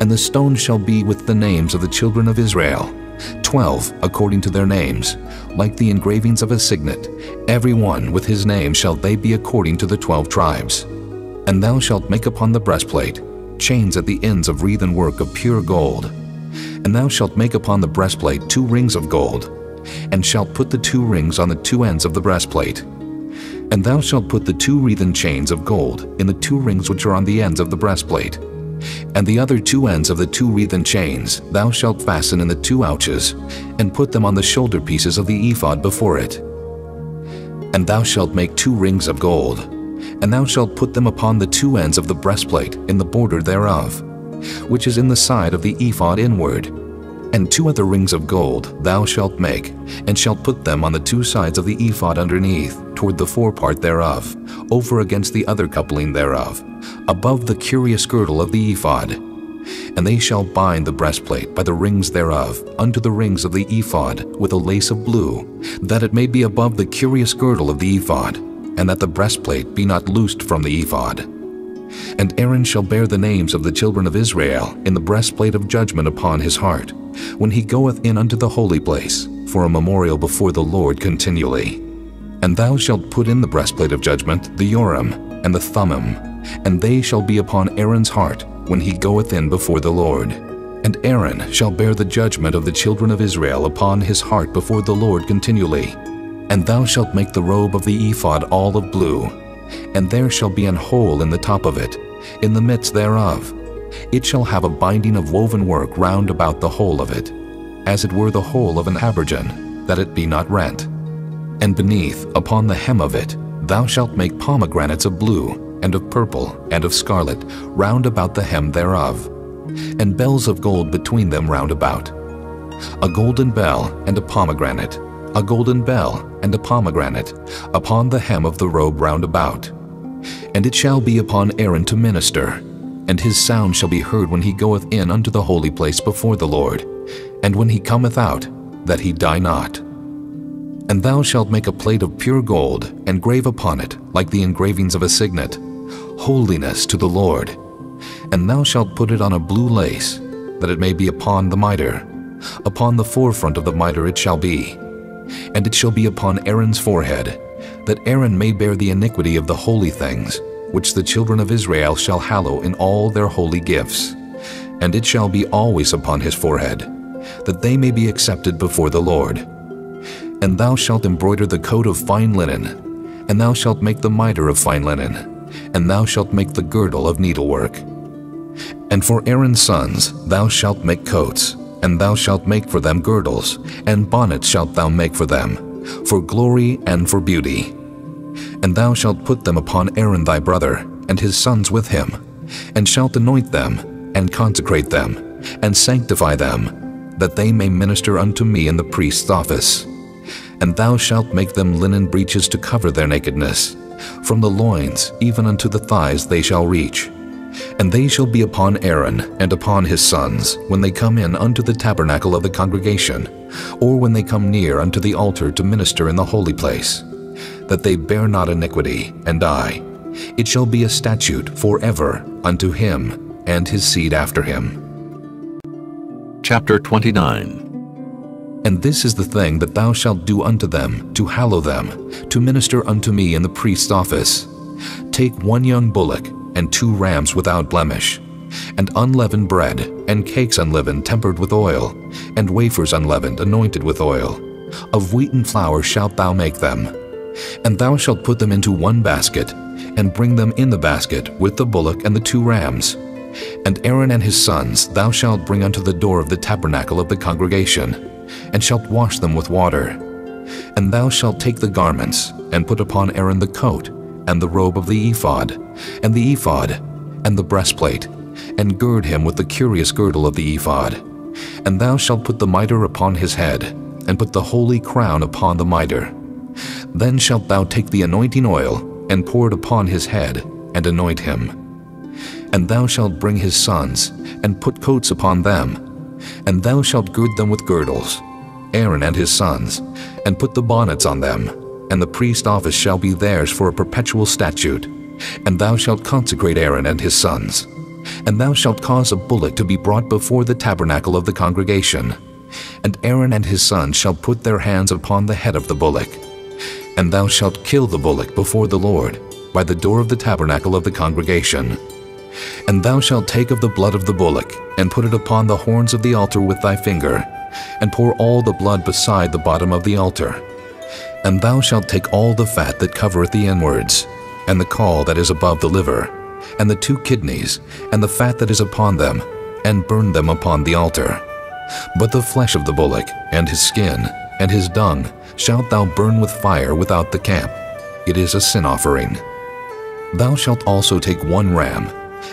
Speaker 10: And the stones shall be with the names of the children of Israel, 12 according to their names, like the engravings of a signet. Every one with his name shall they be according to the 12 tribes. And thou shalt make upon the breastplate chains at the ends of wreathen work of pure gold. And thou shalt make upon the breastplate 2 rings of gold, and shalt put the 2 rings on the 2 ends of the breastplate. And thou shalt put the 2 wreathen chains of gold in the 2 rings which are on the ends of the breastplate. And the other 2 ends of the 2 wreathen chains thou shalt fasten in the 2 ouches, and put them on the shoulder pieces of the ephod before it. And thou shalt make 2 rings of gold, and thou shalt put them upon the 2 ends of the breastplate in the border thereof, which is in the side of the ephod inward. And 2 other rings of gold thou shalt make, and shalt put them on the 2 sides of the ephod underneath, toward the forepart thereof, over against the other coupling thereof, above the curious girdle of the ephod. And they shall bind the breastplate by the rings thereof unto the rings of the ephod with a lace of blue, that it may be above the curious girdle of the ephod, and that the breastplate be not loosed from the ephod. And Aaron shall bear the names of the children of Israel in the breastplate of judgment upon his heart, when he goeth in unto the holy place, for a memorial before the Lord continually. And thou shalt put in the breastplate of judgment the Urim and the Thummim, and they shall be upon Aaron's heart when he goeth in before the Lord. And Aaron shall bear the judgment of the children of Israel upon his heart before the Lord continually. And thou shalt make the robe of the ephod all of blue, and there shall be an hole in the top of it, in the midst thereof. It shall have a binding of woven work round about the whole of it, as it were the hole of an habergeon, that it be not rent. And beneath, upon the hem of it, thou shalt make pomegranates of blue, and of purple, and of scarlet, round about the hem thereof, and bells of gold between them round about. A golden bell and a pomegranate, a golden bell and a pomegranate, upon the hem of the robe round about. And it shall be upon Aaron to minister, and his sound shall be heard when he goeth in unto the holy place before the Lord, and when he cometh out, that he die not. And thou shalt make a plate of pure gold, and grave upon it, like the engravings of a signet, Holiness to the Lord. And thou shalt put it on a blue lace, that it may be upon the mitre. Upon the forefront of the mitre it shall be. And it shall be upon Aaron's forehead, that Aaron may bear the iniquity of the holy things, which the children of Israel shall hallow in all their holy gifts. And it shall be always upon his forehead, that they may be accepted before the Lord. And thou shalt embroider the coat of fine linen, and thou shalt make the mitre of fine linen, and thou shalt make the girdle of needlework. And for Aaron's sons thou shalt make coats, and thou shalt make for them girdles, and bonnets shalt thou make for them, for glory and for beauty. And thou shalt put them upon Aaron thy brother, and his sons with him, and shalt anoint them, and consecrate them, and sanctify them, that they may minister unto me in the priest's office. And thou shalt make them linen breeches to cover their nakedness. From the loins even unto the thighs they shall reach. And they shall be upon Aaron and upon his sons, when they come in unto the tabernacle of the congregation, or when they come near unto the altar to minister in the holy place, that they bear not iniquity, and die. It shall be a statute forever unto him and his seed after him.
Speaker 1: Chapter 29.
Speaker 10: And this is the thing that thou shalt do unto them, to hallow them, to minister unto me in the priest's office. Take 1 young bullock, and 2 rams without blemish, and unleavened bread, and cakes unleavened tempered with oil, and wafers unleavened anointed with oil. Of wheaten flour shalt thou make them. And thou shalt put them into 1 basket, and bring them in the basket with the bullock and the 2 rams. And Aaron and his sons thou shalt bring unto the door of the tabernacle of the congregation, and shalt wash them with water. And thou shalt take the garments, and put upon Aaron the coat, and the robe of the ephod, and the ephod, and the breastplate, and gird him with the curious girdle of the ephod. And thou shalt put the mitre upon his head, and put the holy crown upon the mitre. Then shalt thou take the anointing oil, and pour it upon his head, and anoint him. And thou shalt bring his sons, and put coats upon them, and thou shalt gird them with girdles, Aaron and his sons, and put the bonnets on them, and the priest's office shall be theirs for a perpetual statute. And thou shalt consecrate Aaron and his sons. And thou shalt cause a bullock to be brought before the tabernacle of the congregation. And Aaron and his sons shall put their hands upon the head of the bullock. And thou shalt kill the bullock before the Lord, by the door of the tabernacle of the congregation. And thou shalt take of the blood of the bullock, and put it upon the horns of the altar with thy finger, and pour all the blood beside the bottom of the altar. And thou shalt take all the fat that covereth the inwards, and the caul that is above the liver, and the 2 kidneys, and the fat that is upon them, and burn them upon the altar. But the flesh of the bullock, and his skin, and his dung, shalt thou burn with fire without the camp. It is a sin offering. Thou shalt also take 1 ram,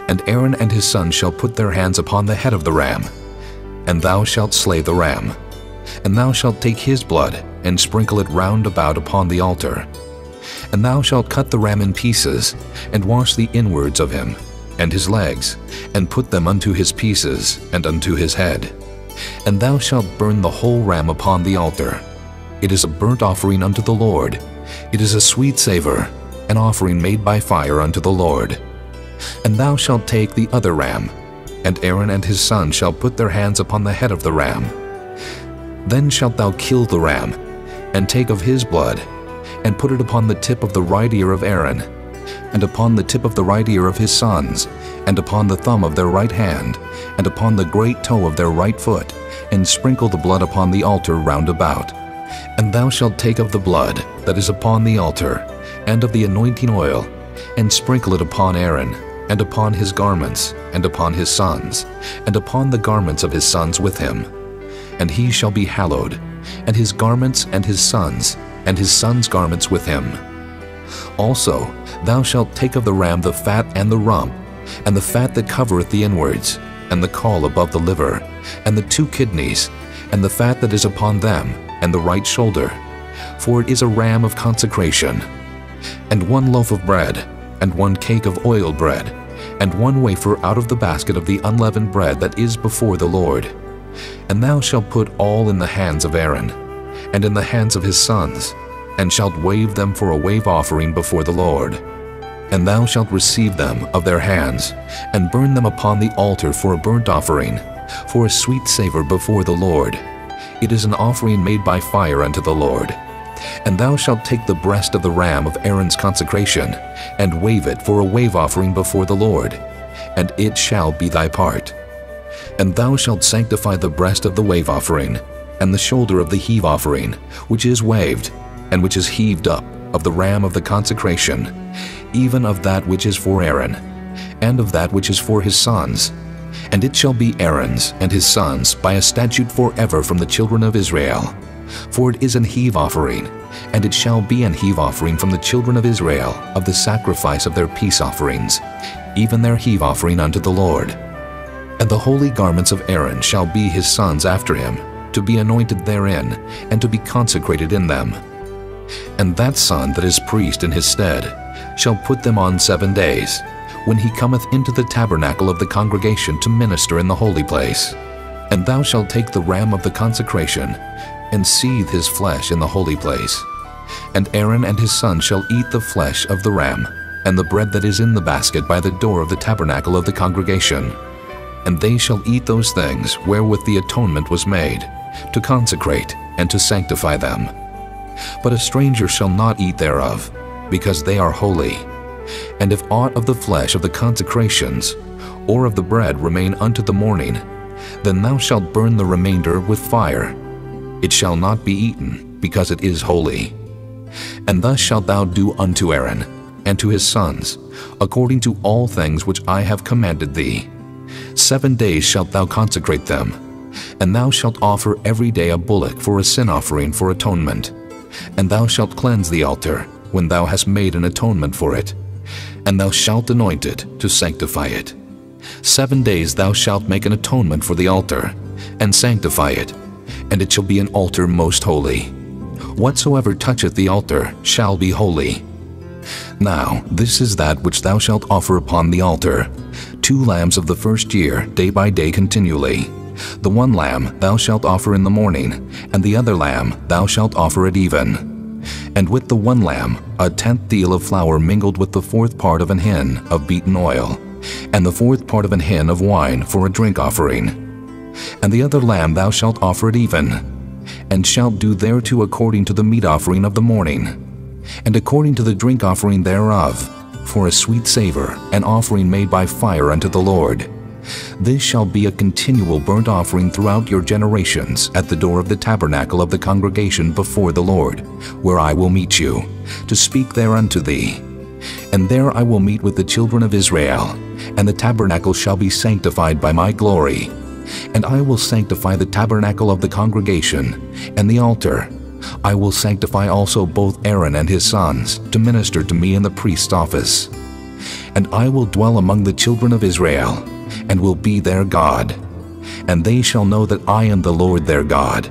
Speaker 10: and Aaron and his sons shall put their hands upon the head of the ram. And thou shalt slay the ram. And thou shalt take his blood, and sprinkle it round about upon the altar. And thou shalt cut the ram in pieces, and wash the inwards of him, and his legs, and put them unto his pieces, and unto his head. And thou shalt burn the whole ram upon the altar. It is a burnt offering unto the Lord. It is a sweet savor, an offering made by fire unto the Lord. And thou shalt take the other ram, and Aaron and his sons shall put their hands upon the head of the ram. Then shalt thou kill the ram, and take of his blood, and put it upon the tip of the right ear of Aaron, and upon the tip of the right ear of his sons, and upon the thumb of their right hand, and upon the great toe of their right foot, and sprinkle the blood upon the altar round about. And thou shalt take of the blood that is upon the altar, and of the anointing oil, and sprinkle it upon Aaron, and upon his garments, and upon his sons, and upon the garments of his sons with him. And he shall be hallowed, and his garments and his sons' garments with him. Also thou shalt take of the ram the fat and the rump, and the fat that covereth the inwards, and the caul above the liver, and the 2 kidneys, and the fat that is upon them, and the right shoulder, for it is a ram of consecration. And 1 loaf of bread, and 1 cake of oiled bread, and 1 wafer out of the basket of the unleavened bread that is before the Lord. And thou shalt put all in the hands of Aaron, and in the hands of his sons, and shalt wave them for a wave offering before the Lord. And thou shalt receive them of their hands, and burn them upon the altar for a burnt offering, for a sweet savor before the Lord. It is an offering made by fire unto the Lord. And thou shalt take the breast of the ram of Aaron's consecration, and wave it for a wave offering before the Lord, and it shall be thy part. And thou shalt sanctify the breast of the wave offering, and the shoulder of the heave offering, which is waved, and which is heaved up, of the ram of the consecration, even of that which is for Aaron, and of that which is for his sons. And it shall be Aaron's and his sons by a statute forever from the children of Israel. For it is an heave offering, and it shall be an heave offering from the children of Israel of the sacrifice of their peace offerings, even their heave offering unto the Lord. And the holy garments of Aaron shall be his sons after him, to be anointed therein, and to be consecrated in them. And that son that is priest in his stead shall put them on 7 days, when he cometh into the tabernacle of the congregation to minister in the holy place. And thou shalt take the ram of the consecration, and seethe his flesh in the holy place. And Aaron and his sons shall eat the flesh of the ram, and the bread that is in the basket by the door of the tabernacle of the congregation. And they shall eat those things wherewith the atonement was made, to consecrate and to sanctify them. But a stranger shall not eat thereof, because they are holy. And if aught of the flesh of the consecrations, or of the bread remain unto the morning, then thou shalt burn the remainder with fire. It shall not be eaten, because it is holy. And thus shalt thou do unto Aaron, and to his sons, according to all things which I have commanded thee. 7 days shalt thou consecrate them, and thou shalt offer every day a bullock for a sin offering for atonement. And thou shalt cleanse the altar, when thou hast made an atonement for it, and thou shalt anoint it to sanctify it. 7 days thou shalt make an atonement for the altar, and sanctify it, and it shall be an altar most holy. Whatsoever toucheth the altar shall be holy. Now this is that which thou shalt offer upon the altar: 2 lambs of the first year, day by day continually. The 1 lamb thou shalt offer in the morning, and the other lamb thou shalt offer at even. And with the 1 lamb 1/10 deal of flour mingled with the 4th part of an hin of beaten oil, and the 4th part of an hin of wine for a drink offering. And the other lamb thou shalt offer at even, and shalt do thereto according to the meat offering of the morning, and according to the drink offering thereof, for a sweet savor, an offering made by fire unto the Lord. This shall be a continual burnt offering throughout your generations at the door of the tabernacle of the congregation before the Lord, where I will meet you, to speak there unto thee. And there I will meet with the children of Israel, and the tabernacle shall be sanctified by my glory. And I will sanctify the tabernacle of the congregation, and the altar. I will sanctify also both Aaron and his sons, to minister to me in the priest's office. And I will dwell among the children of Israel, and will be their God. And they shall know that I am the Lord their God,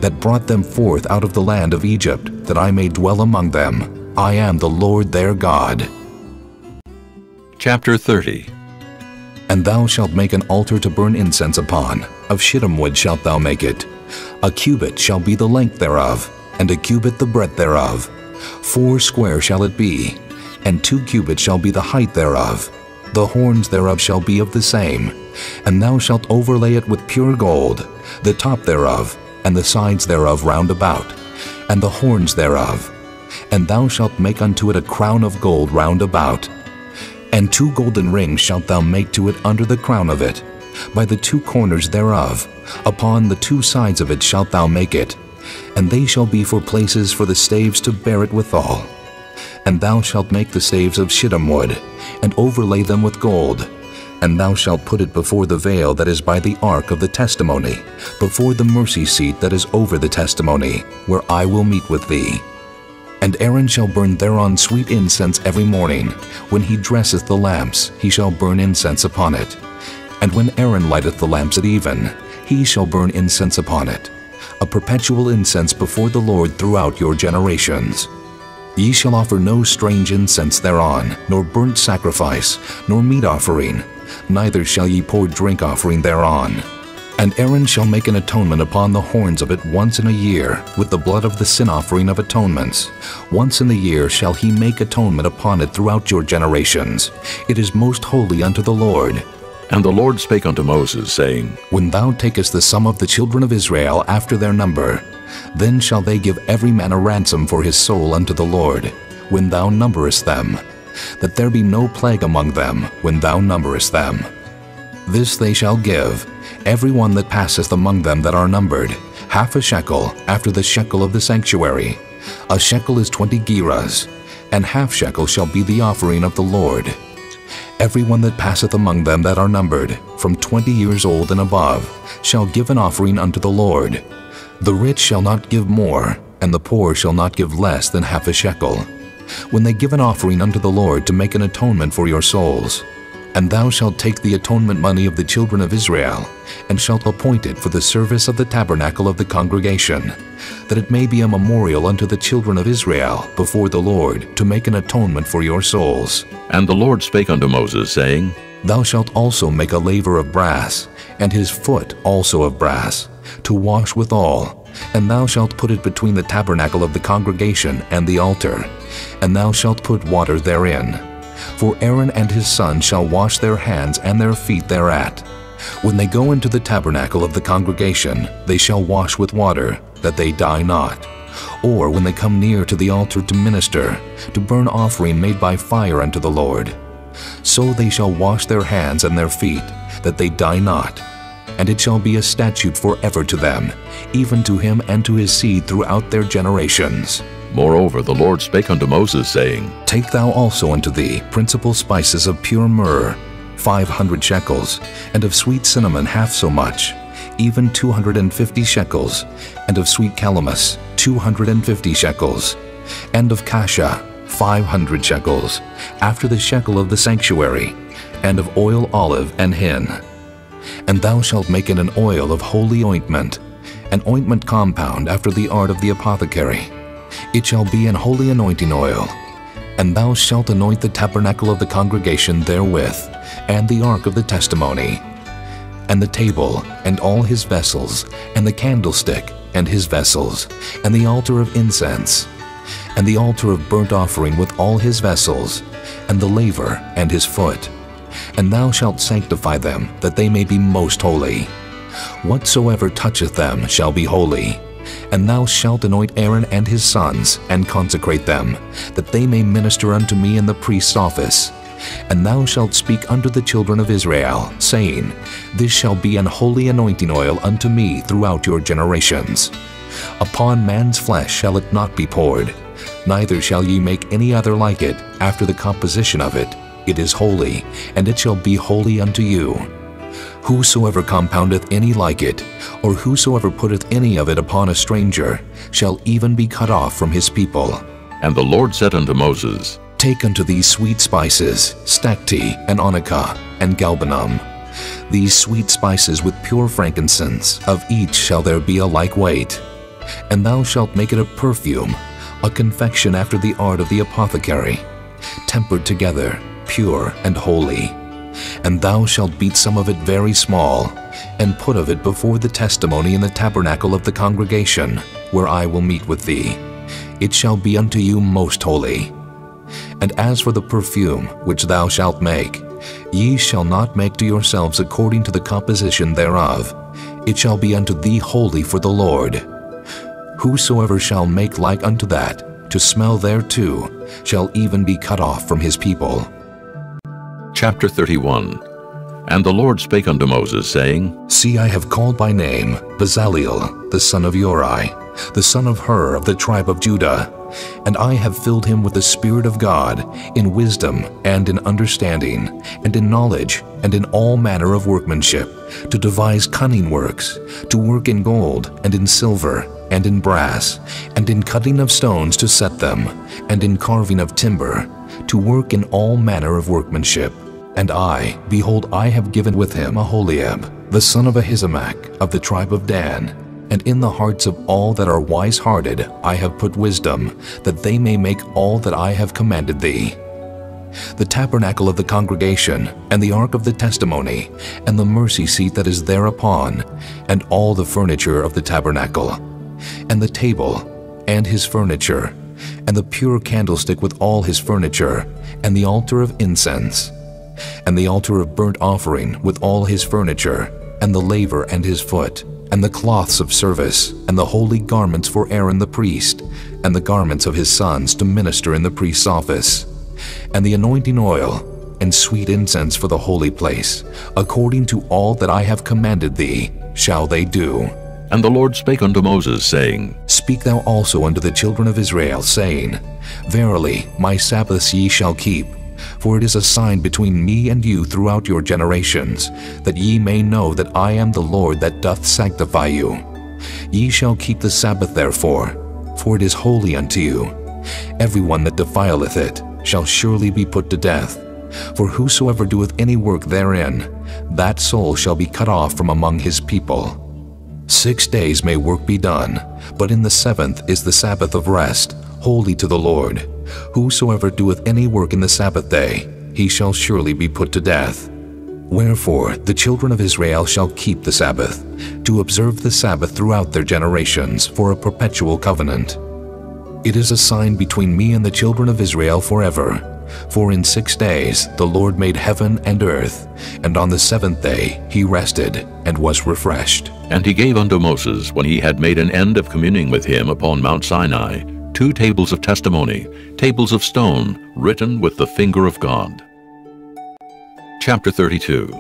Speaker 10: that brought them forth out of the land of Egypt, that I may dwell among them. I am the Lord their God.
Speaker 1: Chapter 30.
Speaker 10: And thou shalt make an altar to burn incense upon. Of shittim wood shalt thou make it. A cubit shall be the length thereof, and a cubit the breadth thereof. 4 square shall it be, and 2 cubits shall be the height thereof. The horns thereof shall be of the same. And thou shalt overlay it with pure gold, the top thereof, and the sides thereof round about, and the horns thereof. And thou shalt make unto it a crown of gold round about. And 2 golden rings shalt thou make to it under the crown of it, by the 2 corners thereof. Upon the 2 sides of it shalt thou make it, and they shall be for places for the staves to bear it withal. And thou shalt make the staves of shittim wood, and overlay them with gold. And thou shalt put it before the veil that is by the ark of the testimony, before the mercy seat that is over the testimony, where I will meet with thee. And Aaron shall burn thereon sweet incense every morning. When he dresseth the lamps, he shall burn incense upon it. And when Aaron lighteth the lamps at even, he shall burn incense upon it, a perpetual incense before the Lord throughout your generations. Ye shall offer no strange incense thereon, nor burnt sacrifice, nor meat offering, neither shall ye pour drink offering thereon. And Aaron shall make an atonement upon the horns of it once in a year, with the blood of the sin offering of atonements. Once in the year shall he make atonement upon it throughout your generations. It is most holy unto the Lord.
Speaker 1: And the Lord spake unto Moses, saying,
Speaker 10: When thou takest the sum of the children of Israel after their number, then shall they give every man a ransom for his soul unto the Lord, when thou numberest them, that there be no plague among them when thou numberest them. This they shall give, every one that passeth among them that are numbered, half a shekel after the shekel of the sanctuary. A shekel is 20 gerahs, and half shekel shall be the offering of the Lord. Every one that passeth among them that are numbered, from 20 years old and above, shall give an offering unto the Lord. The rich shall not give more, and the poor shall not give less than half a shekel, when they give an offering unto the Lord to make an atonement for your souls. And thou shalt take the atonement money of the children of Israel, and shalt appoint it for the service of the tabernacle of the congregation, that it may be a memorial unto the children of Israel before the Lord, to make an atonement for your souls.
Speaker 1: And the Lord spake unto Moses, saying,
Speaker 10: Thou shalt also make a laver of brass, and his foot also of brass, to wash withal, and thou shalt put it between the tabernacle of the congregation and the altar, and thou shalt put water therein. For Aaron and his sons shall wash their hands and their feet thereat. When they go into the tabernacle of the congregation, they shall wash with water, that they die not. Or when they come near to the altar to minister, to burn offering made by fire unto the Lord. So they shall wash their hands and their feet, that they die not. And it shall be a statute forever to them, even to him and to his seed throughout their generations.
Speaker 1: Moreover, the Lord spake unto Moses, saying,
Speaker 10: Take thou also unto thee principal spices of pure myrrh, 500 shekels, and of sweet cinnamon half so much, even 250 shekels, and of sweet calamus 250 shekels, and of cassia 500 shekels, after the shekel of the sanctuary, and of oil olive and hin. And thou shalt make it an oil of holy ointment, an ointment compound after the art of the apothecary. It shall be an holy anointing oil. And thou shalt anoint the tabernacle of the congregation therewith, and the ark of the testimony, and the table, and all his vessels, and the candlestick, and his vessels, and the altar of incense, and the altar of burnt offering with all his vessels, and the laver, and his foot. And thou shalt sanctify them, that they may be most holy. Whatsoever toucheth them shall be holy. And thou shalt anoint Aaron and his sons, and consecrate them, that they may minister unto me in the priest's office. And thou shalt speak unto the children of Israel, saying, This shall be an holy anointing oil unto me throughout your generations. Upon man's flesh shall it not be poured, neither shall ye make any other like it after the composition of it. It is holy, and it shall be holy unto you. Whosoever compoundeth any like it, or whosoever putteth any of it upon a stranger, shall even be cut off from his people.
Speaker 1: And the Lord said unto Moses,
Speaker 10: Take unto thee sweet spices, stacte, and onycha, and galbanum. These sweet spices with pure frankincense, of each shall there be a like weight. And thou shalt make it a perfume, a confection after the art of the apothecary, tempered together, pure and holy. And thou shalt beat some of it very small, and put of it before the testimony in the tabernacle of the congregation, where I will meet with thee. It shall be unto you most holy. And as for the perfume which thou shalt make, ye shall not make to yourselves according to the composition thereof. It shall be unto thee holy for the Lord. Whosoever shall make like unto that, to smell thereto, shall even be cut off from his people.
Speaker 1: Chapter 31. And the Lord spake unto Moses, saying,
Speaker 10: See, I have called by name Bezaleel, the son of Uri, the son of Hur of the tribe of Judah, and I have filled him with the Spirit of God, in wisdom, and in understanding, and in knowledge, and in all manner of workmanship, to devise cunning works, to work in gold, and in silver, and in brass, and in cutting of stones to set them, and in carving of timber, to work in all manner of workmanship. And I, behold, I have given with him Aholiab, the son of Ahisamach, of the tribe of Dan, And in the hearts of all that are wise-hearted I have put wisdom, that they may make all that I have commanded thee. The tabernacle of the congregation, and the ark of the testimony, and the mercy seat that is thereupon, and all the furniture of the tabernacle, and the table, and his furniture, and the pure candlestick with all his furniture, and the altar of incense, and the altar of burnt offering with all his furniture, and the laver and his foot, and the cloths of service, and the holy garments for Aaron the priest, and the garments of his sons to minister in the priest's office, and the anointing oil, and sweet incense for the holy place, according to all that I have commanded thee, shall they do.
Speaker 1: And the Lord spake unto Moses, saying,
Speaker 10: Speak thou also unto the children of Israel, saying, Verily, my Sabbaths ye shall keep, for it is a sign between me and you throughout your generations, that ye may know that I am the Lord that doth sanctify you. Ye shall keep the Sabbath therefore, for it is holy unto you. Every one that defileth it shall surely be put to death. For whosoever doeth any work therein, that soul shall be cut off from among his people. 6 days may work be done, but in the 7th is the Sabbath of rest, holy to the Lord. Whosoever doeth any work in the Sabbath day, he shall surely be put to death. Wherefore the children of Israel shall keep the Sabbath, to observe the Sabbath throughout their generations for a perpetual covenant. It is a sign between me and the children of Israel forever. For in 6 days the Lord made heaven and earth, and on the 7th day he rested and was refreshed.
Speaker 1: And he gave unto Moses, when he had made an end of communing with him upon Mount Sinai, 2 tables of testimony, tables of stone, written with the finger of God. Chapter 32.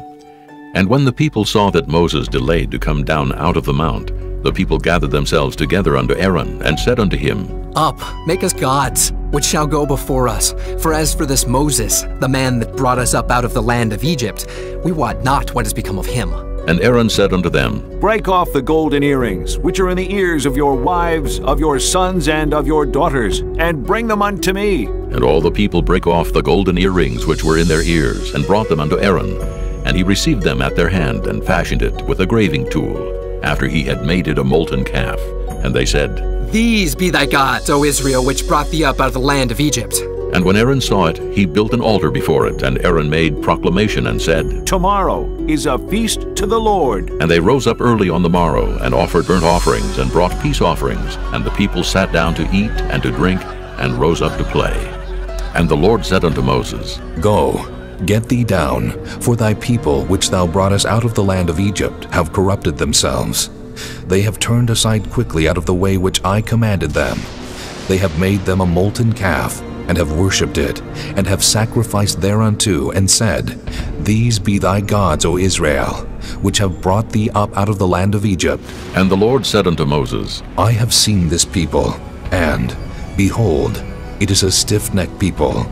Speaker 1: And when the people saw that Moses delayed to come down out of the mount, the people gathered themselves together unto Aaron, and said unto him,
Speaker 7: Up, make us gods, which shall go before us. For as for this Moses, the man that brought us up out of the land of Egypt, we wot not what has become of him.
Speaker 1: And Aaron said unto them,
Speaker 12: Break off the golden earrings, which are in the ears of your wives, of your sons, and of your daughters, and bring them unto me.
Speaker 1: And all the people brake off the golden earrings which were in their ears, and brought them unto Aaron. And he received them at their hand, and fashioned it with a graving tool, after he had made it a molten calf. And they said,
Speaker 7: These be thy gods, O Israel, which brought thee up out of the land of Egypt.
Speaker 1: And when Aaron saw it, he built an altar before it, and Aaron made proclamation and said,
Speaker 12: Tomorrow is a feast to the Lord.
Speaker 1: And they rose up early on the morrow, and offered burnt offerings, and brought peace offerings. And the people sat down to eat and to drink, and rose up to play. And the Lord said unto Moses,
Speaker 10: Go, get thee down, for thy people which thou broughtest out of the land of Egypt have corrupted themselves. They have turned aside quickly out of the way which I commanded them. They have made them a molten calf, and have worshipped it, and have sacrificed thereunto, and said, These be thy gods, O Israel, which have brought thee up out of the land of Egypt.
Speaker 1: And the Lord said unto Moses,
Speaker 10: I have seen this people, and, behold, it is a stiff-necked people.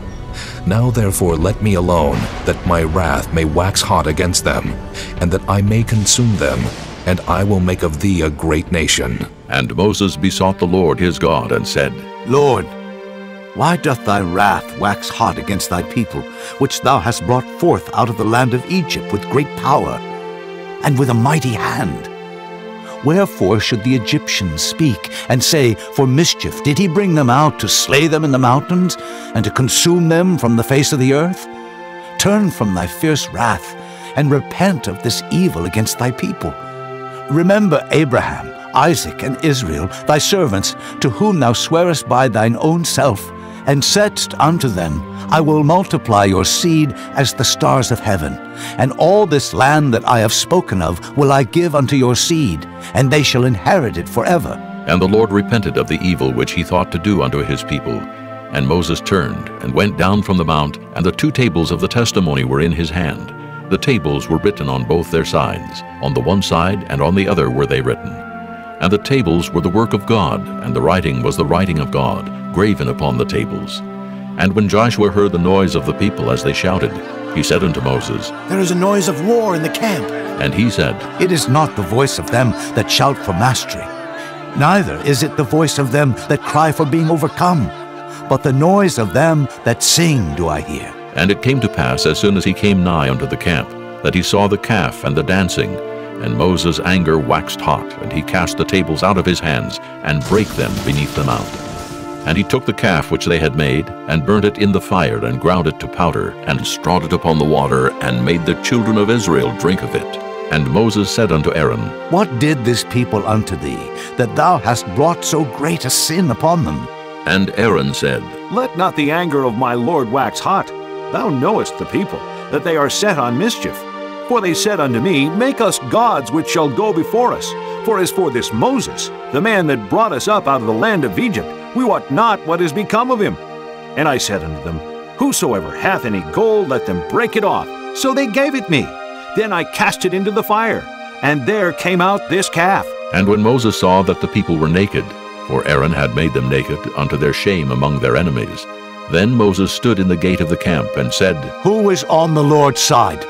Speaker 10: Now therefore let me alone, that my wrath may wax hot against them, and that I may consume them, and I will make of thee a great nation.
Speaker 1: And Moses besought the Lord his God, and said,
Speaker 6: Lord, why doth thy wrath wax hot against thy people, which thou hast brought forth out of the land of Egypt with great power, and with a mighty hand? Wherefore should the Egyptians speak, and say, For mischief did he bring them out to slay them in the mountains, and to consume them from the face of the earth? Turn from thy fierce wrath, and repent of this evil against thy people. Remember Abraham, Isaac, and Israel, thy servants, to whom thou swearest by thine own self, and saidst unto them, I will multiply your seed as the stars of heaven, and all this land that I have spoken of will I give unto your seed, and they shall inherit it forever.
Speaker 1: And the Lord repented of the evil which he thought to do unto his people. And Moses turned, and went down from the mount, and the 2 tables of the testimony were in his hand. The tables were written on both their sides, on the one side and on the other were they written. And the tables were the work of God, and the writing was the writing of God, graven upon the tables. And when Joshua heard the noise of the people as they shouted, he said unto Moses,
Speaker 2: There is a noise of war in the camp.
Speaker 1: And he said,
Speaker 6: It is not the voice of them that shout for mastery, neither is it the voice of them that cry for being overcome, but the noise of them that sing do I hear.
Speaker 1: And it came to pass, as soon as he came nigh unto the camp, that he saw the calf and the dancing. And Moses' anger waxed hot, and he cast the tables out of his hands, and brake them beneath the mount. And he took the calf which they had made, and burnt it in the fire, and ground it to powder, and strawed it upon the water, and made the children of Israel drink of it. And Moses said unto Aaron,
Speaker 6: What did this people unto thee, that thou hast brought so great a sin upon them?
Speaker 1: And Aaron said,
Speaker 12: Let not the anger of my lord wax hot. Thou knowest the people, that they are set on mischief. For they said unto me, Make us gods which shall go before us. For as for this Moses, the man that brought us up out of the land of Egypt, we wot not what is become of him. And I said unto them, Whosoever hath any gold, let them break it off. So they gave it me. Then I cast it into the fire, and there came out this calf.
Speaker 1: And when Moses saw that the people were naked, for Aaron had made them naked unto their shame among their enemies, then Moses stood in the gate of the camp, and said,
Speaker 6: Who is on the Lord's side?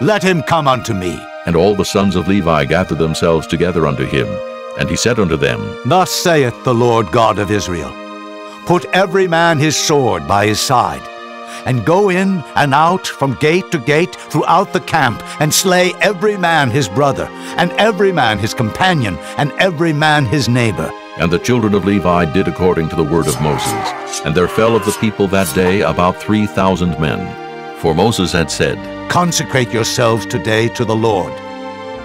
Speaker 6: Let him come unto me.
Speaker 1: And all the sons of Levi gathered themselves together unto him. And he said unto them,
Speaker 6: Thus saith the Lord God of Israel, Put every man his sword by his side, and go in and out from gate to gate throughout the camp, and slay every man his brother, and every man his companion, and every man his neighbor.
Speaker 1: And the children of Levi did according to the word of Moses. And there fell of the people that day about 3,000 men. For Moses had said,
Speaker 6: Consecrate yourselves today to the Lord,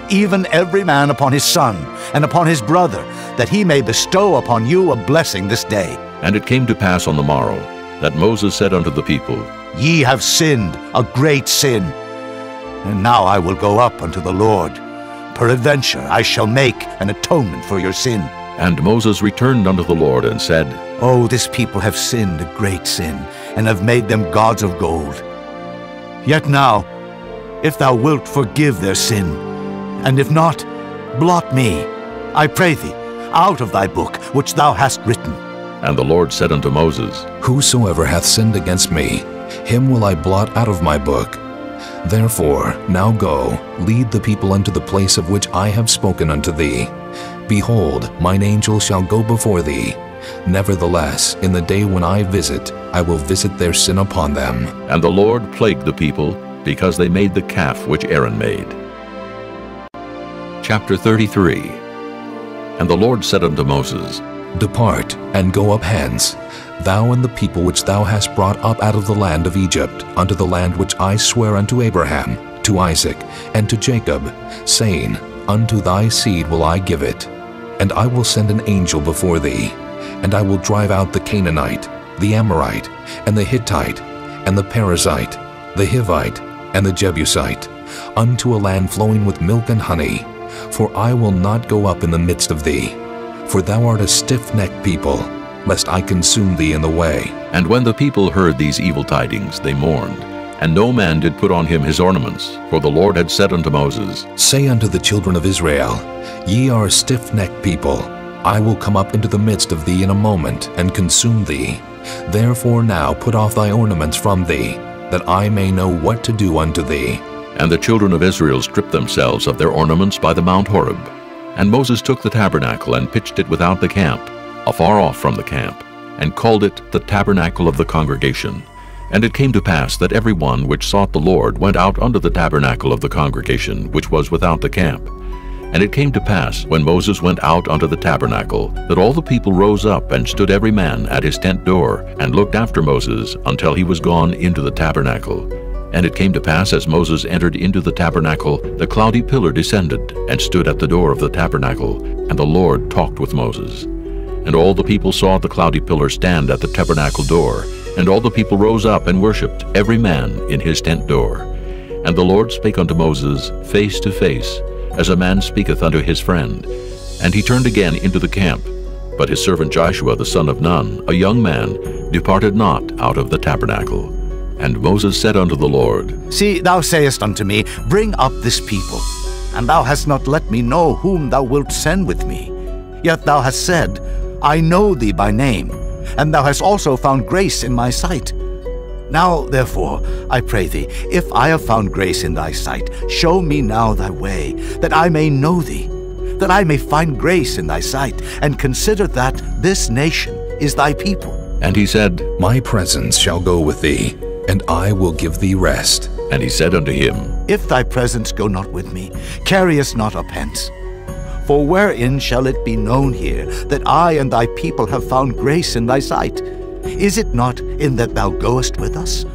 Speaker 6: even every man upon his son, and upon his brother, that he may bestow upon you a blessing this day.
Speaker 1: And it came to pass on the morrow, that Moses said unto the people,
Speaker 6: Ye have sinned a great sin. And now I will go up unto the Lord. Peradventure I shall make an atonement for your sin.
Speaker 1: And Moses returned unto the Lord, and said,
Speaker 6: Oh, this people have sinned a great sin, and have made them gods of gold. Yet now, if thou wilt forgive their sin, and if not, blot me, I pray thee, out of thy book which thou hast written.
Speaker 1: And the Lord said unto Moses,
Speaker 10: Whosoever hath sinned against me, him will I blot out of my book. Therefore now go, lead the people unto the place of which I have spoken unto thee. Behold, mine angel shall go before thee. Nevertheless, in the day when I will visit their sin upon them.
Speaker 1: And the Lord plagued the people, because they made the calf which Aaron made. Chapter 33. And the Lord said unto Moses,
Speaker 10: Depart, and go up hence, thou and the people which thou hast brought up out of the land of Egypt, unto the land which I swear unto Abraham, to Isaac, and to Jacob, saying, Unto thy seed will I give it. And I will send an angel before thee, and I will drive out the Canaanite, the Amorite, and the Hittite, and the Perizzite, the Hivite, and the Jebusite, unto a land flowing with milk and honey. For I will not go up in the midst of thee, for thou art a stiff-necked people, lest I consume thee in the way.
Speaker 1: And when the people heard these evil tidings, they mourned, and no man did put on him his ornaments, for the Lord had said unto Moses,
Speaker 10: Say unto the children of Israel, Ye are a stiff-necked people. I will come up into the midst of thee in a moment, and consume thee. Therefore now put off thy ornaments from thee, that I may know what to do unto thee.
Speaker 1: And the children of Israel stripped themselves of their ornaments by the Mount Horeb. And Moses took the tabernacle, and pitched it without the camp, afar off from the camp, and called it the tabernacle of the congregation. And it came to pass that every one which sought the Lord went out unto the tabernacle of the congregation, which was without the camp. And it came to pass, when Moses went out unto the tabernacle, that all the people rose up, and stood every man at his tent door, and looked after Moses until he was gone into the tabernacle. And it came to pass, as Moses entered into the tabernacle, the cloudy pillar descended, and stood at the door of the tabernacle, and the Lord talked with Moses. And all the people saw the cloudy pillar stand at the tabernacle door, and all the people rose up and worshipped, every man in his tent door. And the Lord spake unto Moses face to face, as a man speaketh unto his friend. And he turned again into the camp. But his servant Joshua the son of Nun, a young man, departed not out of the tabernacle. And Moses said unto the Lord,
Speaker 6: See, thou sayest unto me, Bring up this people. And thou hast not let me know whom thou wilt send with me. Yet thou hast said, I know thee by name, and thou hast also found grace in my sight. Now, therefore, I pray thee, if I have found grace in thy sight, show me now thy way, that I may know thee, that I may find grace in thy sight, and consider that this nation is thy people.
Speaker 1: And he said,
Speaker 10: My presence shall go with thee, and I will give thee rest.
Speaker 1: And he said unto him,
Speaker 6: If thy presence go not with me, carry us not up hence. For wherein shall it be known here that I and thy people have found grace in thy sight? Is it not in that thou goest with us?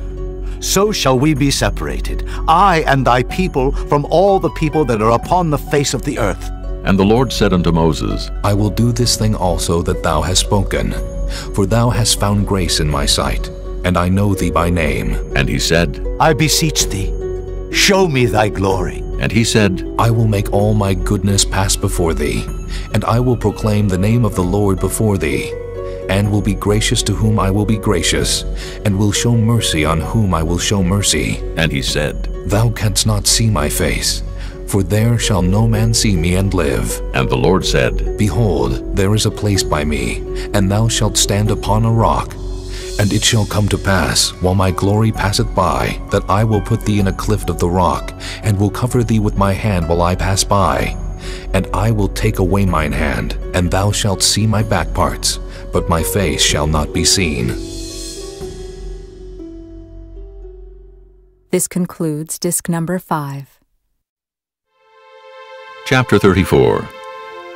Speaker 6: So shall we be separated, I and thy people, from all the people that are upon the face of the earth.
Speaker 1: And the Lord said unto Moses,
Speaker 10: I will do this thing also that thou hast spoken, for thou hast found grace in my sight, and I know thee by name.
Speaker 1: And he said,
Speaker 6: I beseech thee, show me thy glory.
Speaker 1: And he said,
Speaker 10: I will make all my goodness pass before thee, and I will proclaim the name of the Lord before thee, and will be gracious to whom I will be gracious, and will show mercy on whom I will show mercy.
Speaker 1: And he said,
Speaker 10: Thou canst not see my face, for there shall no man see me and live.
Speaker 1: And the Lord said,
Speaker 10: Behold, there is a place by me, and thou shalt stand upon a rock. And it shall come to pass, while my glory passeth by, that I will put thee in a cleft of the rock, and will cover thee with my hand while I pass by. And I will take away mine hand, and thou shalt see my back parts, but my face shall not be seen.
Speaker 20: This concludes disc number 5.
Speaker 1: Chapter 34.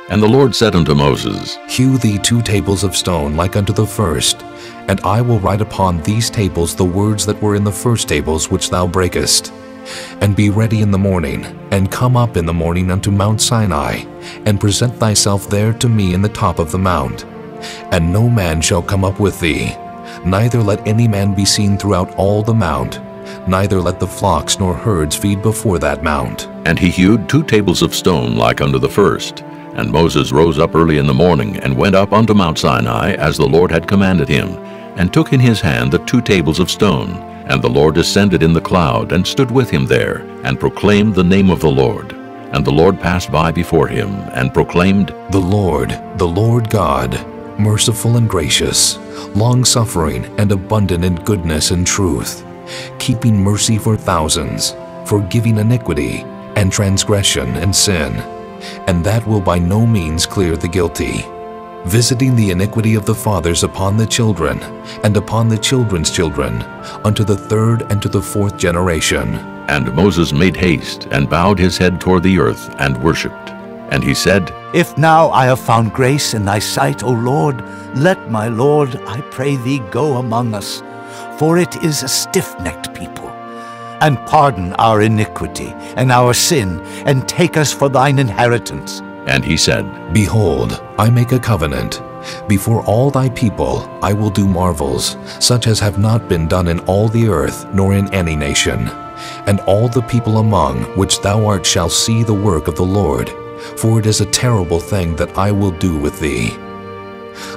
Speaker 1: And the Lord said unto Moses,
Speaker 10: Hew thee 2 tables of stone like unto the first, and I will write upon these tables the words that were in the first tables which thou breakest. And be ready in the morning, and come up in the morning unto Mount Sinai, and present thyself there to me in the top of the mount. And no man shall come up with thee, neither let any man be seen throughout all the mount, neither let the flocks nor herds feed before that mount.
Speaker 1: And he hewed 2 tables of stone like unto the first. And Moses rose up early in the morning, and went up unto Mount Sinai, as the Lord had commanded him, and took in his hand the 2 tables of stone. And the Lord descended in the cloud, and stood with him there, and proclaimed the name of the Lord. And the Lord passed by before him, and proclaimed,
Speaker 10: The Lord God, merciful and gracious, long-suffering and abundant in goodness and truth, keeping mercy for thousands, forgiving iniquity and transgression and sin, and that will by no means clear the guilty, visiting the iniquity of the fathers upon the children, and upon the children's children, unto the 3rd and to the 4th generation.
Speaker 1: And Moses made haste, and bowed his head toward the earth, and worshipped. And he said,
Speaker 6: If now I have found grace in thy sight, O Lord, let my Lord, I pray thee, go among us, for it is a stiff-necked people. And pardon our iniquity and our sin, and take us for thine inheritance.
Speaker 1: And he said,
Speaker 10: Behold, I make a covenant. Before all thy people I will do marvels, such as have not been done in all the earth, nor in any nation. And all the people among which thou art shall see the work of the Lord, for it is a terrible thing that I will do with thee.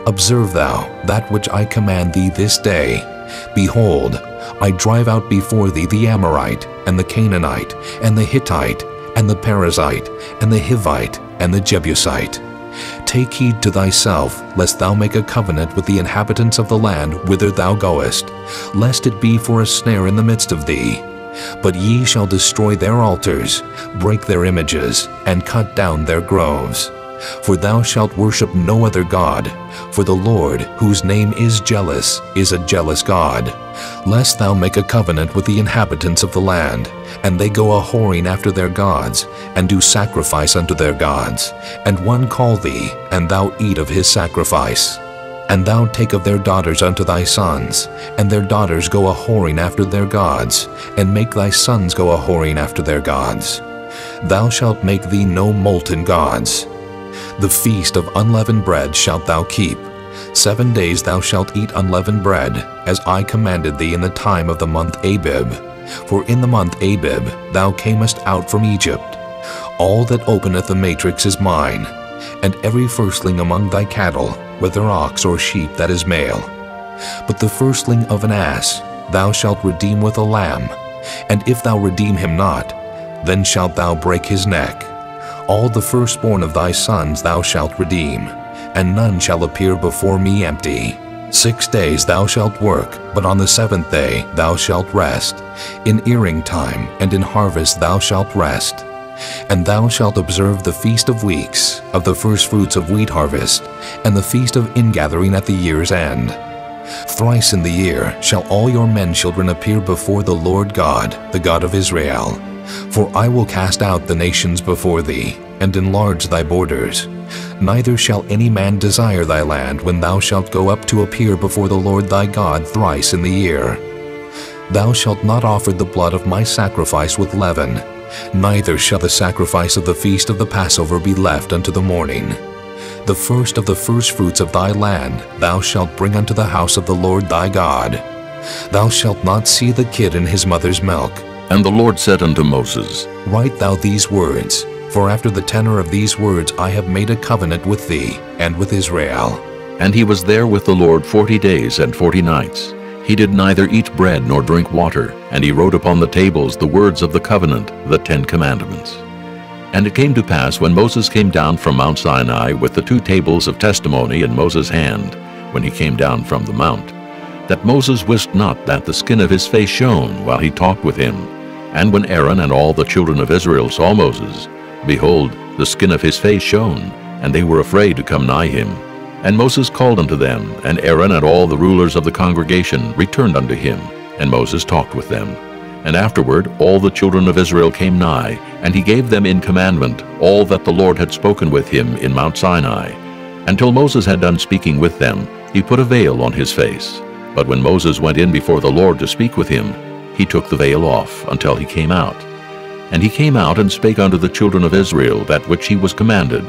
Speaker 10: Observe thou that which I command thee this day. Behold, I drive out before thee the Amorite, and the Canaanite, and the Hittite, and the Perizzite, and the Hivite, and the Jebusite. Take heed to thyself, lest thou make a covenant with the inhabitants of the land whither thou goest, lest it be for a snare in the midst of thee. But ye shall destroy their altars, break their images, and cut down their groves. For thou shalt worship no other God, for the Lord, whose name is jealous, is a jealous God, lest thou make a covenant with the inhabitants of the land, and they go a-whoring after their gods, and do sacrifice unto their gods, and one call thee, and thou eat of his sacrifice. And thou take of their daughters unto thy sons, and their daughters go a-whoring after their gods, and make thy sons go a-whoring after their gods. Thou shalt make thee no molten gods. The feast of unleavened bread shalt thou keep. 7 days thou shalt eat unleavened bread, as I commanded thee in the time of the month Abib. For in the month Abib thou camest out from Egypt. All that openeth the matrix is mine, and every firstling among thy cattle, whether ox or sheep that is male. But the firstling of an ass thou shalt redeem with a lamb, and if thou redeem him not, then shalt thou break his neck. All the firstborn of thy sons thou shalt redeem, and none shall appear before me empty. 6 days thou shalt work, but on the 7th day thou shalt rest. In earing time and in harvest thou shalt rest. And thou shalt observe the feast of weeks, of the firstfruits of wheat harvest, and the feast of ingathering at the year's end. Thrice in the year shall all your men children appear before the Lord God, the God of Israel. For I will cast out the nations before thee, and enlarge thy borders. Neither shall any man desire thy land when thou shalt go up to appear before the Lord thy God thrice in the year. Thou shalt not offer the blood of my sacrifice with leaven, neither shall the sacrifice of the feast of the Passover be left unto the morning. The first of the firstfruits of thy land thou shalt bring unto the house of the Lord thy God. Thou shalt not see the kid in his mother's milk.
Speaker 1: And the Lord said unto Moses,
Speaker 10: Write thou these words, for after the tenor of these words I have made a covenant with thee and with Israel.
Speaker 1: And he was there with the Lord 40 days and 40 nights. He did neither eat bread nor drink water, and he wrote upon the tables the words of the covenant, the 10 commandments. And it came to pass, when Moses came down from Mount Sinai with the 2 tables of testimony in Moses' hand, when he came down from the mount, that Moses wist not that the skin of his face shone while he talked with him. And when Aaron and all the children of Israel saw Moses, behold, the skin of his face shone, and they were afraid to come nigh him. And Moses called unto them, and Aaron and all the rulers of the congregation returned unto him, and Moses talked with them. And afterward all the children of Israel came nigh, and he gave them in commandment all that the Lord had spoken with him in Mount Sinai. Until Moses had done speaking with them, he put a veil on his face. But when Moses went in before the Lord to speak with him, he took the veil off until he came out. And he came out and spake unto the children of Israel that which he was commanded.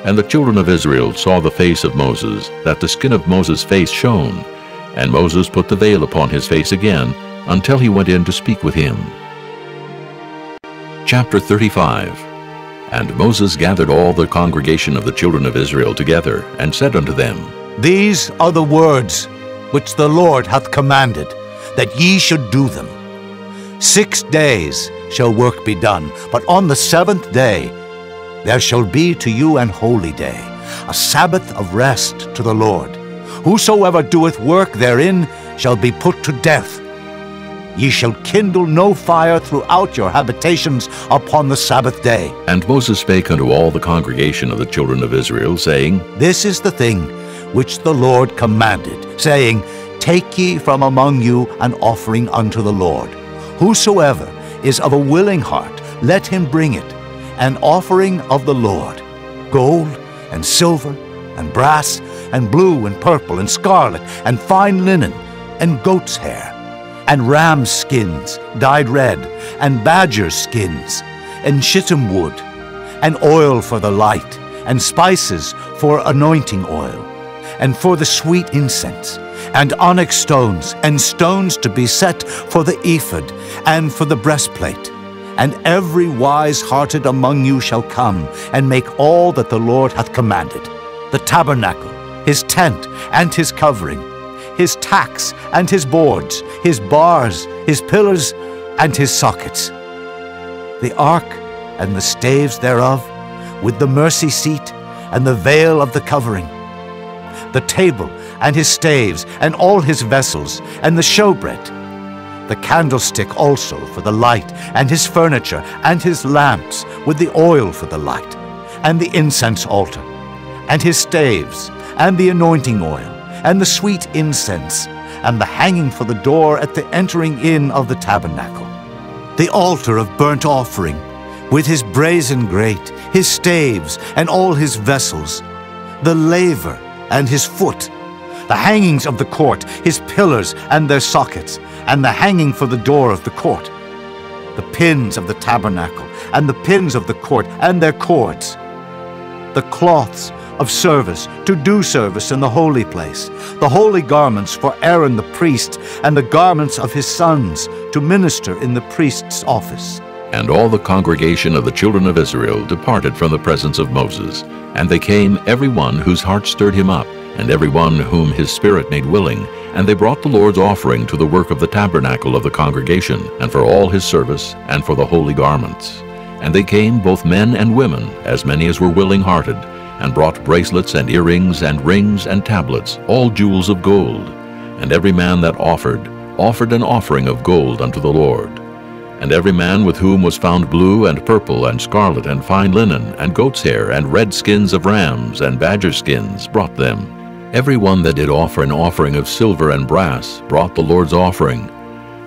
Speaker 1: And the children of Israel saw the face of Moses, that the skin of Moses' face shone. And Moses put the veil upon his face again, until he went in to speak with him. Chapter 35. And Moses gathered all the congregation of the children of Israel together, and said unto them,
Speaker 6: These are the words which the Lord hath commanded, that ye should do them. 6 days shall work be done, but on the 7th day there shall be to you an holy day, a Sabbath of rest to the Lord. Whosoever doeth work therein shall be put to death. Ye shall kindle no fire throughout your habitations upon the Sabbath day.
Speaker 1: And Moses spake unto all the congregation of the children of Israel, saying,
Speaker 6: This is the thing which the Lord commanded, saying, Take ye from among you an offering unto the Lord. Whosoever is of a willing heart, let him bring it, an offering of the Lord, gold and silver and brass and blue and purple and scarlet and fine linen and goat's hair and ram's skins dyed red and badger's skins and shittim wood and oil for the light and spices for anointing oil and for the sweet incense and onyx stones and stones to be set for the ephod and for the breastplate. And every wise-hearted among you shall come and make all that the Lord hath commanded, the tabernacle, his tent and his covering, his tacks and his boards, his bars, his pillars and his sockets, the ark and the staves thereof, with the mercy seat and the veil of the covering, the table and his staves and all his vessels, and the showbread, the candlestick also for the light, and his furniture, and his lamps, with the oil for the light, and the incense altar, and his staves, and the anointing oil, and the sweet incense, and the hanging for the door at the entering in of the tabernacle, the altar of burnt offering, with his brazen grate, his staves, and all his vessels, the laver and his foot, the hangings of the court, his pillars and their sockets, and the hanging for the door of the court, the pins of the tabernacle, and the pins of the court, and their cords, the cloths of service to do service in the holy place, the holy garments for Aaron the priest, and the garments of his sons to minister in the priest's office.
Speaker 1: And all the congregation of the children of Israel departed from the presence of Moses, and they came, every one whose heart stirred him up, and every one whom his spirit made willing, and they brought the Lord's offering to the work of the tabernacle of the congregation, and for all his service, and for the holy garments. And they came, both men and women, as many as were willing-hearted, and brought bracelets and earrings and rings and tablets, all jewels of gold. And every man that offered an offering of gold unto the Lord. And every man with whom was found blue and purple and scarlet and fine linen and goat's hair and red skins of rams and badger skins brought them. Every one that did offer an offering of silver and brass brought the Lord's offering,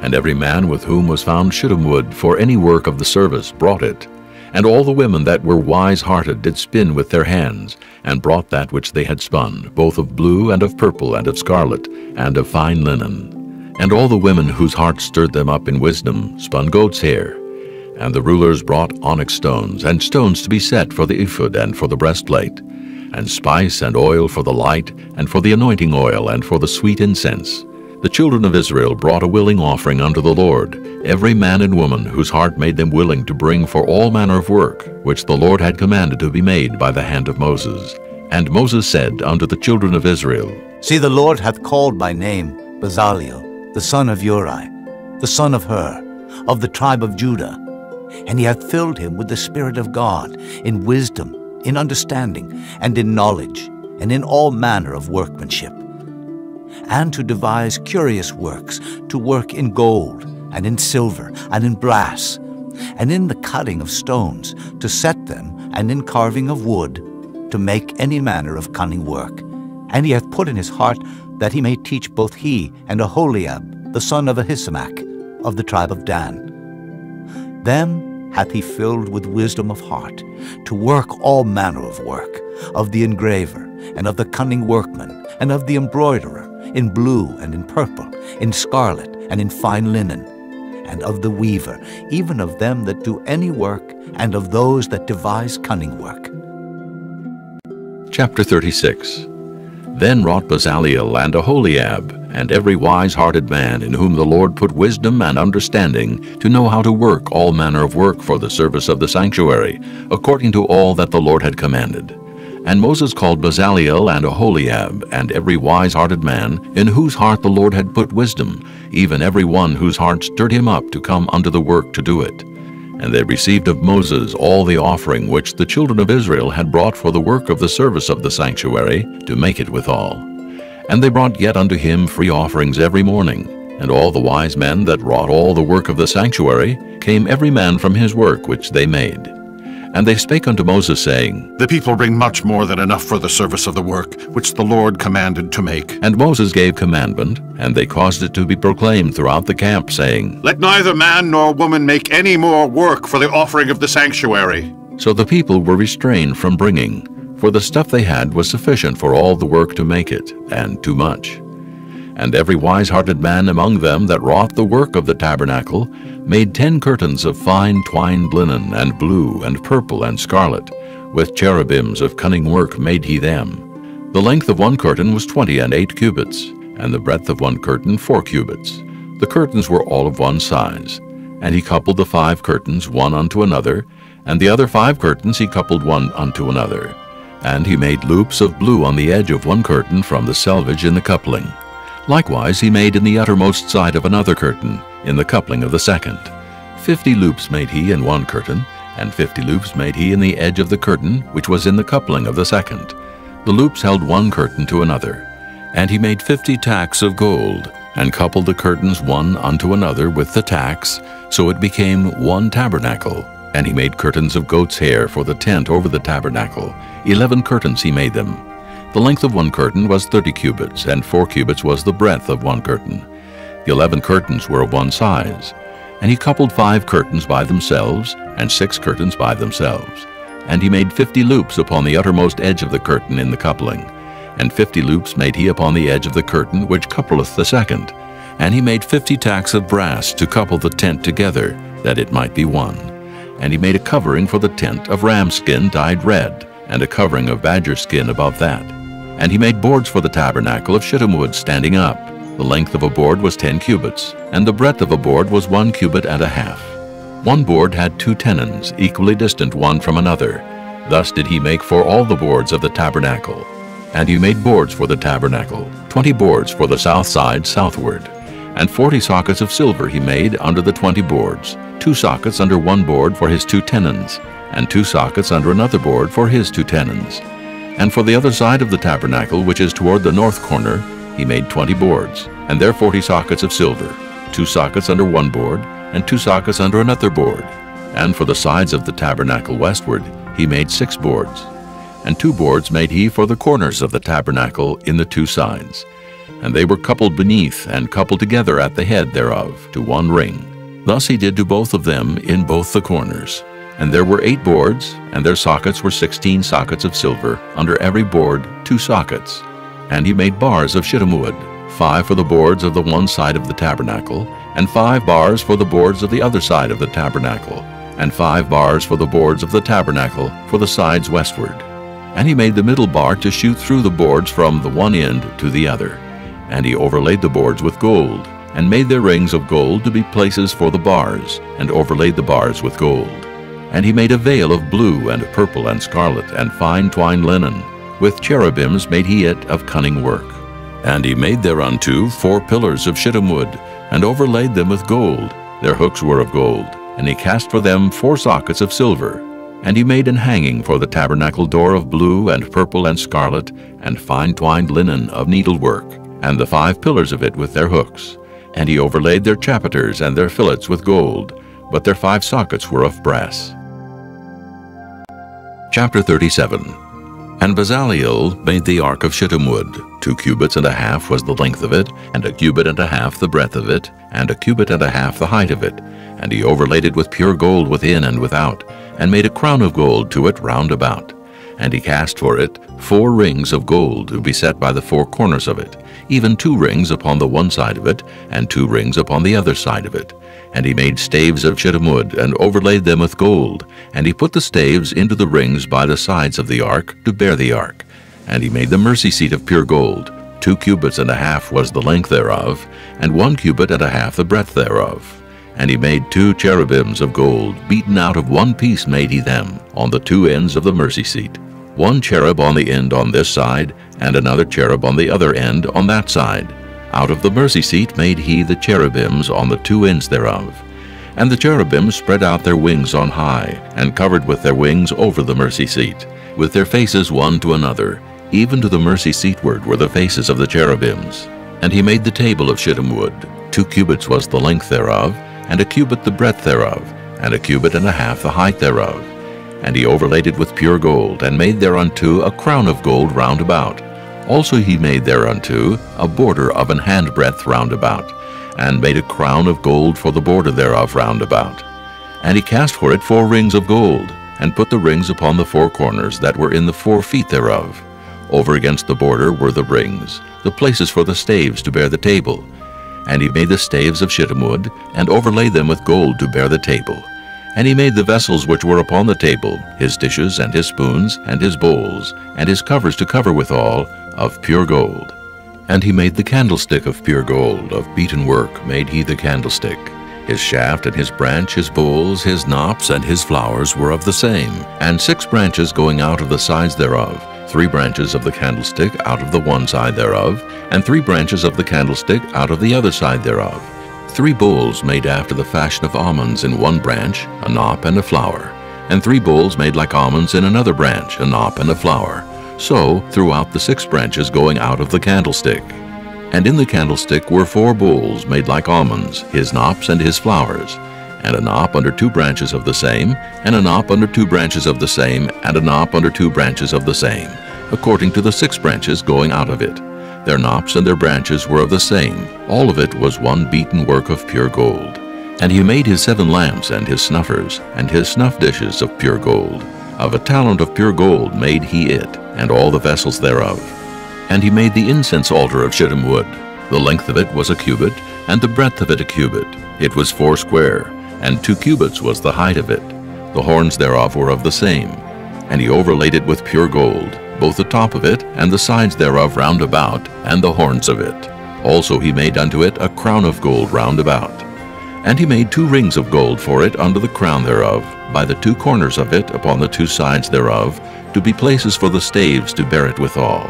Speaker 1: and every man with whom was found shittim wood for any work of the service brought it. And all the women that were wise-hearted did spin with their hands, and brought that which they had spun, both of blue and of purple and of scarlet and of fine linen. And all the women whose hearts stirred them up in wisdom spun goat's hair. And the rulers brought onyx stones, and stones to be set for the ephod and for the breastplate, and spice and oil for the light, and for the anointing oil, and for the sweet incense. The children of Israel brought a willing offering unto the Lord, every man and woman whose heart made them willing to bring for all manner of work, which the Lord had commanded to be made by the hand of Moses. And Moses said unto the children of Israel,
Speaker 6: See, the Lord hath called by name Bezaleel, the son of Uri, the son of Hur, of the tribe of Judah. And he hath filled him with the Spirit of God, in wisdom, in understanding, and in knowledge, and in all manner of workmanship, and to devise curious works, to work in gold, and in silver, and in brass, and in the cutting of stones, to set them, and in carving of wood, to make any manner of cunning work. And he hath put in his heart that he may teach both he and Aholiab, the son of Ahisamach, of the tribe of Dan. Them hath he filled with wisdom of heart, to work all manner of work, of the engraver, and of the cunning workman, and of the embroiderer, in blue and in purple, in scarlet and in fine linen, and of the weaver, even of them that do any work, and of those that devise cunning work.
Speaker 1: Chapter 36. Then wrought Bezaleel and Aholiab, and every wise-hearted man in whom the Lord put wisdom and understanding, to know how to work all manner of work for the service of the sanctuary, according to all that the Lord had commanded. And Moses called Bezaleel and Aholiab, and every wise-hearted man, in whose heart the Lord had put wisdom, even every one whose heart stirred him up to come unto the work to do it. And they received of Moses all the offering which the children of Israel had brought for the work of the service of the sanctuary, to make it withal. And they brought yet unto him free offerings every morning. And all the wise men that wrought all the work of the sanctuary came every man from his work which they made. And they spake unto Moses, saying,
Speaker 14: The people bring much more than enough for the service of the work, which the Lord commanded to make.
Speaker 1: And Moses gave commandment, and they caused it to be proclaimed throughout the camp, saying,
Speaker 14: Let neither man nor woman make any more work for the offering of the sanctuary.
Speaker 1: So the people were restrained from bringing, for the stuff they had was sufficient for all the work to make it, and too much. And every wise-hearted man among them that wrought the work of the tabernacle made 10 curtains of fine twined linen, and blue, and purple, and scarlet. With cherubims of cunning work made he them. The length of one curtain was 20 and 8 cubits, and the breadth of one curtain 4 cubits. The curtains were all of one size. And he coupled the 5 curtains one unto another, and the other 5 curtains he coupled one unto another. And he made loops of blue on the edge of one curtain from the selvage in the coupling. Likewise he made in the uttermost side of another curtain, in the coupling of the second. 50 loops made he in one curtain, and 50 loops made he in the edge of the curtain which was in the coupling of the second. The loops held one curtain to another. And he made 50 tacks of gold, and coupled the curtains one unto another with the tacks, so it became one tabernacle. And he made curtains of goat's hair for the tent over the tabernacle. 11 curtains he made them. The length of one curtain was 30 cubits, and 4 cubits was the breadth of one curtain. The 11 curtains were of one size. And he coupled 5 curtains by themselves, and 6 curtains by themselves. And he made 50 loops upon the uttermost edge of the curtain in the coupling. And 50 loops made he upon the edge of the curtain which coupleth the second. And he made 50 tacks of brass to couple the tent together, that it might be one. And he made a covering for the tent of ram skin dyed red, and a covering of badger skin above that. And he made boards for the tabernacle of shittim wood standing up. The length of a board was 10 cubits, and the breadth of a board was 1 cubit and a half. One board had 2 tenons, equally distant one from another. Thus did he make for all the boards of the tabernacle. And he made boards for the tabernacle, 20 boards for the south side southward. And 40 sockets of silver he made under the 20 boards, 2 sockets under one board for his 2 tenons, and 2 sockets under another board for his 2 tenons. And for the other side of the tabernacle, which is toward the north corner, he made 20 boards, and there 40 sockets of silver, 2 sockets under one board, and 2 sockets under another board. And for the sides of the tabernacle westward, he made 6 boards. And 2 boards made he for the corners of the tabernacle in the 2 sides. And they were coupled beneath, and coupled together at the head thereof, to 1 ring. Thus he did to both of them in both the corners. And there were 8 boards, and their sockets were 16 sockets of silver, under every board 2 sockets. And he made bars of shittim wood, 5 for the boards of the one side of the tabernacle, and 5 bars for the boards of the other side of the tabernacle, and 5 bars for the boards of the tabernacle for the sides westward. And he made the middle bar to shoot through the boards from the one end to the other. And he overlaid the boards with gold, and made their rings of gold to be places for the bars, and overlaid the bars with gold. And he made a veil of blue and purple and scarlet and fine twined linen. With cherubims made he it of cunning work. And he made thereunto 4 pillars of shittim wood, and overlaid them with gold. Their hooks were of gold. And he cast for them 4 sockets of silver. And he made an hanging for the tabernacle door of blue and purple and scarlet, and fine twined linen of needlework, and the 5 pillars of it with their hooks. And he overlaid their chapiters and their fillets with gold, but their 5 sockets were of brass. Chapter 37. And Bezaleel made the ark of shittim wood. 2 cubits and a half was the length of it, and 1 cubit and a half the breadth of it, and 1 cubit and a half the height of it. And he overlaid it with pure gold within and without, and made a crown of gold to it round about. And he cast for it 4 rings of gold to be set by the 4 corners of it, even 2 rings upon the one side of it, and 2 rings upon the other side of it. And he made staves of shittim wood, and overlaid them with gold. And he put the staves into the rings by the sides of the ark, to bear the ark. And he made the mercy seat of pure gold. 2 cubits and a half was the length thereof, and 1 cubit and a half the breadth thereof. And he made 2 cherubims of gold, beaten out of 1 piece made he them, on the 2 ends of the mercy seat. 1 cherub on the end on this side, and another cherub on the other end on that side. Out of the mercy seat made he the cherubims on the 2 ends thereof. And the cherubims spread out their wings on high, and covered with their wings over the mercy seat, with their faces one to another. Even to the mercy seatward were the faces of the cherubims. And he made the table of shittim wood. 2 cubits was the length thereof, and 1 cubit the breadth thereof, and 1 cubit and a half the height thereof. And he overlaid it with pure gold, and made thereunto a crown of gold round about. Also he made thereunto a border of an handbreadth round about, and made a crown of gold for the border thereof round about. And he cast for it 4 rings of gold, and put the rings upon the 4 corners that were in the 4 feet thereof. Over against the border were the rings, the places for the staves to bear the table. And he made the staves of shittim wood, and overlaid them with gold to bear the table. And he made the vessels which were upon the table, his dishes and his spoons and his bowls, and his covers to cover withal, of pure gold. And he made the candlestick of pure gold, of beaten work made he the candlestick. His shaft and his branch, his bowls, his knops, and his flowers were of the same, and 6 branches going out of the sides thereof, 3 branches of the candlestick out of the one side thereof, and 3 branches of the candlestick out of the other side thereof. 3 bowls made after the fashion of almonds in one branch, a knop and a flower, and 3 bowls made like almonds in another branch, a knop and a flower. So throughout the 6 branches going out of the candlestick. And in the candlestick were 4 bowls made like almonds, his knops and his flowers, and a knop under 2 branches of the same, and a knop under 2 branches of the same, and a knop under 2 branches of the same, according to the 6 branches going out of it. Their knops and their branches were of the same. All of it was one beaten work of pure gold. And he made his 7 lamps and his snuffers, and his snuff dishes of pure gold. Of a talent of pure gold made he it, and all the vessels thereof. And he made the incense altar of shittim wood. The length of it was 1 cubit, and the breadth of it 1 cubit. It was 4 square, and 2 cubits was the height of it. The horns thereof were of the same. And he overlaid it with pure gold, both the top of it, and the sides thereof round about, and the horns of it. Also he made unto it a crown of gold round about. And he made 2 rings of gold for it under the crown thereof, by the 2 corners of it upon the 2 sides thereof, to be places for the staves to bear it withal.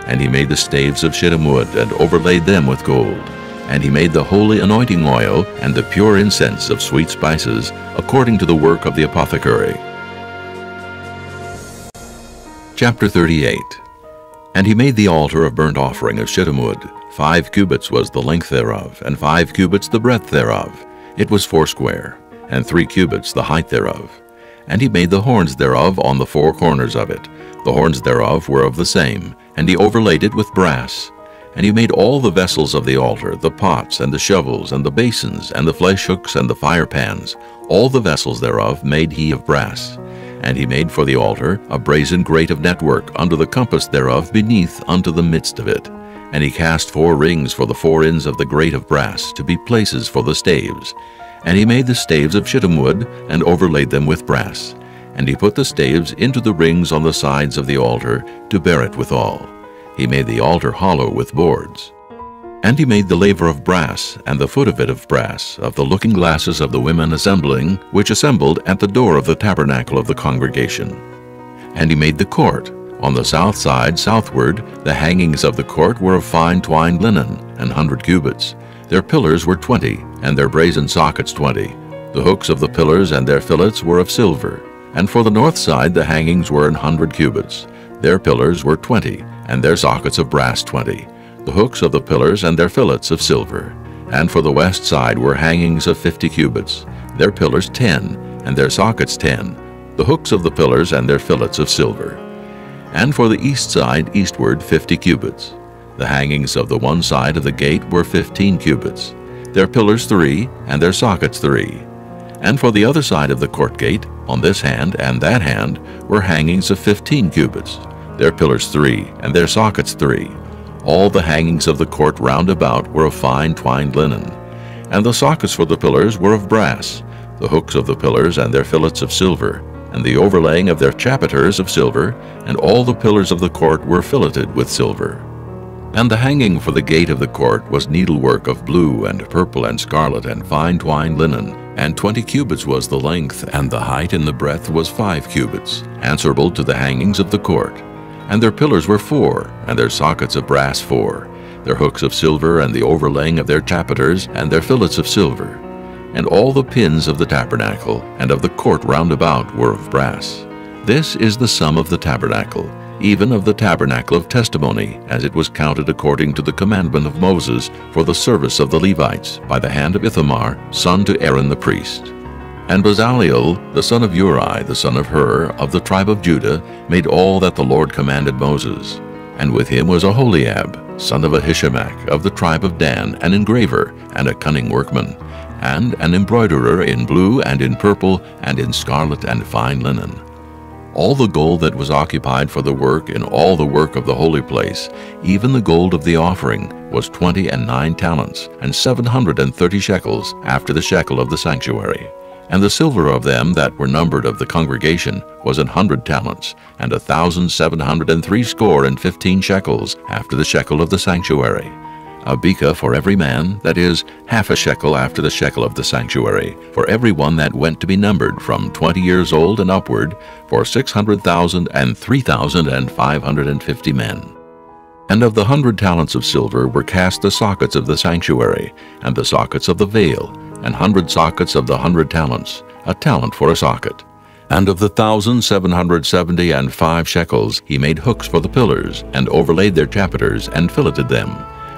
Speaker 1: And he made the staves of shittim wood, and overlaid them with gold. And he made the holy anointing oil, and the pure incense of sweet spices, according to the work of the apothecary. Chapter 38. And he made the altar of burnt offering of shittim wood. 5 cubits was the length thereof, and 5 cubits the breadth thereof. It was 4 square, and 3 cubits the height thereof. And he made the horns thereof on the four corners of it. The horns thereof were of the same, and he overlaid it with brass. And he made all the vessels of the altar, the pots, and the shovels, and the basins, and the flesh hooks, and the fire pans. All the vessels thereof made he of brass. And he made for the altar a brazen grate of network under the compass thereof beneath unto the midst of it. And he cast 4 rings for the 4 ends of the grate of brass, to be places for the staves. And he made the staves of shittim wood, and overlaid them with brass. And he put the staves into the rings on the sides of the altar, to bear it withal. He made the altar hollow with boards. And he made the laver of brass, and the foot of it of brass, of the looking glasses of the women assembling, which assembled at the door of the tabernacle of the congregation. And he made the court. On the south side southward, the hangings of the court were of fine twined linen, 100 cubits. Their pillars were 20, and their brazen sockets 20. The hooks of the pillars and their fillets were of silver. And for the north side the hangings were 100 cubits. Their pillars were 20, and their sockets of brass 20. The hooks of the pillars and their fillets of silver. And for the west side were hangings of 50 cubits. Their pillars 10, and their sockets 10. The hooks of the pillars and their fillets of silver. And for the east side eastward 50 cubits. The hangings of the one side of the gate were 15 cubits. Their pillars 3, and their sockets 3. And for the other side of the court gate, on this hand and that hand, were hangings of 15 cubits. Their pillars 3, and their sockets 3. All the hangings of the court round about were of fine twined linen. And the sockets for the pillars were of brass, the hooks of the pillars and their fillets of silver, and the overlaying of their chapiters of silver, and all the pillars of the court were filleted with silver. And the hanging for the gate of the court was needlework of blue and purple and scarlet and fine twined linen, and 20 cubits was the length, and the height and the breadth was 5 cubits, answerable to the hangings of the court. And their pillars were 4, and their sockets of brass 4, their hooks of silver, and the overlaying of their chapiters, and their fillets of silver. And all the pins of the tabernacle, and of the court round about, were of brass. This is the sum of the tabernacle, even of the tabernacle of testimony, as it was counted according to the commandment of Moses, for the service of the Levites, by the hand of Ithamar, son to Aaron the priest. And Bezaleel, the son of Uri, the son of Hur, of the tribe of Judah, made all that the Lord commanded Moses. And with him was Aholiab, son of Ahishamach, of the tribe of Dan, an engraver, and a cunning workman, and an embroiderer in blue, and in purple, and in scarlet, and fine linen. All the gold that was occupied for the work in all the work of the holy place, even the gold of the offering, was 29 talents, and 730 shekels, after the shekel of the sanctuary. And the silver of them that were numbered of the congregation was 100 talents, and 1,760 shekels, after the shekel of the sanctuary. A beka for every man, that is, half a shekel after the shekel of the sanctuary, for every one that went to be numbered from 20 years old and upward, for 600,000 and 3,550 men. And of the 100 talents of silver were cast the sockets of the sanctuary, and the sockets of the veil, and 100 sockets of the 100 talents, a talent for a socket. And of the 1,775 shekels he made hooks for the pillars, and overlaid their chapiters, and filleted them.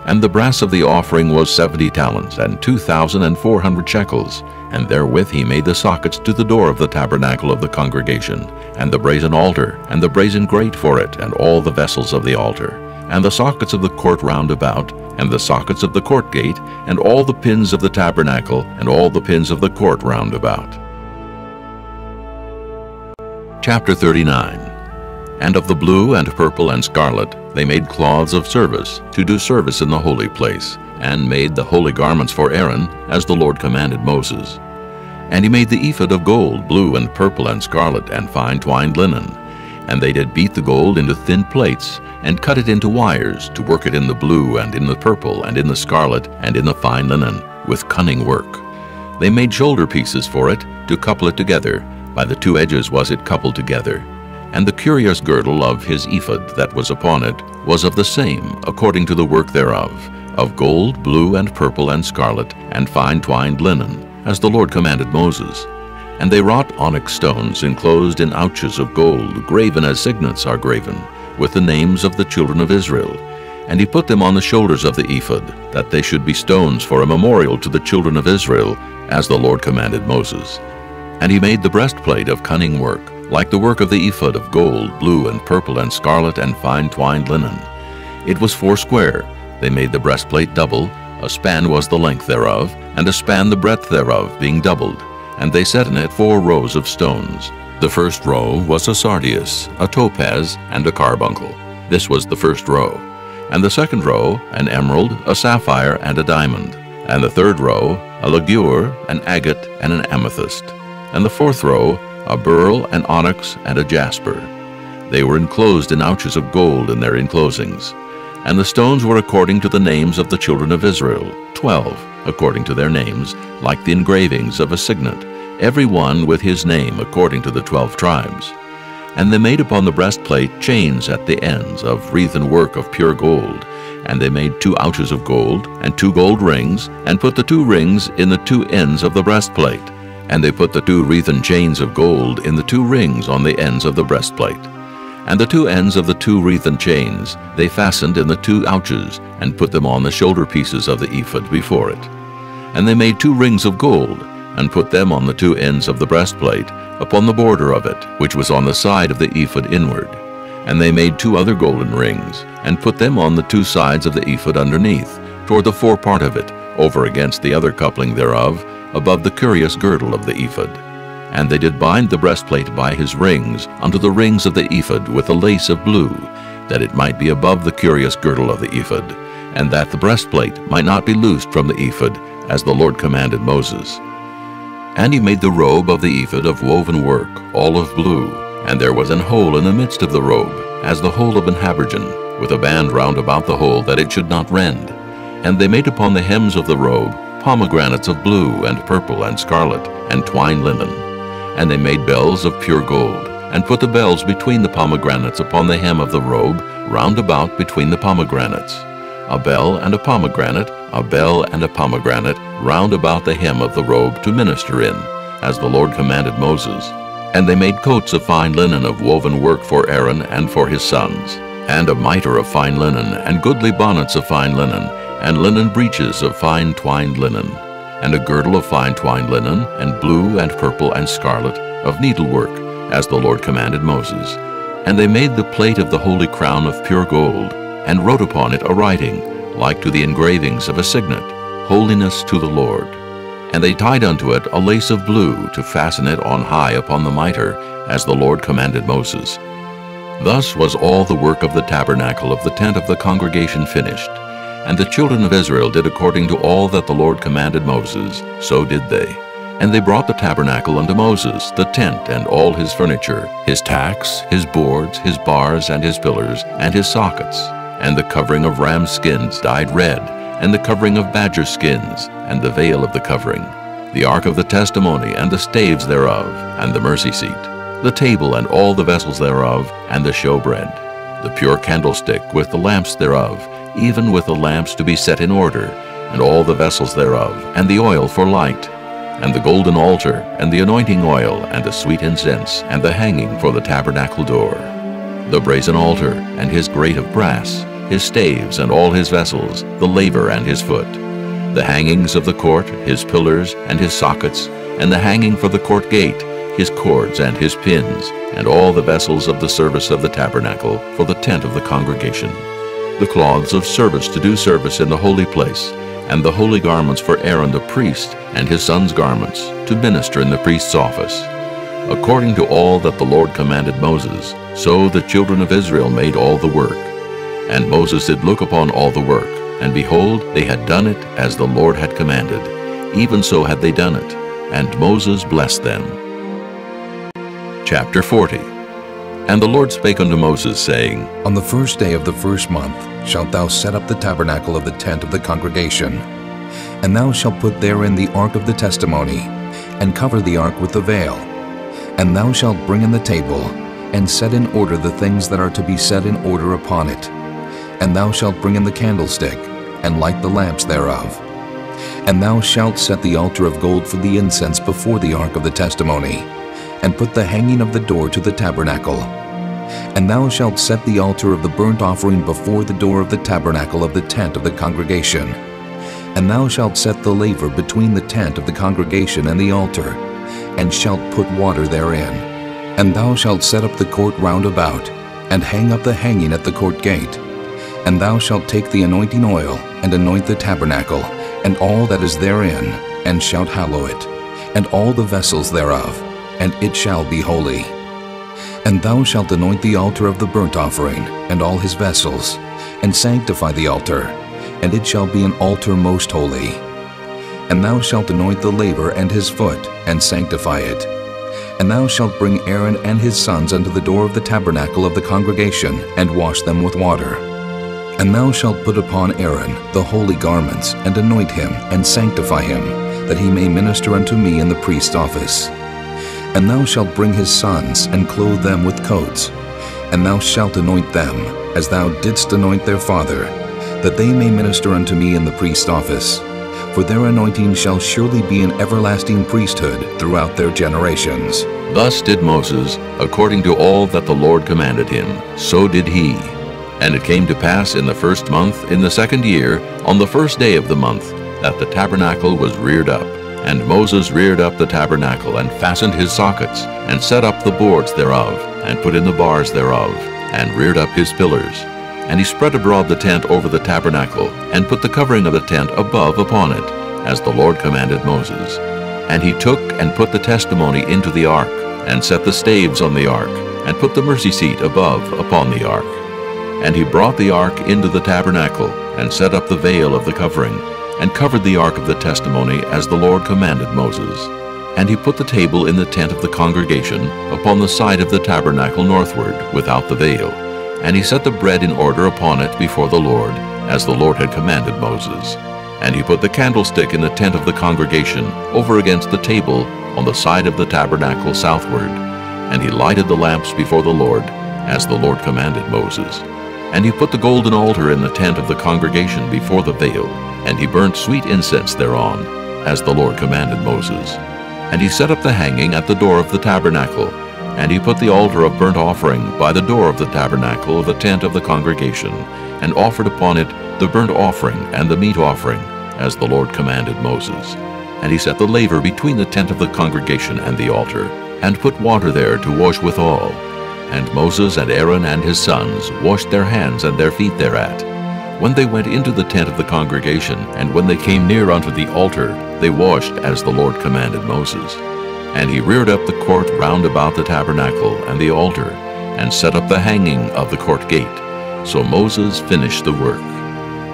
Speaker 1: And the brass of the offering was 70 talents, and 2,400 shekels, and therewith he made the sockets to the door of the tabernacle of the congregation, and the brazen altar, and the brazen grate for it, and all the vessels of the altar, and the sockets of the court round about, and the sockets of the court gate, and all the pins of the tabernacle, and all the pins of the court round about. Chapter 39. And of the blue and purple and scarlet they made cloths of service, to do service in the holy place, and made the holy garments for Aaron, as the Lord commanded Moses. And he made the ephod of gold, blue and purple and scarlet, and fine twined linen. And they did beat the gold into thin plates, and cut it into wires, to work it in the blue, and in the purple, and in the scarlet, and in the fine linen, with cunning work. They made shoulder pieces for it, to couple it together. By the 2 edges was it coupled together. And the curious girdle of his ephod that was upon it was of the same, according to the work thereof, of gold, blue, and purple, and scarlet, and fine twined linen, as the Lord commanded Moses. And they wrought onyx stones enclosed in ouches of gold, graven as signets are graven, with the names of the children of Israel. And he put them on the shoulders of the ephod, that they should be stones for a memorial to the children of Israel, as the Lord commanded Moses. And he made the breastplate of cunning work, like the work of the ephod of gold, blue, and purple, and scarlet, and fine twined linen. It was 4 square. They made the breastplate double. A span was the length thereof, and a span the breadth thereof, being doubled. And they set in it 4 rows of stones. The first row was a sardius, a topaz, and a carbuncle. This was the first row. And the second row, an emerald, a sapphire, and a diamond. And the third row, a ligure, an agate, and an amethyst. And the fourth row, a beryl, an onyx, and a jasper. They were enclosed in ouches of gold in their enclosings. And the stones were according to the names of the children of Israel, 12, according to their names, like the engravings of a signet, every one with his name according to the 12 tribes. And they made upon the breastplate chains at the ends of wreathen work of pure gold. And they made 2 ouches of gold, and 2 gold rings, and put the 2 rings in the 2 ends of the breastplate. And they put the 2 wreathen chains of gold in the 2 rings on the ends of the breastplate. And the 2 ends of the 2 wreathen chains they fastened in the 2 ouches, and put them on the shoulder pieces of the ephod before it. And they made 2 rings of gold, and put them on the 2 ends of the breastplate, upon the border of it, which was on the side of the ephod inward. And they made 2 other golden rings, and put them on the 2 sides of the ephod underneath, toward the forepart of it, over against the other coupling thereof, above the curious girdle of the ephod. And they did bind the breastplate by his rings unto the rings of the ephod with a lace of blue, that it might be above the curious girdle of the ephod, and that the breastplate might not be loosed from the ephod, as the Lord commanded Moses. And he made the robe of the ephod of woven work, all of blue, and there was an hole in the midst of the robe, as the hole of an habergeon, with a band round about the hole, that it should not rend. And they made upon the hems of the robe pomegranates of blue and purple and scarlet, and twined linen. And they made bells of pure gold, and put the bells between the pomegranates upon the hem of the robe, round about between the pomegranates. A bell and a pomegranate, a bell and a pomegranate, round about the hem of the robe to minister in, as the Lord commanded Moses. And they made coats of fine linen of woven work for Aaron and for his sons, and a mitre of fine linen, and goodly bonnets of fine linen, and linen breeches of fine twined linen, and a girdle of fine twined linen, and blue and purple and scarlet, of needlework, as the Lord commanded Moses. And they made the plate of the holy crown of pure gold, and wrote upon it a writing, like to the engravings of a signet, Holiness to the Lord. And they tied unto it a lace of blue, to fasten it on high upon the mitre, as the Lord commanded Moses. Thus was all the work of the tabernacle of the tent of the congregation finished. And the children of Israel did according to all that the Lord commanded Moses, so did they. And they brought the tabernacle unto Moses, the tent and all his furniture, his tacks, his boards, his bars, and his pillars, and his sockets, and the covering of ram skins dyed red, and the covering of badger skins, and the veil of the covering, the ark of the testimony, and the staves thereof, and the mercy seat, the table and all the vessels thereof, and the showbread, the pure candlestick with the lamps thereof, even with the lamps to be set in order, and all the vessels thereof, and the oil for light, and the golden altar, and the anointing oil, and the sweet incense, and the hanging for the tabernacle door, the brazen altar, and his grate of brass, his staves, and all his vessels, the laver and his foot, the hangings of the court, his pillars, and his sockets, and the hanging for the court gate, his cords and his pins, and all the vessels of the service of the tabernacle for the tent of the congregation, the cloths of service to do service in the holy place, and the holy garments for Aaron the priest, and his sons' garments, to minister in the priest's office. According to all that the Lord commanded Moses, so the children of Israel made all the work. And Moses did look upon all the work, and behold, they had done it as the Lord had commanded. Even so had they done it, and Moses blessed them. Chapter 40. And the Lord spake unto Moses, saying,
Speaker 10: On the first day of the first month shalt thou set up the tabernacle of the tent of the congregation. And thou shalt put therein the ark of the testimony, and cover the ark with the veil. And thou shalt bring in the table, and set in order the things that are to be set in order upon it. And thou shalt bring in the candlestick, and light the lamps thereof. And thou shalt set the altar of gold for the incense before the ark of the testimony, and put the hanging of the door to the tabernacle. And thou shalt set the altar of the burnt offering before the door of the tabernacle of the tent of the congregation. And thou shalt set the laver between the tent of the congregation and the altar, and shalt put water therein. And thou shalt set up the court round about, and hang up the hanging at the court gate. And thou shalt take the anointing oil, and anoint the tabernacle, and all that is therein, and shalt hallow it, and all the vessels thereof, and it shall be holy. And thou shalt anoint the altar of the burnt offering, and all his vessels, and sanctify the altar, and it shall be an altar most holy. And thou shalt anoint the laver and his foot, and sanctify it. And thou shalt bring Aaron and his sons unto the door of the tabernacle of the congregation, and wash them with water. And thou shalt put upon Aaron the holy garments, and anoint him, and sanctify him, that he may minister unto me in the priest's office. And thou shalt bring his sons, and clothe them with coats. And thou shalt anoint them, as thou didst anoint their father, that they may minister unto me in the priest's office. For their anointing shall surely be an everlasting priesthood throughout their generations.
Speaker 1: Thus did Moses, according to all that the Lord commanded him, so did he. And it came to pass in the first month, in the second year, on the first day of the month, that the tabernacle was reared up. And Moses reared up the tabernacle, and fastened his sockets, and set up the boards thereof, and put in the bars thereof, and reared up his pillars. And he spread abroad the tent over the tabernacle, and put the covering of the tent above upon it, as the Lord commanded Moses. And he took and put the testimony into the ark, and set the staves on the ark, and put the mercy seat above upon the ark. And he brought the ark into the tabernacle, and set up the veil of the covering, and covered the ark of the testimony as the Lord commanded Moses. And he put the table in the tent of the congregation upon the side of the tabernacle northward, without the veil. And he set the bread in order upon it before the Lord, as the Lord had commanded Moses. And he put the candlestick in the tent of the congregation, over against the table, on the side of the tabernacle southward. And he lighted the lamps before the Lord, as the Lord commanded Moses. And he put the golden altar in the tent of the congregation before the veil, and he burnt sweet incense thereon, as the Lord commanded Moses. And he set up the hanging at the door of the tabernacle, and he put the altar of burnt offering by the door of the tabernacle of the tent of the congregation, and offered upon it the burnt offering and the meat offering, as the Lord commanded Moses. And he set the laver between the tent of the congregation and the altar, and put water there to wash withal. And Moses and Aaron and his sons washed their hands and their feet thereat. When they went into the tent of the congregation, and when they came near unto the altar, they washed as the Lord commanded Moses. And he reared up the court round about the tabernacle and the altar, and set up the hanging of the court gate. So Moses finished the work.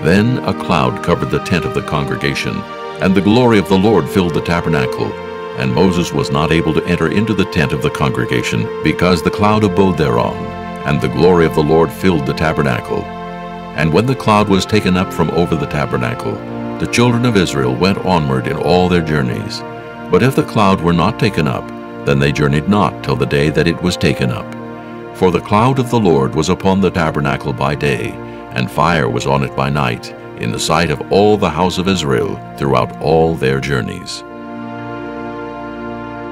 Speaker 1: Then a cloud covered the tent of the congregation, and the glory of the Lord filled the tabernacle. And Moses was not able to enter into the tent of the congregation, because the cloud abode thereon, and the glory of the Lord filled the tabernacle. And when the cloud was taken up from over the tabernacle, the children of Israel went onward in all their journeys. But if the cloud were not taken up, then they journeyed not till the day that it was taken up. For the cloud of the Lord was upon the tabernacle by day, and fire was on it by night, in the sight of all the house of Israel throughout all their journeys.